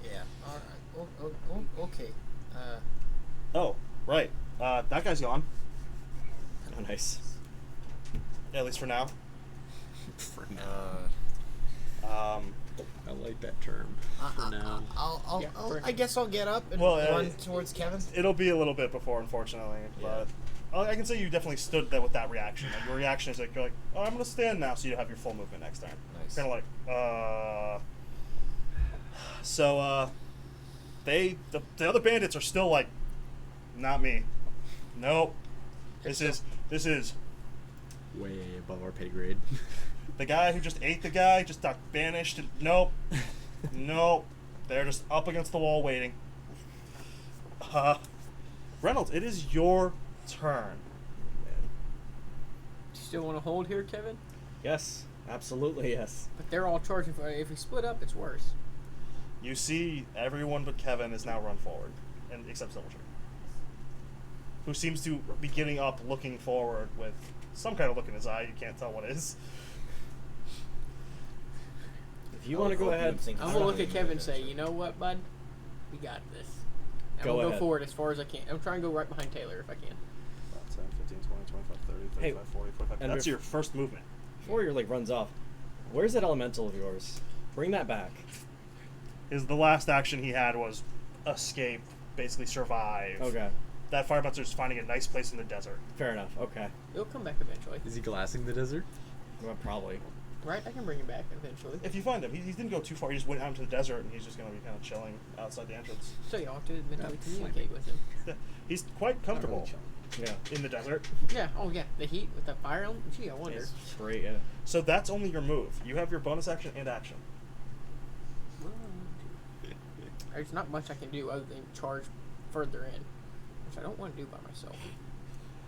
Yeah. All right. Okay. Oh, right. That guy's gone. Oh, nice. Yeah, at least for now. For now. I like that term. For now. I guess I'll get up and Well, run towards Kevin. It'll be a little bit before, unfortunately, but I can say you definitely stood there with that reaction. Like, your reaction is like, you're like, oh, I'm gonna stand now, so you have your full movement next turn. Nice. Kind of like, So, the other bandits are still like, not me. Nope. This is Way above our pay grade. the guy who just ate the guy just got banished. And, nope. Nope. They're just up against the wall waiting. Reynolds, it is your turn. Still want to hold here, Kevin? Yes, absolutely yes. But they're all charging for it. If we split up, it's worse. You see everyone but Kevin is now run forward, and except Silvertree, who seems to be getting up, looking forward with some kind of look in his eye. You can't tell what it is. If you want to go ahead, I'm going to look at Kevin and say, you know what, bud? We got this. I'm Go going to go ahead. forward as far as I can. I'm trying to go right behind Taylor if I can. 10, 15, 20, 25, 30, 35, Hey, 40, 45. and That's bef- your first movement. before your like runs off, where's that elemental of yours? Bring that back. The last action he had was escape, basically survive. Okay, That firebuster's finding a nice place in the desert. fair enough. Okay, It'll come back eventually. Is he glassing the desert? well, probably. Right? I can bring him back eventually. If you find him, he didn't go too far. He just went out into the desert, and he's just going to be kind of chilling outside the entrance. So you have to mentally Yeah, communicate with him. Yeah. He's quite comfortable Yeah. in the desert. Yeah. Oh yeah. The heat with the fire. Gee, I wonder. It's great, yeah. So that's only your move. You have your bonus action and action. There's not much I can do other than charge further in, which I don't want to do by myself.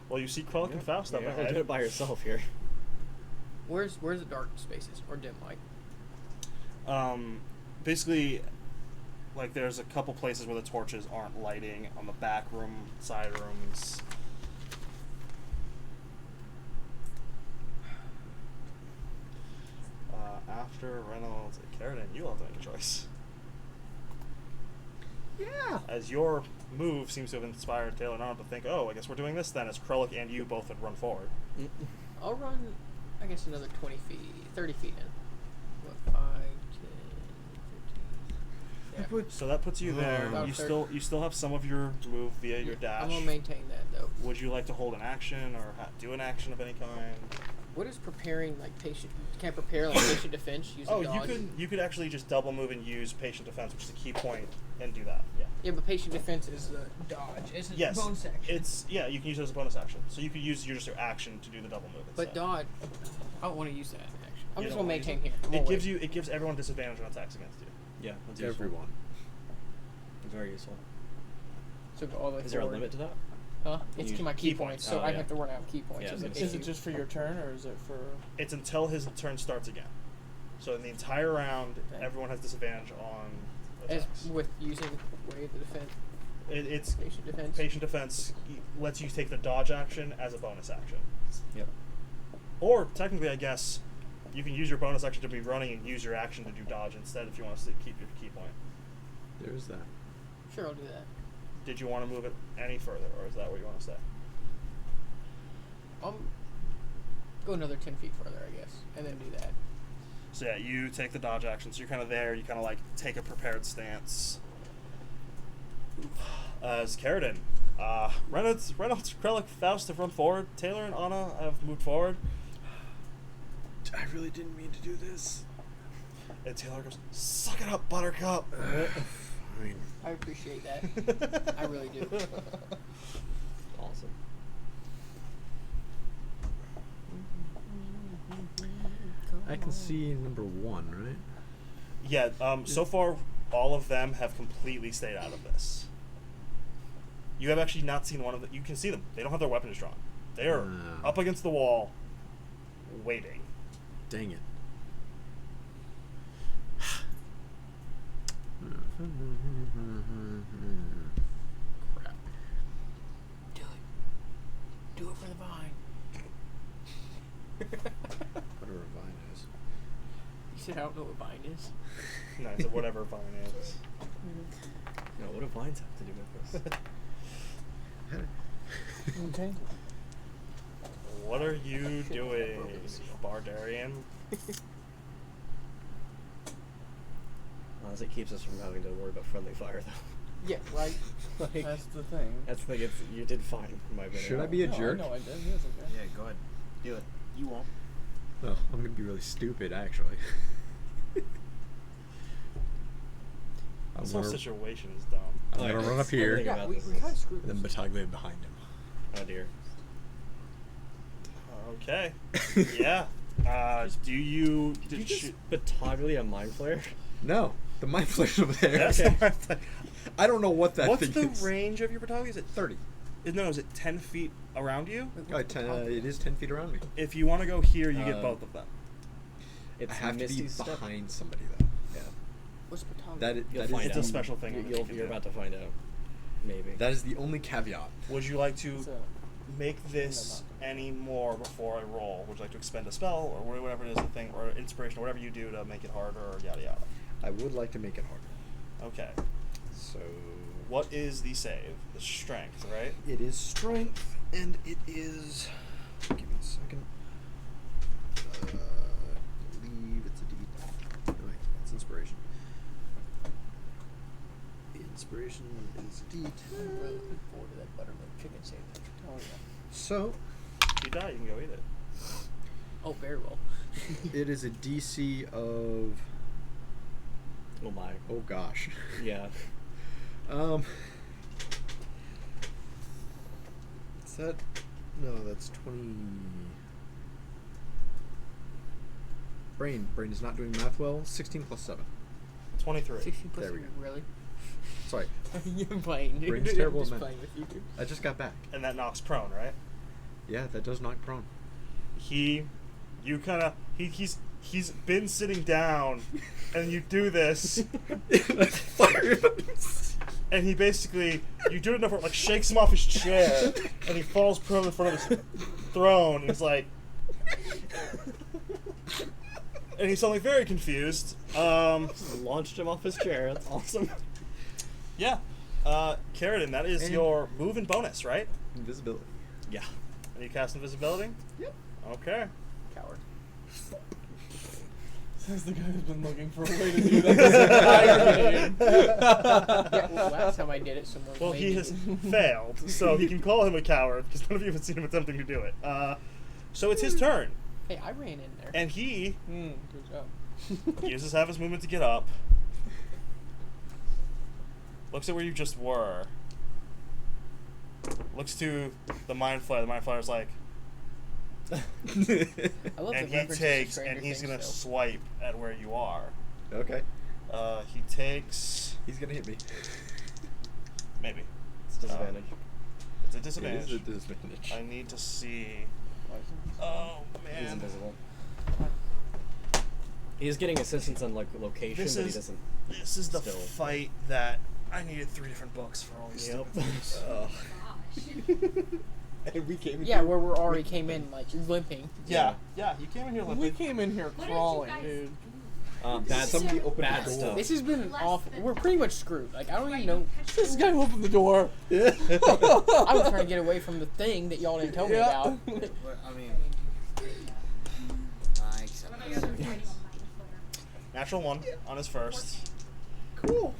Well, you see Krullik and Faust up You're not ahead. gonna do it by yourself here. Where's the dark spaces or dim light? Basically, like there's a couple places where the torches aren't lighting on the back room, side rooms. After Reynolds and Carradine, you'll have to make a choice. Yeah. As your move seems to have inspired Taylor and Arnold to think, oh, I guess we're doing this then, as Krullik and you both would run forward. I'll run, I guess, another 20 feet, 30 feet in. What, 5, 10, 15? Yeah. So that puts you there. About You 30. still have some of your move via your dash. I'm going to maintain that, though. Would you like to hold an action or do an action of any kind? What is preparing, like, patient... Can I prepare, like, patient defense using Oh, dodge? you could actually just double move and use patient defense, which is a key point, and do that. Yeah. Yeah, but patient defense is the dodge. It's a Yes. bonus action. You can use it as a bonus action. So you could use your action to do the double move. But instead. dodge... I don't want to use that action. I'm You just don't going to wanna use maintain here. It gives everyone disadvantage on attacks against you. Yeah, that's useful. Everyone. Very useful. So go all the way Is there a forward. limit to that? Huh? It's Use my key key points, points. so Oh, I yeah. have to run out of key points. Yeah, I was gonna Is it just for your turn, or is it for... It's until his turn starts again. So in the entire round, Okay. everyone has disadvantage on As attacks. with using Wave the defense, It's patient defense. patient defense lets you take the dodge action as a bonus action. Yep. Or technically, I guess you can use your bonus action to be running and use your action to do dodge instead if you want to keep your key point. There's that. Sure, I'll do that. Did you want to move it any further, or is that where you want to stay? Go another 10 feet further, I guess, and then do that. So yeah, you take the dodge action. So you're kind of there. You kind of like take a prepared stance. As Carradine, Reynolds, Krullik, Faust have run forward. Taylor and Anna have moved forward. I really didn't mean to do this. And Taylor goes, "Suck it up, Buttercup." Fine. I appreciate that. I really do. Awesome. I can see number 1, right? Yeah. So far, all of them have completely stayed out of this. You have actually not seen one of them. You can see them. They don't have their weapons drawn. They are Ah. up against the wall, waiting. Dang it. Crap. Do it. Do it for the vine. Whatever Vine is. You said I don't know what vine is. No, it's whatever Vine is. No, what do vines have to do with this? Okay. What are you doing, Bardarian? As it keeps us from having to worry about friendly fire, though. Yeah, right. Like, That's the thing. that's the thing. It's, you did fine, in my opinion. Should I be a jerk? No, I did. Yes, okay. Yeah, go ahead. Do it. You won't. Oh, I'm gonna be really stupid, actually. This whole situation is dumb. I'm gonna run up here, Think Yeah, about we this. kind of screwed and then this. Battaglia behind him. Oh dear. Okay. Yeah. Do you? Did you just Battaglia mind flare? No, the mind flare's over there. That's Okay. I don't know what that What's thing the is. range of your battalion? Is it 30. No, is it 10 feet around you? It is 10 feet around me. If you want to go here, you get both of them. It's I have to Misty be Step. behind somebody, though. Yeah. What's battalion? That is, You'll that find is It's a out. special thing. on the You're DD. about to find out. Maybe. that is the only caveat. Would you like to It's a- make this any more before I roll? Would you like to expend a spell or whatever it is, the thing, or inspiration, or whatever you do to make it harder, or yada yada? I would like to make it harder. Okay. So What is the save? The strength, right? it is strength, and it is. Give me a second. I believe it's a D. No, wait, it's inspiration. Inspiration is a D10. I'm really looking forward to that buttermilk chicken sandwich. Oh, yeah. So If you die, you can go eat it. Oh, very well. It is a DC of. Oh my. Oh gosh. Yeah. Is that? No, that's 20. Brain is not doing math well. 16 plus 7. 23. 16 plus There we 3, go. really? Sorry, I'm playing, dude. Brain's I'm terrible just at math. playing with you, dude. I just got back. And that knocks prone, right? Yeah, that does knock prone. He's been sitting down, and you do this, and he basically, you do it enough where it like shakes him off his chair, and he falls prone in front of his throne, and he's like, and he's suddenly very confused. Launched him off his chair. That's awesome. Yeah, Carradine, that is your move and bonus, right? Invisibility. Yeah. And you cast invisibility? Yep. Okay. Coward. Says the guy who's been looking for a way to do that this entire game. Yeah, well, last time I did it, someone Well, made he me. has failed, so he can call him a coward because none of you have seen him attempting to do it. So it's his turn, Hey, I ran in there. and he Good job. uses half his movement to get up. Looks at where you just were. Looks to the mind flayer. The mind flayer's like, I love and the he references to takes, Stranger and he's Things, gonna though. swipe at where you are. Okay. He takes He's gonna hit me. maybe. It's disadvantage. It's a It disadvantage. is a disadvantage. I need to see. Oh He's man. invisible. He's getting assistance on like location, This but he is- doesn't. This is the Still. fight that I needed 3 different books for all these Yep. stupid things. Gosh. And we came. Yeah, where we already came in, like, limping. Yeah, you came in here We limping. came in here What did you crawling, guys dude. Bad, Somebody opened bad the door. stuff. This has been Less awful. than- We're pretty much screwed. Like, I don't even know. This guy opened the door. Yeah. I was trying to get away from the thing that y'all didn't tell me Yeah. about. But, I mean, I accept What about this. you fighting on mind flayer? Natural 1 on his first. Cool.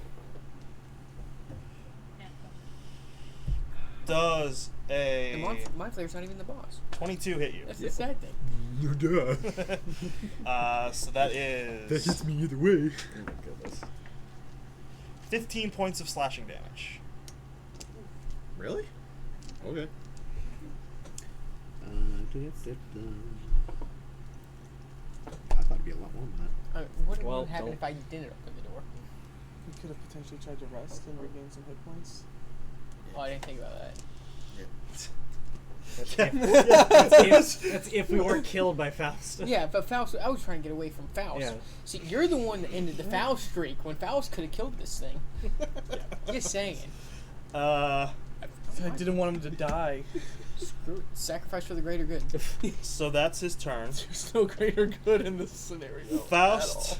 Does And a my flavor's not even the boss. 22 hit you? That's the sad thing. You duh. So that is That hits me either way. Oh my goodness. 15 points of slashing damage. Really? Okay. I thought it'd be a lot more than that. What Well, would happen don't- if I didn't open the door? We could have potentially tried to rest and regain some hit points. Oh, I didn't think about that. That's if we weren't killed by Faust. Yeah, but Faust, I was trying to get away from Faust. Yeah. See, you're the one that ended the Faust streak when Faust could have killed this thing. Just saying. Uh, I didn't want him to die. Screw it. Sacrifice for the greater good. so that's his turn. There's no greater good in this scenario. Faust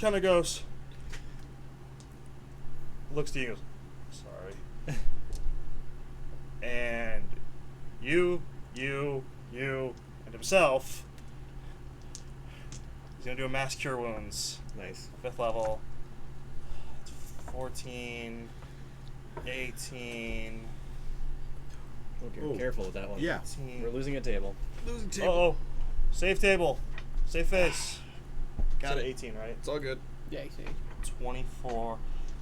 kind of goes, looks to you, and goes, sorry. And you, and himself, he's going to do a mass cure wounds. Nice. 5th level. It's 14, 18. Okay, Oh. careful with that one. Yeah. 18. We're losing a table. Losing Uh-oh. Save table. Save face. Got Said it. 18, right? It's all good. Yeah, you see. 24.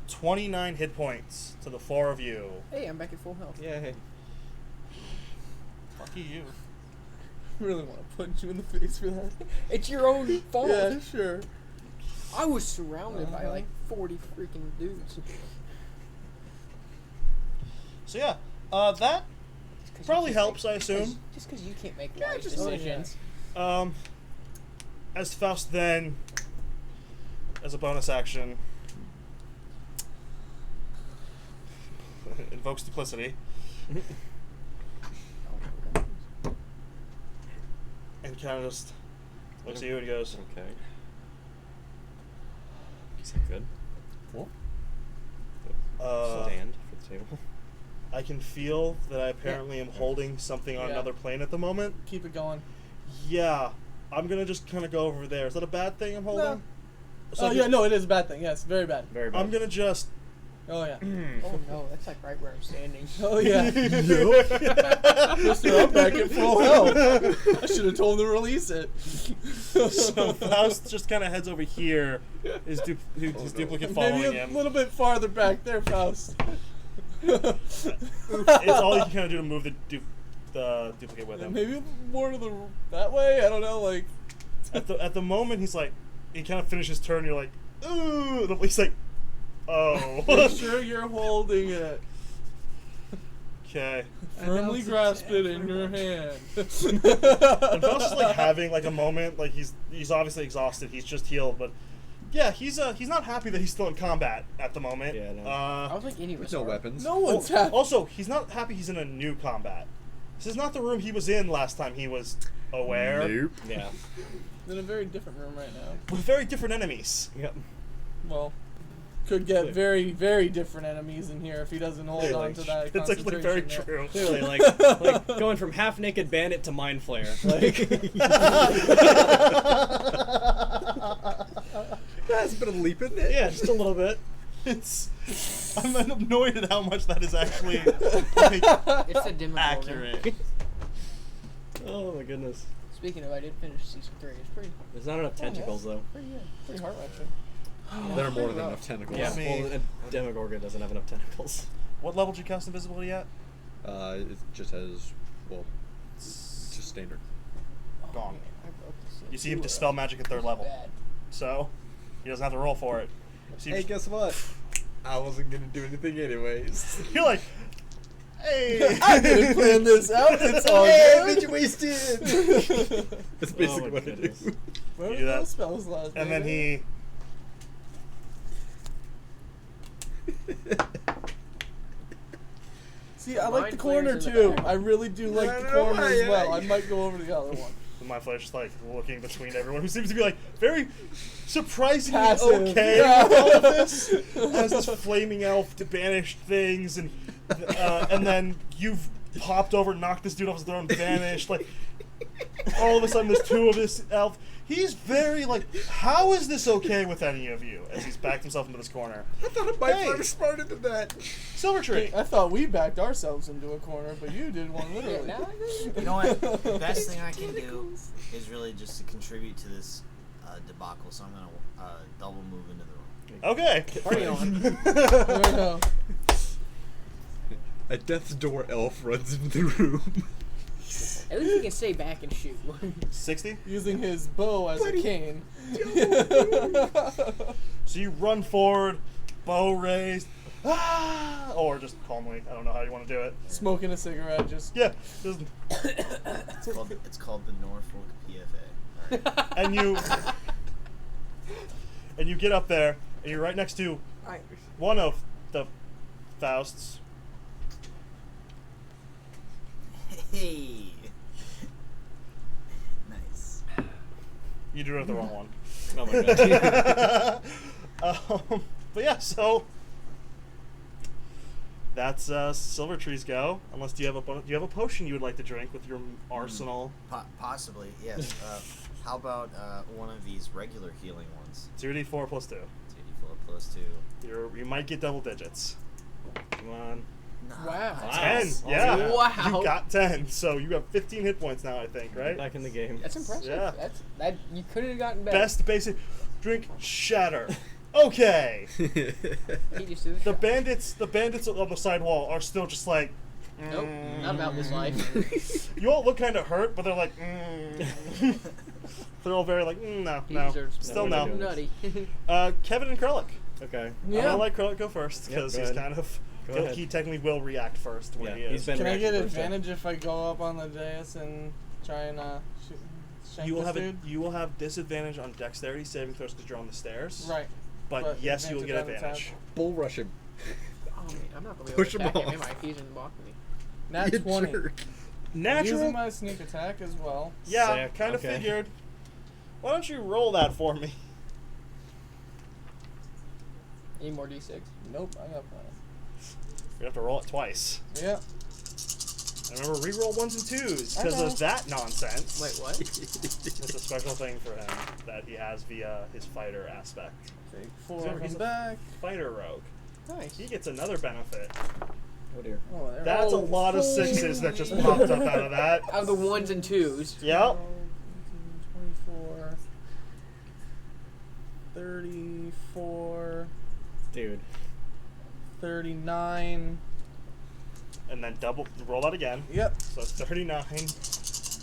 29 hit points to the 4 of you. Hey, I'm back at full health. Yeah. Hey. Lucky you. I really want to punch you in the face for that. It's your own fault. Yeah, sure. I was surrounded by like 40 freaking dudes. So yeah, that Just 'cause probably you can't helps, I assume. Just because you can't make Yeah, wise just- decisions. As Faust then, as a bonus action, invokes duplicity and kind of just looks at you and goes, Okay. Is that good? What? uh, Stand for the table. I can feel that I apparently am holding something on Yeah. another plane at the moment. Keep it going. Yeah, I'm gonna just kind of go over there. Is that a bad thing I'm holding? No. So Oh, yeah, no, it is a bad thing. Yes, very bad. Very bad. I'm gonna just Oh yeah. Oh no, that's like right where I'm standing. Oh yeah. Mister, I'm back at full health. I should have told him to release it. So Faust just kind of heads over here. His duplicate following Maybe a him. little bit farther back there, Faust. It's all you can kind of do to move the duplicate with him. Maybe more to that way. I don't know. Like At the moment, he's like, he kind of finishes his turn. You're like, ooh. And he's like, oh. make sure you're holding it. Okay. Firmly grasp it in your hand. And Faust is like having like a moment. Like he's obviously exhausted. He's just healed, but yeah, he's not happy that he's still in combat at the moment. Yeah, no. I don't think any of us There's no are. weapons. No one's happy. Also, he's not happy he's in a new combat. This is not the room he was in last time he was aware. Nope. Yeah. In a very different room right now. With very different enemies. Yep. Well, could get very, very different enemies in here if he doesn't hold on to that It's actually very concentration there. true. Clearly, like going from half naked bandit to mind flayer. Like, That's been a leap, isn't it? yeah, just a little bit. I'm annoyed at how much that is actually like, It's the Demogorgon. accurate. Oh my goodness. Speaking of, I did finish season 3. It's pretty There's not enough tentacles though. pretty good. Pretty heart wrenching. There are more Pretty than rough. enough tentacles. Yeah. me- Well, a Demogorgon doesn't have enough tentacles. What level did you cast invisibility at? It just has, well, it's just standard. Gone. I broke this You see him thing. dispel magic at 3rd level, Bad. so he doesn't have to roll for it. So you Hey, guess what? I wasn't gonna do anything anyways. you're like, hey. I didn't plan this out. It's all Hey, good. bitch, you wasted. That's basically my what I goodness. do. Where You were do that. those spells last And night, then he. See, I like the Mind corner flayers in the too. back. I really do like I the know, corner as I- well. I might go over to the other one. My flash just like looking between everyone who seems to be like very surprisingly Passive. okay Yeah. with all of this as this flaming elf to banish things and then you've popped over, knocked this dude off his throne, vanished. Like all of a sudden, there's 2 of this elf. He's very like, how is this okay with any of you? As he's backed himself into this corner. I thought I might Hey. have smarter than that. Silver Tree. I thought we backed ourselves into a corner, but you did one Yeah, literally. now I agree. You know what? The best thing I can do is really just to contribute to this debacle. So I'm gonna double move into the room. Okay. Party on. There we go. A death's door elf runs into the room. At least he can stay back and shoot. 60. Using his bow as a cane. So you run forward, bow raised, or just calmly. I don't know how you want to do it. Smoking a cigarette, just Yeah, just, It's called the Norfolk PFA. All right. and you get up there, and you're right next to one of the Fausts. Hey. Nice. You drew out the wrong one. Oh my god. But yeah, so that's Silver Tree's go. Unless do you have a potion you would like to drink with your arsenal? Possibly, yes. How about one of these regular healing ones? 2d4 plus 2. 2d4 plus 2. You might get double digits. Come on. Nah. Wow. 10. Awesome. Yeah. Wow. You got 10. So you have 15 hit points now, I think, right? Back in the game. That's impressive. Yeah. That you couldn't have gotten better. Best basic drink shatter. Okay. He just did The bandits on the side wall are still just like Nope, not about this life. You all look kind of hurt, but they're like they're all very like no, He no. deserves Still no. no. Nutty. Kevin and Krellick. Okay. I'm Yeah. gonna let Krellick go first Yep, because go he's ahead. kind of Go ahead. he technically will react first when Yeah, he is. he's been Can I get reaction first, yeah. advantage if I go up on the dais and try and shank You will this have dude? you will have disadvantage on dexterity saving throws because you're on the stairs. Right. But yes, you will get advantage on advantage. attack. Bull rush him. Oh, man, I'm not gonna be Push able to him attack him, off. am I? If he's in blocking me. Nat You 20. jerk. Natural. Using my sneak attack as well. Yeah, Sick, kind of okay. figured. Why don't you roll that for me? Any more d6? Nope, I got plenty. You have to roll it twice. Yep. And remember, re-roll 1s and 2s I because know. there's that nonsense. Wait, what? It's a special thing for him that he has via his fighter aspect. Take 4 Remember, of he's them a back. fighter rogue. Nice. He gets another benefit. Oh dear. Oh, there. That's a lot of 6s that just popped up out of that. Out of the 1s and 2s. Yep. 24, 34, Dude. 39. And then roll that again. Yep. So it's 39.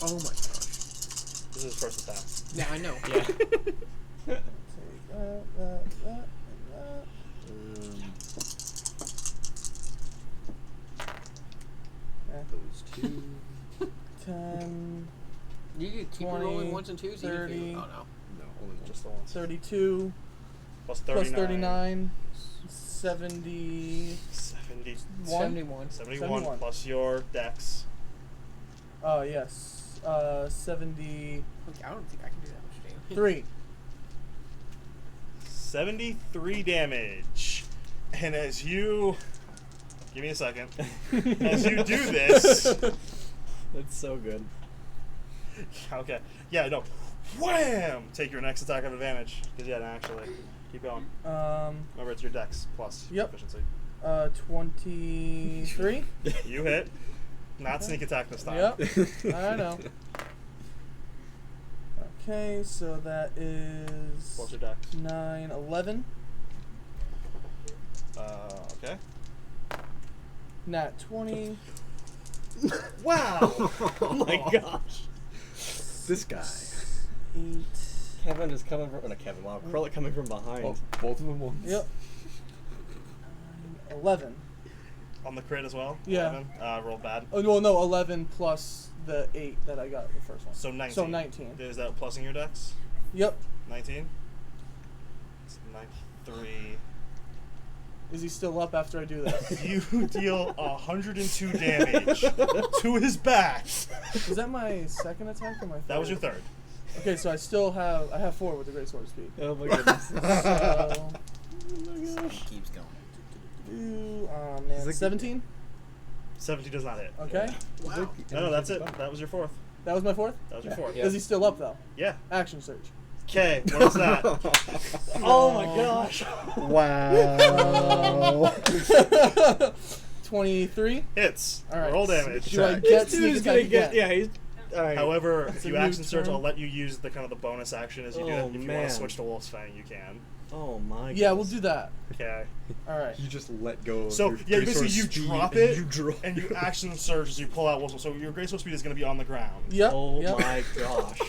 Oh my gosh. This is his first attack. Yeah, I know. Yeah. Take that, and that. Those two. 10, You could keep 20, rolling 1s and 2s. 30. Oh no. No, only one. Just the ones. 32, Plus 39. plus 39, 70. 71. 71. 71 plus your dex. Oh, yes. 73. Okay, I don't think I can do that much damage. 73 damage. And as you... Give me a second. As you do this... That's so good. Okay. Yeah, no. Wham! Take your next attack of advantage. Because, yeah, no, actually. Keep going. Remember, it's your dex plus Yep. efficiency. 23. You hit. Not sneak attack this time. Yep. I know. Okay, so that is Plus your dex. 9, 11. Okay. Nat 20. Wow! Oh my gosh. This guy. 8. Kevin is coming from... not Kevin, wow. Krullik coming from behind. Oh, both of them once. Yep. 9, 11. On the crit as well? Yeah. 11. Rolled bad. Oh, well, no, 11 plus the 8 that I got the first one. So 19. So 19. Is that plussing your dex? Yep. 19? It's 93. Is he still up after I do this? You deal 102 damage to his back. Is that my second attack or my third? That was your third. Okay, so I have 4 with the great sword speed. Oh my goodness. So, Keeps going. oh man, 17. 17 does not hit. Okay, No, that's it. That was your fourth. that was my 4th. That was your fourth. Yeah. Is he still up though? Yeah. Action surge. Okay, what is that? Oh my gosh. Wow. 23. Hits. All right. Roll damage. Do I Check. get This dude sneak is attack gonna get... again? Yeah, he's... Alright. However, if It's a you new action surge, turn. I'll let you use the kind of the bonus action as you do Oh, that. If you want man. to switch to Wolf's Fang, you can. Oh my Yeah, we'll goodness. do that. Okay. All right. You just let go of So your yeah, great basically sword you speed drop and it you draw. and you action surge as you pull out Wolf's. So your great sword speed is going to be on the ground. Yep. Oh yep. my gosh.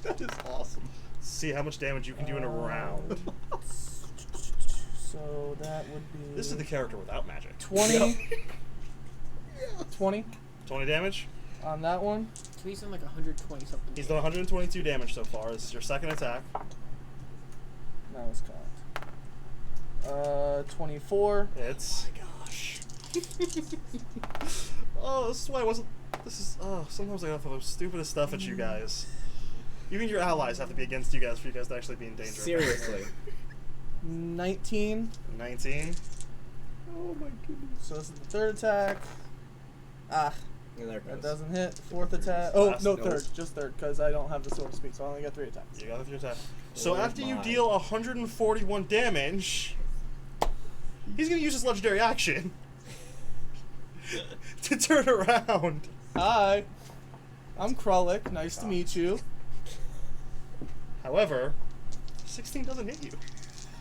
That is awesome. See how much damage you can do in a round. So that would be. This is the character without magic. 20. 20 20 damage. on that one. So he's done like 120 something. He's done 122 damage so far. This is your second attack. That was cocked. 24. It's. Oh my gosh. Oh, this is why I wasn't. This is. Oh, sometimes I gotta throw the stupidest stuff at you guys. Even your allies have to be against you guys for you guys to actually be in danger. Seriously. 19. 19. Oh my goodness. So this is the third attack. Ah, And there it that goes. doesn't hit. Fourth attack. Oh, Last no, goes. third. Just third, because I don't have the sword speed, so I only got 3 attacks. You got it 3 attack. So Oh after you my. deal 141 damage, he's gonna use his legendary action to turn around. Hi. I'm Krullik. Nice to meet you. However, 16 doesn't hit you.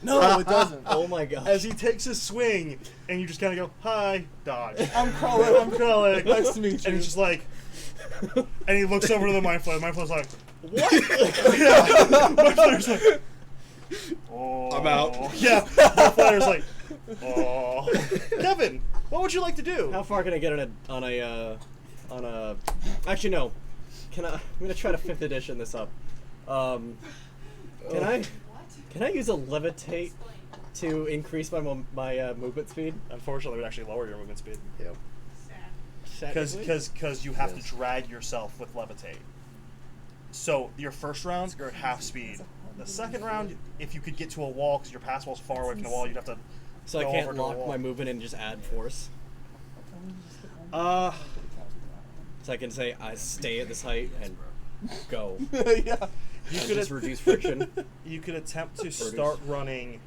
No, it doesn't. Oh my gosh. As he takes his swing, and you just kind of go, hi, dodge. I'm Krullik. I'm Krullik. Nice to meet you. And he's just like, and he looks over to the Mind Flayer. Mind Flayer's like, what? Yeah. Mind Flayer's like, oh. I'm out. Yeah. Mind Flayer's like, oh. Kevin, what would you like to do? How far can I get on a actually no. I'm gonna try to 5th edition this up. Can I use a levitate to increase my movement speed? Unfortunately, it would actually lower your movement speed. Yep. Because you have to drag yourself with levitate. So your first round, you're at half speed. The second round, if you could get to a wall, because your pass wall's far away from the wall, you'd have to. So I go can't over to a lock wall. my movement and just add force. So I can say I stay at this height and go. Yeah. You And could just reduce friction. You could attempt to start running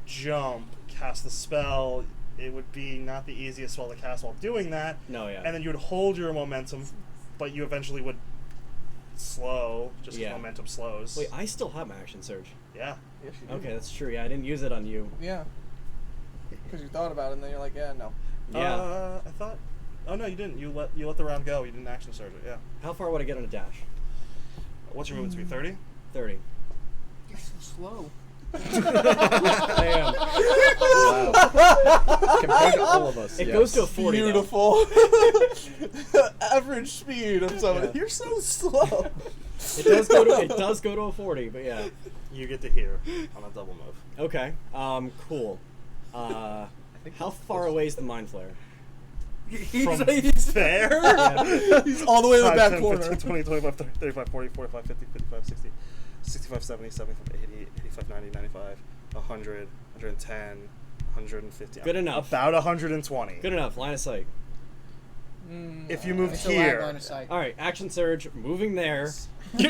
jump, cast the spell, it would be not the easiest spell to cast while doing that. No, yeah. And then you would hold your momentum, but you eventually would slow, just because Yeah. momentum slows. Wait, I still have my action surge. Yeah. Yes, you do. Okay, that's true. Yeah, I didn't use it on you. Yeah. Because you thought about it and then you're like, yeah, no. Yeah. I thought. Oh no, you didn't. You let the round go. You didn't action surge it. Yeah. How far would I get on a dash? What's your movement speed? 30. 30. You're so slow. Damn. Wow. Compared to all of us. It yes. goes to a 40. though. Beautiful. Average speed of someone. Yeah. You're so slow. It does go to a 40, but yeah. You get to here on a double move. Okay. Cool. How far away is the mind flare? From fair? He's all the way in the 5, back 10, corner. 15, 20, 25, 30, 35, 40, 45, 50, 55, 60, 65, 70, 75, 80, 85, 90, 95, 100, 110, 150. Good enough. About 120. Good enough. Line of sight. If you moved It's a lag here. line of sight. All right. Action surge. Moving there. You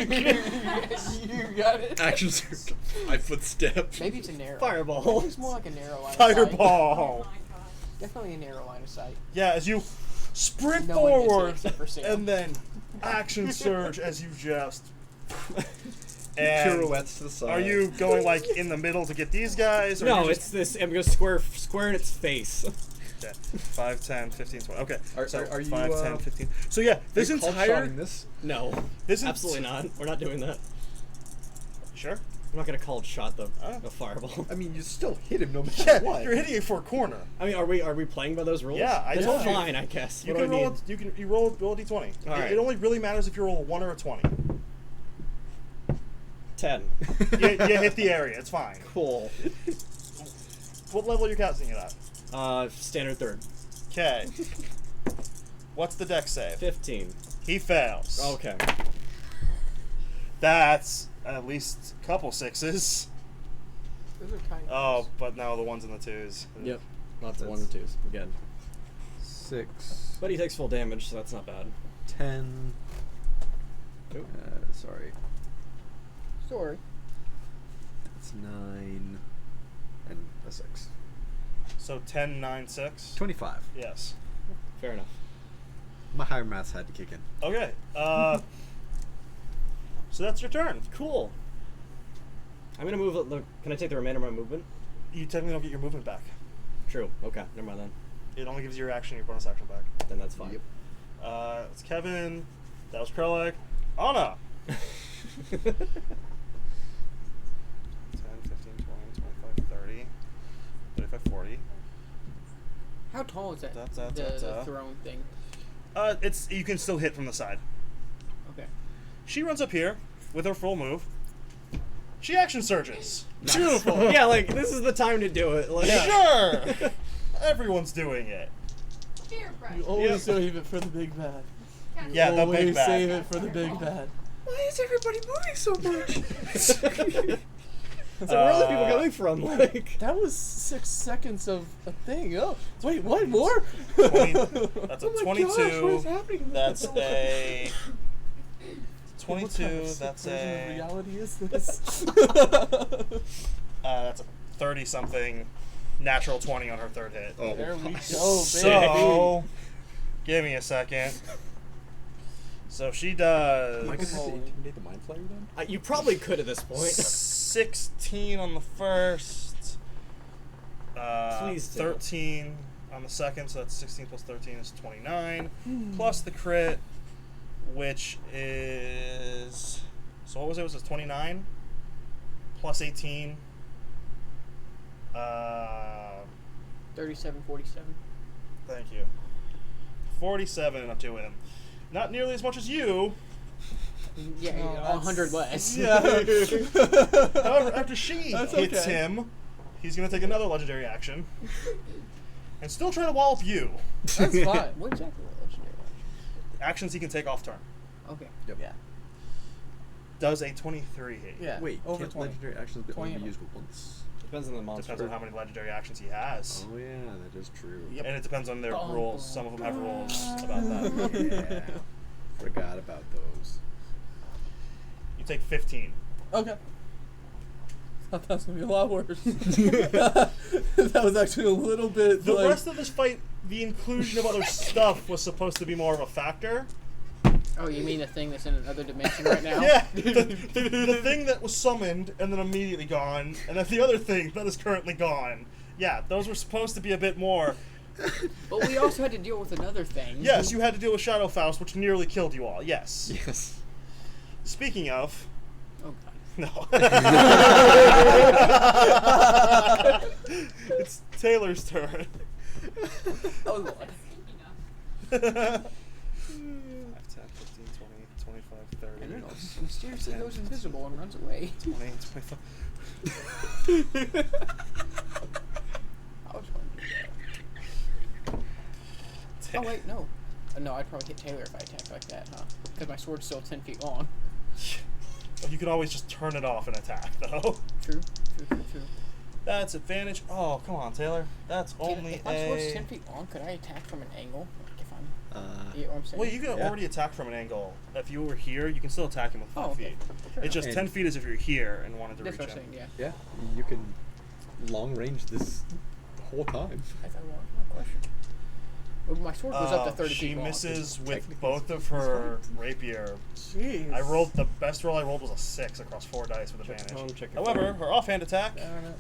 got it. Action surge. 5-foot step. Maybe it's a narrow. Fireball. It's more like a narrow line of sight. Fireball. Oh my god. Definitely a narrow line of sight. Yeah, as you sprint No one gets it forward except for Sam. and then action surge as you just. And Pirouettes to the side. are you going like in the middle to get these guys? Or No, you it's just, this. I'm going to square in its face. okay. 5, 10, 15, 20. Okay. Are so you, 5, 10, 15. So yeah, this Are you called entire. shotting this? No. This is Absolutely not. We're not doing that. Sure. I'm not going to call shot the Oh. fireball. I mean, you still hit him no matter Yeah, what. you're hitting it for a corner. I mean, are we playing by those rules? Yeah, I That's told you. fine, I guess. You What do can I roll. need? You roll a d20. All right. It only really matters if you roll a 1 or a 20. 10. you hit the area. It's fine. Cool. What level are you casting it at? Standard third. Okay. What's the dex save? 15. He fails. Okay. That's at least a couple 6s. Those are kind Oh, but now the 1s and the 2s. Yep. Lots of That's- 1s and 2s. We're good. 6, But he takes full damage, so that's not bad. 10. Nope. Sorry. Sorry. That's 9 and a 6. So 10, 9, 6. 25. Yes. Fair enough. My higher maths had to kick in. Okay. So that's your turn. Cool. I'm gonna move. Can I take the remainder of my movement? You technically don't get your movement back. True. Okay. Never mind then. It only gives you your action, your bonus action back. Then that's fine. Yep. It's Kevin. That was Krellick. Anna. 10, 15, 20, 25, 30, 35, 40. How tall is that? Da. The throne thing. It's you can still hit from the side. Okay. She runs up here with her full move. She action surges. Beautiful. Yeah, like this is the time to do it. Like, Sure. Everyone's doing it. Peer pressure. You always Yep. save it for the big bad. Yeah, the always big bad. save it for the big bad. Why is everybody moving so much? It's like, where are the people coming from? Like, That was 6 seconds of a thing. Oh, wait, what? More? 20, that's a Oh my 22. gosh, what is happening? That's a What kind 22. of sick That's version of a reality is this? that's a 30 something. Natural 20 on her third hit. Oh, There we go, baby. So, give me a second. So she does Am I going to have to intimidate the mind flayer then? you probably could at this point. 16 on the first. Please do. 13 on the second, so that's 16 plus 13 is 29. Plus the crit, which is. So what was it? Was it 29? Plus 18. 37, 47. Thank you. 47 to him. Not nearly as much as you. Yeah, No, that's- 100 less. Yeah. However, after she That's hits okay. him, he's going to take another legendary action. And still try to wallop you. That's fine. What exactly was legendary? Actions he can take off turn. Okay. Yep. Yeah. Does a 23 hit you? Yeah. Wait, over can't 20. legendary actions be 20 only be and used once? Depends on the monster. Depends on how many legendary actions he has. Oh yeah, that is true. And it depends on their Bum, rules. bum. Some of them have rules about that. Yeah. Forgot about those. You take 15. Okay. thought that was gonna be a lot worse. That was actually a little bit. The like, rest of this fight, the inclusion of other stuff was supposed to be more of a factor. Oh, you mean the thing that's in another dimension right now? Yeah, the thing that was summoned and then immediately gone, and then the other thing that is currently gone. Yeah, those were supposed to be a bit more. But we also had to deal with another thing. Yes, you had to deal with Shadow Faust, which nearly killed you all. Yes. Yes. Speaking of, Oh god. no. It's Taylor's turn. Oh lord. Speaking of. 5, 10, 15, 20, 25, 30. And then it mysteriously goes invisible and runs away. 20, 25. I was going to do that. Oh wait, no. No, I'd probably hit Taylor if I attacked like that, huh? Because my sword's still 10 feet long. You could always just turn it off and attack, though. True. That's advantage. Oh, come on, Taylor. That's only if my sword's 10 feet long, could I attack from an angle? Like if I'm... you know what I'm saying? Well, you can already attack from an angle. If you were here, you can still attack him with 5 feet. Fair It's just And- 10 feet as if you're here and wanted to That's reach what I'm him. saying, yeah. Yeah, you can long range this the whole time. I thought, well, no question. Well, my sword goes up to 30 She feet long. misses with technically both of her rapier. Jeez. I rolled the best roll I rolled was a 6 across 4 dice with Check your advantage. phone, check your However, phone. her offhand attack. Darn it.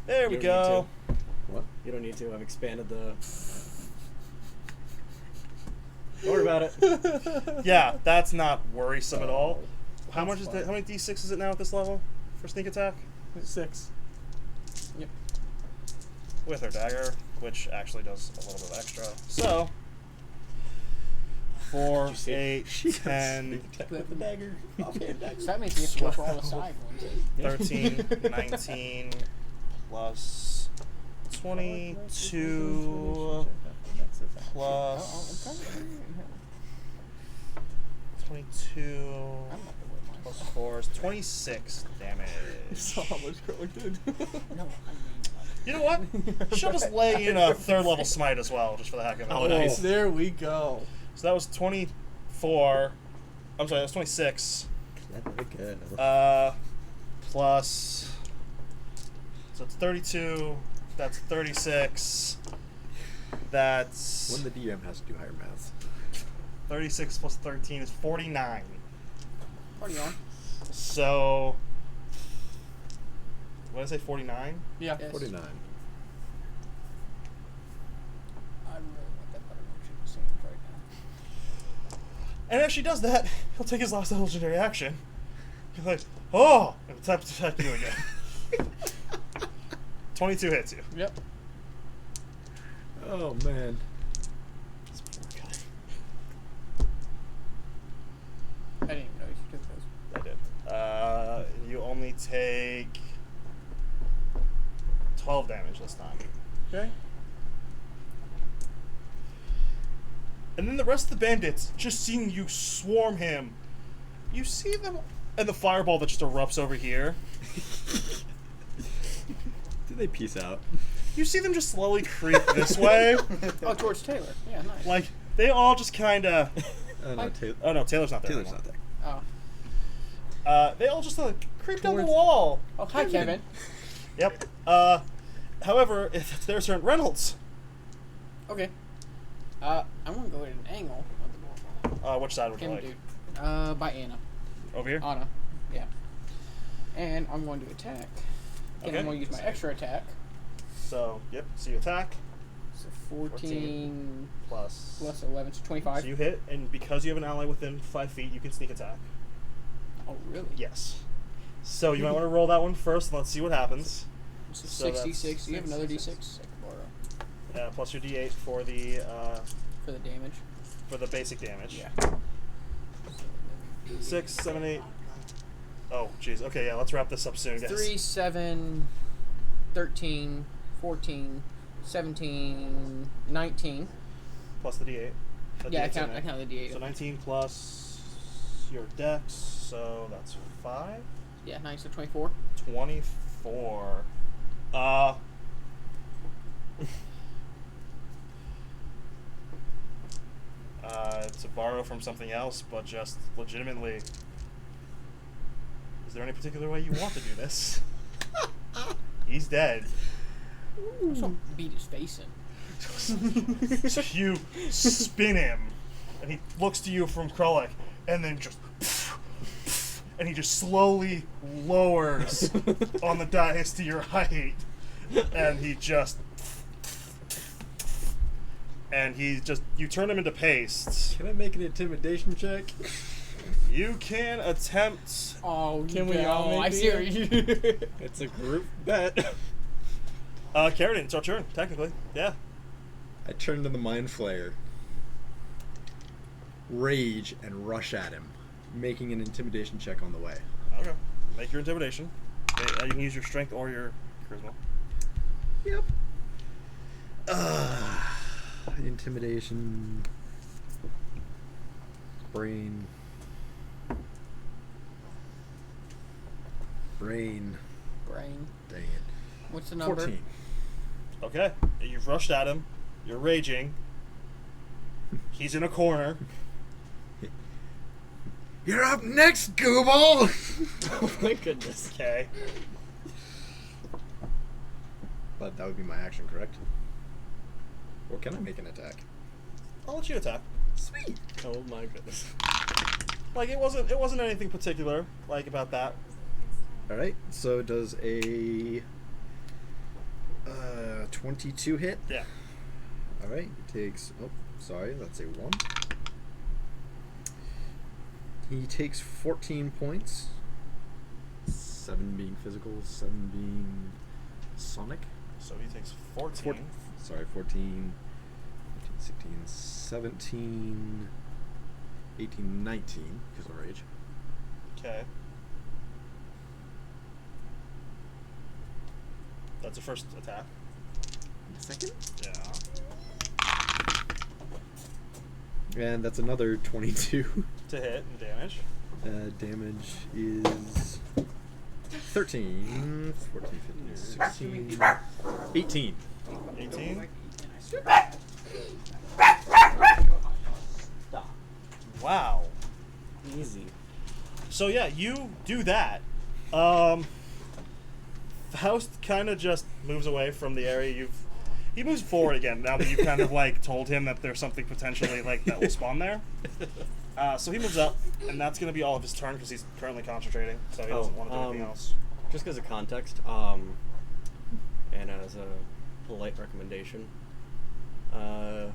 There we You don't go. need What? You don't need to. I've expanded the. Don't worry about it. Yeah, that's not worrisome at all. How That's much is fine. that? How many d6 is it now at this level for sneak attack? 6. With her dagger, which actually does a little bit extra. So, 4, Did you see? 8, 10, With the dagger. Offhand dagger. So that means we have to go for all the side ones. 13, 19, plus 22, plus 22, I'm not the way mine. plus 4 is 26 damage. Saw how much Curly did. No, I mean... You know what? She'll just lay in a 3rd level smite as well, just for the heck of it. Oh, nice. There we go. So that was 24. I'm sorry, that was 26. Clever girl. Plus. So it's 32. That's 36. That's. When the DM has to do higher maths. 36 plus 13 is 49. Party on. So. What did I say? 49? Yeah. Yes. 49. I really want that buttermilk chicken sandwich right now. And if she does that, he'll take his last legendary action. He's like, oh! And attack you again. 22 hits you. Yep. Oh man. This poor guy. I didn't even know you took those. I did. You only take 12 damage this time. Okay. And then the rest of the bandits, just seeing you swarm him, you see them, and the fireball that just erupts over here, Did they peace out? you see them just slowly creep this way. Oh, towards Taylor. Yeah, nice. Like, they all just kind of... Oh no, Oh no, Taylor's not there Taylor's anymore. not there. Oh. They all just creep down the Towards- wall. Oh, hi, Kevin. Yep. However, if it's their turn, Reynolds. Okay. I'm gonna go at an angle of the Which side would you Him, like? dude. By Anna. Over here? Anna. Yeah. And I'm going to attack. And Okay. I'm going to use my extra attack. So, yep, so you attack. So 14 Plus. plus 11, so 25. So you hit, and because you have an ally within 5 feet, you can sneak attack. Oh, really? Yes. So you might want to roll that one first, and let's see what happens. So So 66. Do you have another 6, D6? I can borrow. Plus your D8 for the For the damage. basic damage. Yeah. 6, 7, 8. Oh, jeez. Okay, yeah. Let's wrap this up soon, guys. 3, 7, 13, 14, 17, 19. Plus the D8. The Yeah, I D8's in count there. the D8. So 19 plus your dex, so that's 5. Yeah, nice. So 24. 24. To borrow from something else, but just legitimately, is there any particular way you want to do this? He's dead. So beat his face in. So you spin him, and he looks to you from Krullik, and then just, and he just slowly lowers on the dais to your height, and he just, you turn him into paste. Can I make an intimidation check? You can attempt. Oh, Can we all make I see what you It's a group bet. Carradine, it's our turn, technically. Yeah. I turn to the Mind Flayer, rage, and rush at him, making an intimidation check on the way. Okay. Make your intimidation. Okay, you can use your strength or your charisma. Yep. Intimidation. Brain. Brain. Dang it. What's the number? 14. Okay. You've rushed at him. You're raging. He's in a corner. You're up next, Gooble! Oh my goodness. Okay. But that would be my action, correct? Or can I make an attack? I'll let you attack. Sweet. Oh my goodness. Like it wasn't anything particular like about that. Alright, so does a 22 hit? Yeah. Alright, he takes, oh, sorry, that's a 1. He takes 14 points. 7 being physical, 7 being sonic. So he takes 14. 14, 15, 16, 17, 18, 19, because of rage. Okay. That's the first attack. Second? Yeah. And that's another 22. To hit and damage. Damage is 13, 14, 15, 16, 18. 18. Wow. Easy. So yeah, you do that. Faust kind of just moves away from the area. He moves forward again now that you've kind of like told him that there's something potentially like that will spawn there. So he moves up, and that's going to be all of his turn because he's currently concentrating, so he doesn't want to do anything else. Just because of context, and as a polite recommendation, can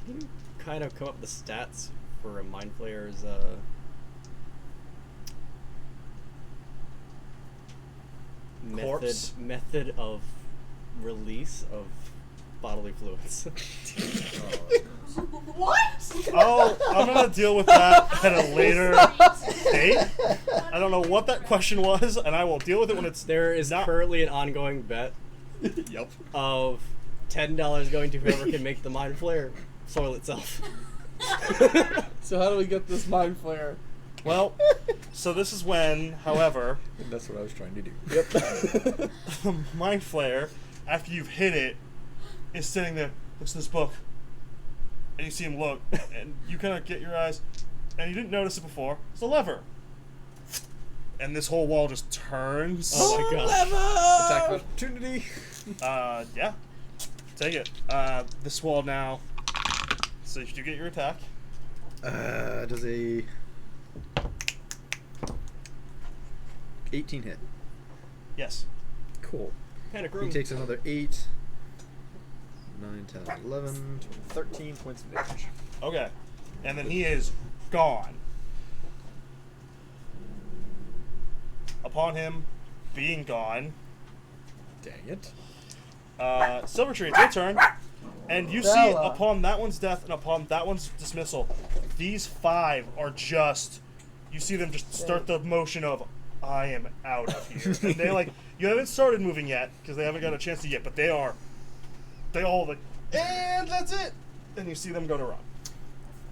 you kind of come up with the stats for a Mind Flayer's Corpse? method of release of bodily fluids? What? Oh, I'm going to deal with that at a later date. I don't know what that question was, and I will deal with it when it's There is not currently an ongoing bet Yep. of $10 going to whoever can make the Mind Flayer soil itself. So how do we get this Mind Flayer? Well, so this is when, however, And that's what I was trying to do. the Mind Flayer, after you've hit it, is sitting there, looks at this book, and you see him look, and you kind of get your eyes, and you didn't notice it before. It's a lever. And this whole wall just turns. Oh my god. Attack of opportunity. Yeah. Take it. This wall now. So you get your attack. Does a 18 hit. Yes. Cool. Panic He room. takes another 8, 9, 10, 11, 13 points of damage. Okay. And then he is gone. Upon him being gone, Dang it. Silvertree, it's your turn. And you see Bella. upon that one's death and upon that one's dismissal, these 5 are just, you see them just start the motion of, I am out of here. And they like, you haven't started moving yet, because they haven't got a chance to yet, but they all like, and that's it. And you see them go to run.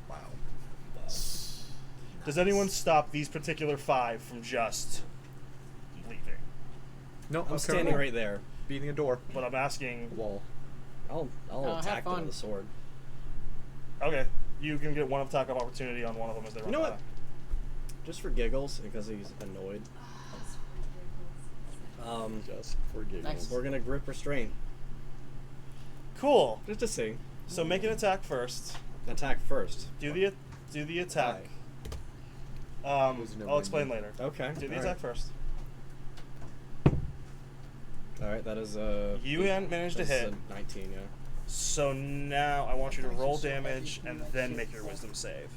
Wow. Does anyone stop these particular 5 from just leaving? No, I'm standing right there. Beating a door. But I'm asking, Wall. I'll have attack them fun. with a sword. okay, you can get one attack of opportunity on one of them as they run know by. what? Just for giggles, because he's annoyed. Just for giggles. Nice. We're gonna grip restraint Cool. just to see. So make an attack first. Attack first. Do the attack. There's no I'll explain menu. later. Okay. Do the all attack first. All right. That is You hadn't managed to that's hit. a 19. Yeah. So now I want you to roll damage and then make your wisdom save.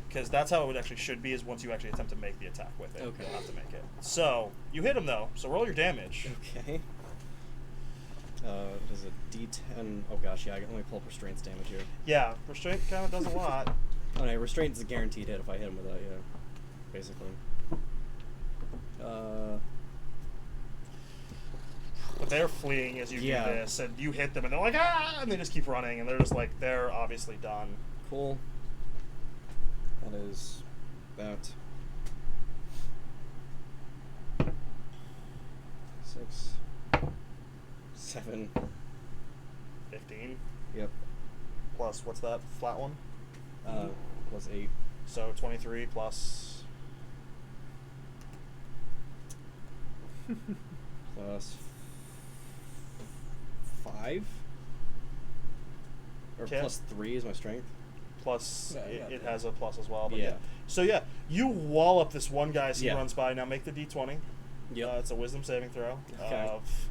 Because that's how it would actually should be, is once you actually attempt to make the attack with it. Okay. You'll have to make it. So, you hit him though, so roll your damage. Okay. Does a D10? Oh gosh, yeah. I can only pull up restraints damage here. Yeah, restraint kind of does a lot. Oh no, restraint is a guaranteed hit if I hit him with that. Yeah. Basically. But they're fleeing as you Yeah. do this, and you hit them, and they're like, ah! And they just keep running, and they're just like, they're obviously done. Cool. That is that. 6, 7. 15. Yep. Plus, what's that flat one? Plus 8. So 23 plus. Plus 5. Or Okay. plus 3 is my strength. Plus, Yeah, it, yeah. it has a plus as well. But Yeah. yeah. So yeah, you wall up this one guy as he Yeah. runs by. Now make the d20. Yep. It's a wisdom saving throw Okay. of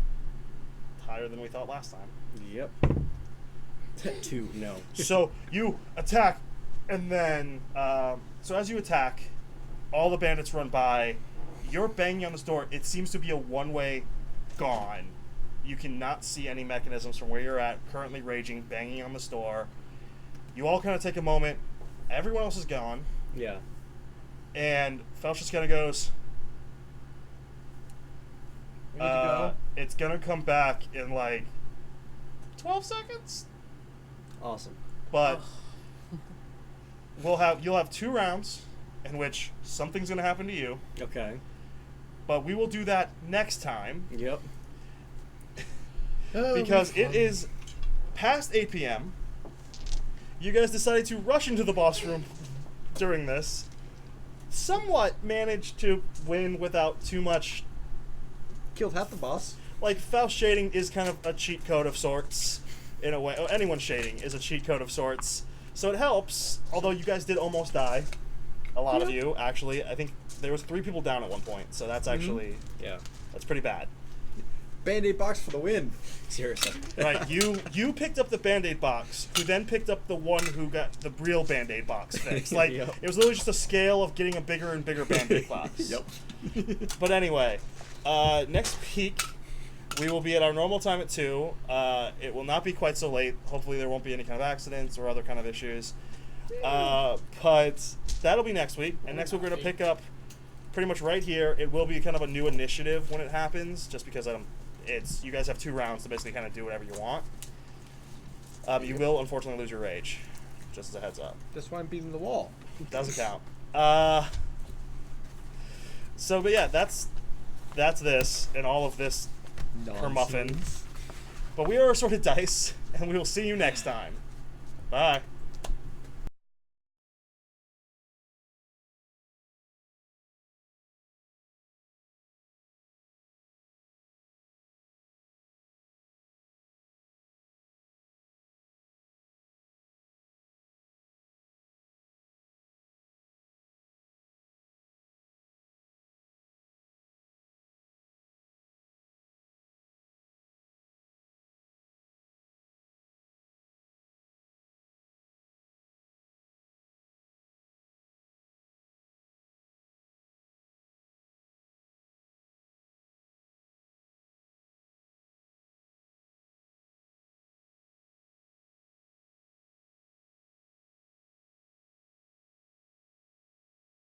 higher than we thought last time. Yep. 2. No. So you attack, and then so as you attack, all the bandits run by. You're banging on this door. It seems to be a one-way gone. You cannot see any mechanisms from where you're at. Currently raging, banging on this door. You all kind of take a moment. Everyone else is gone, Yeah. and Felsh just kind of goes. We need to go. It's gonna come back in like 12 seconds. Awesome. But you'll have 2 rounds in which something's gonna happen to you. Okay. But we will do that next time Yep. because it is past 8 p.m. You guys decided to rush into the boss room during this. Somewhat managed to win without too much. Killed half the boss. Like, Faust shading is kind of a cheat code of sorts, in a way. Oh, anyone shading is a cheat code of sorts. So it helps, although you guys did almost die. A lot of you, actually. I think there was 3 people down at one point, so that's actually, Yeah. that's pretty bad. Band-Aid box for the win. Seriously. Right, you picked up the Band-Aid box, who then picked up the one who got the real Band-Aid box fixed. Like, Yep. it was literally just a scale of getting a bigger and bigger Band-Aid box. Yep. But anyway, next week, we will be at our normal time at 2. It will not be quite so late. Hopefully there won't be any kind of accidents or other kind of issues. But that'll be next week. And next week we're going to pick up pretty much right here. It will be kind of a new initiative when it happens, just because you guys have 2 rounds to basically kind of do whatever you want. You will unfortunately lose your rage, just as a heads up. That's why I'm beating the wall. Doesn't count. But yeah, that's this and all of this muffin. Nonsense. But we are Assorted Dice, and we will see you next time. Bye.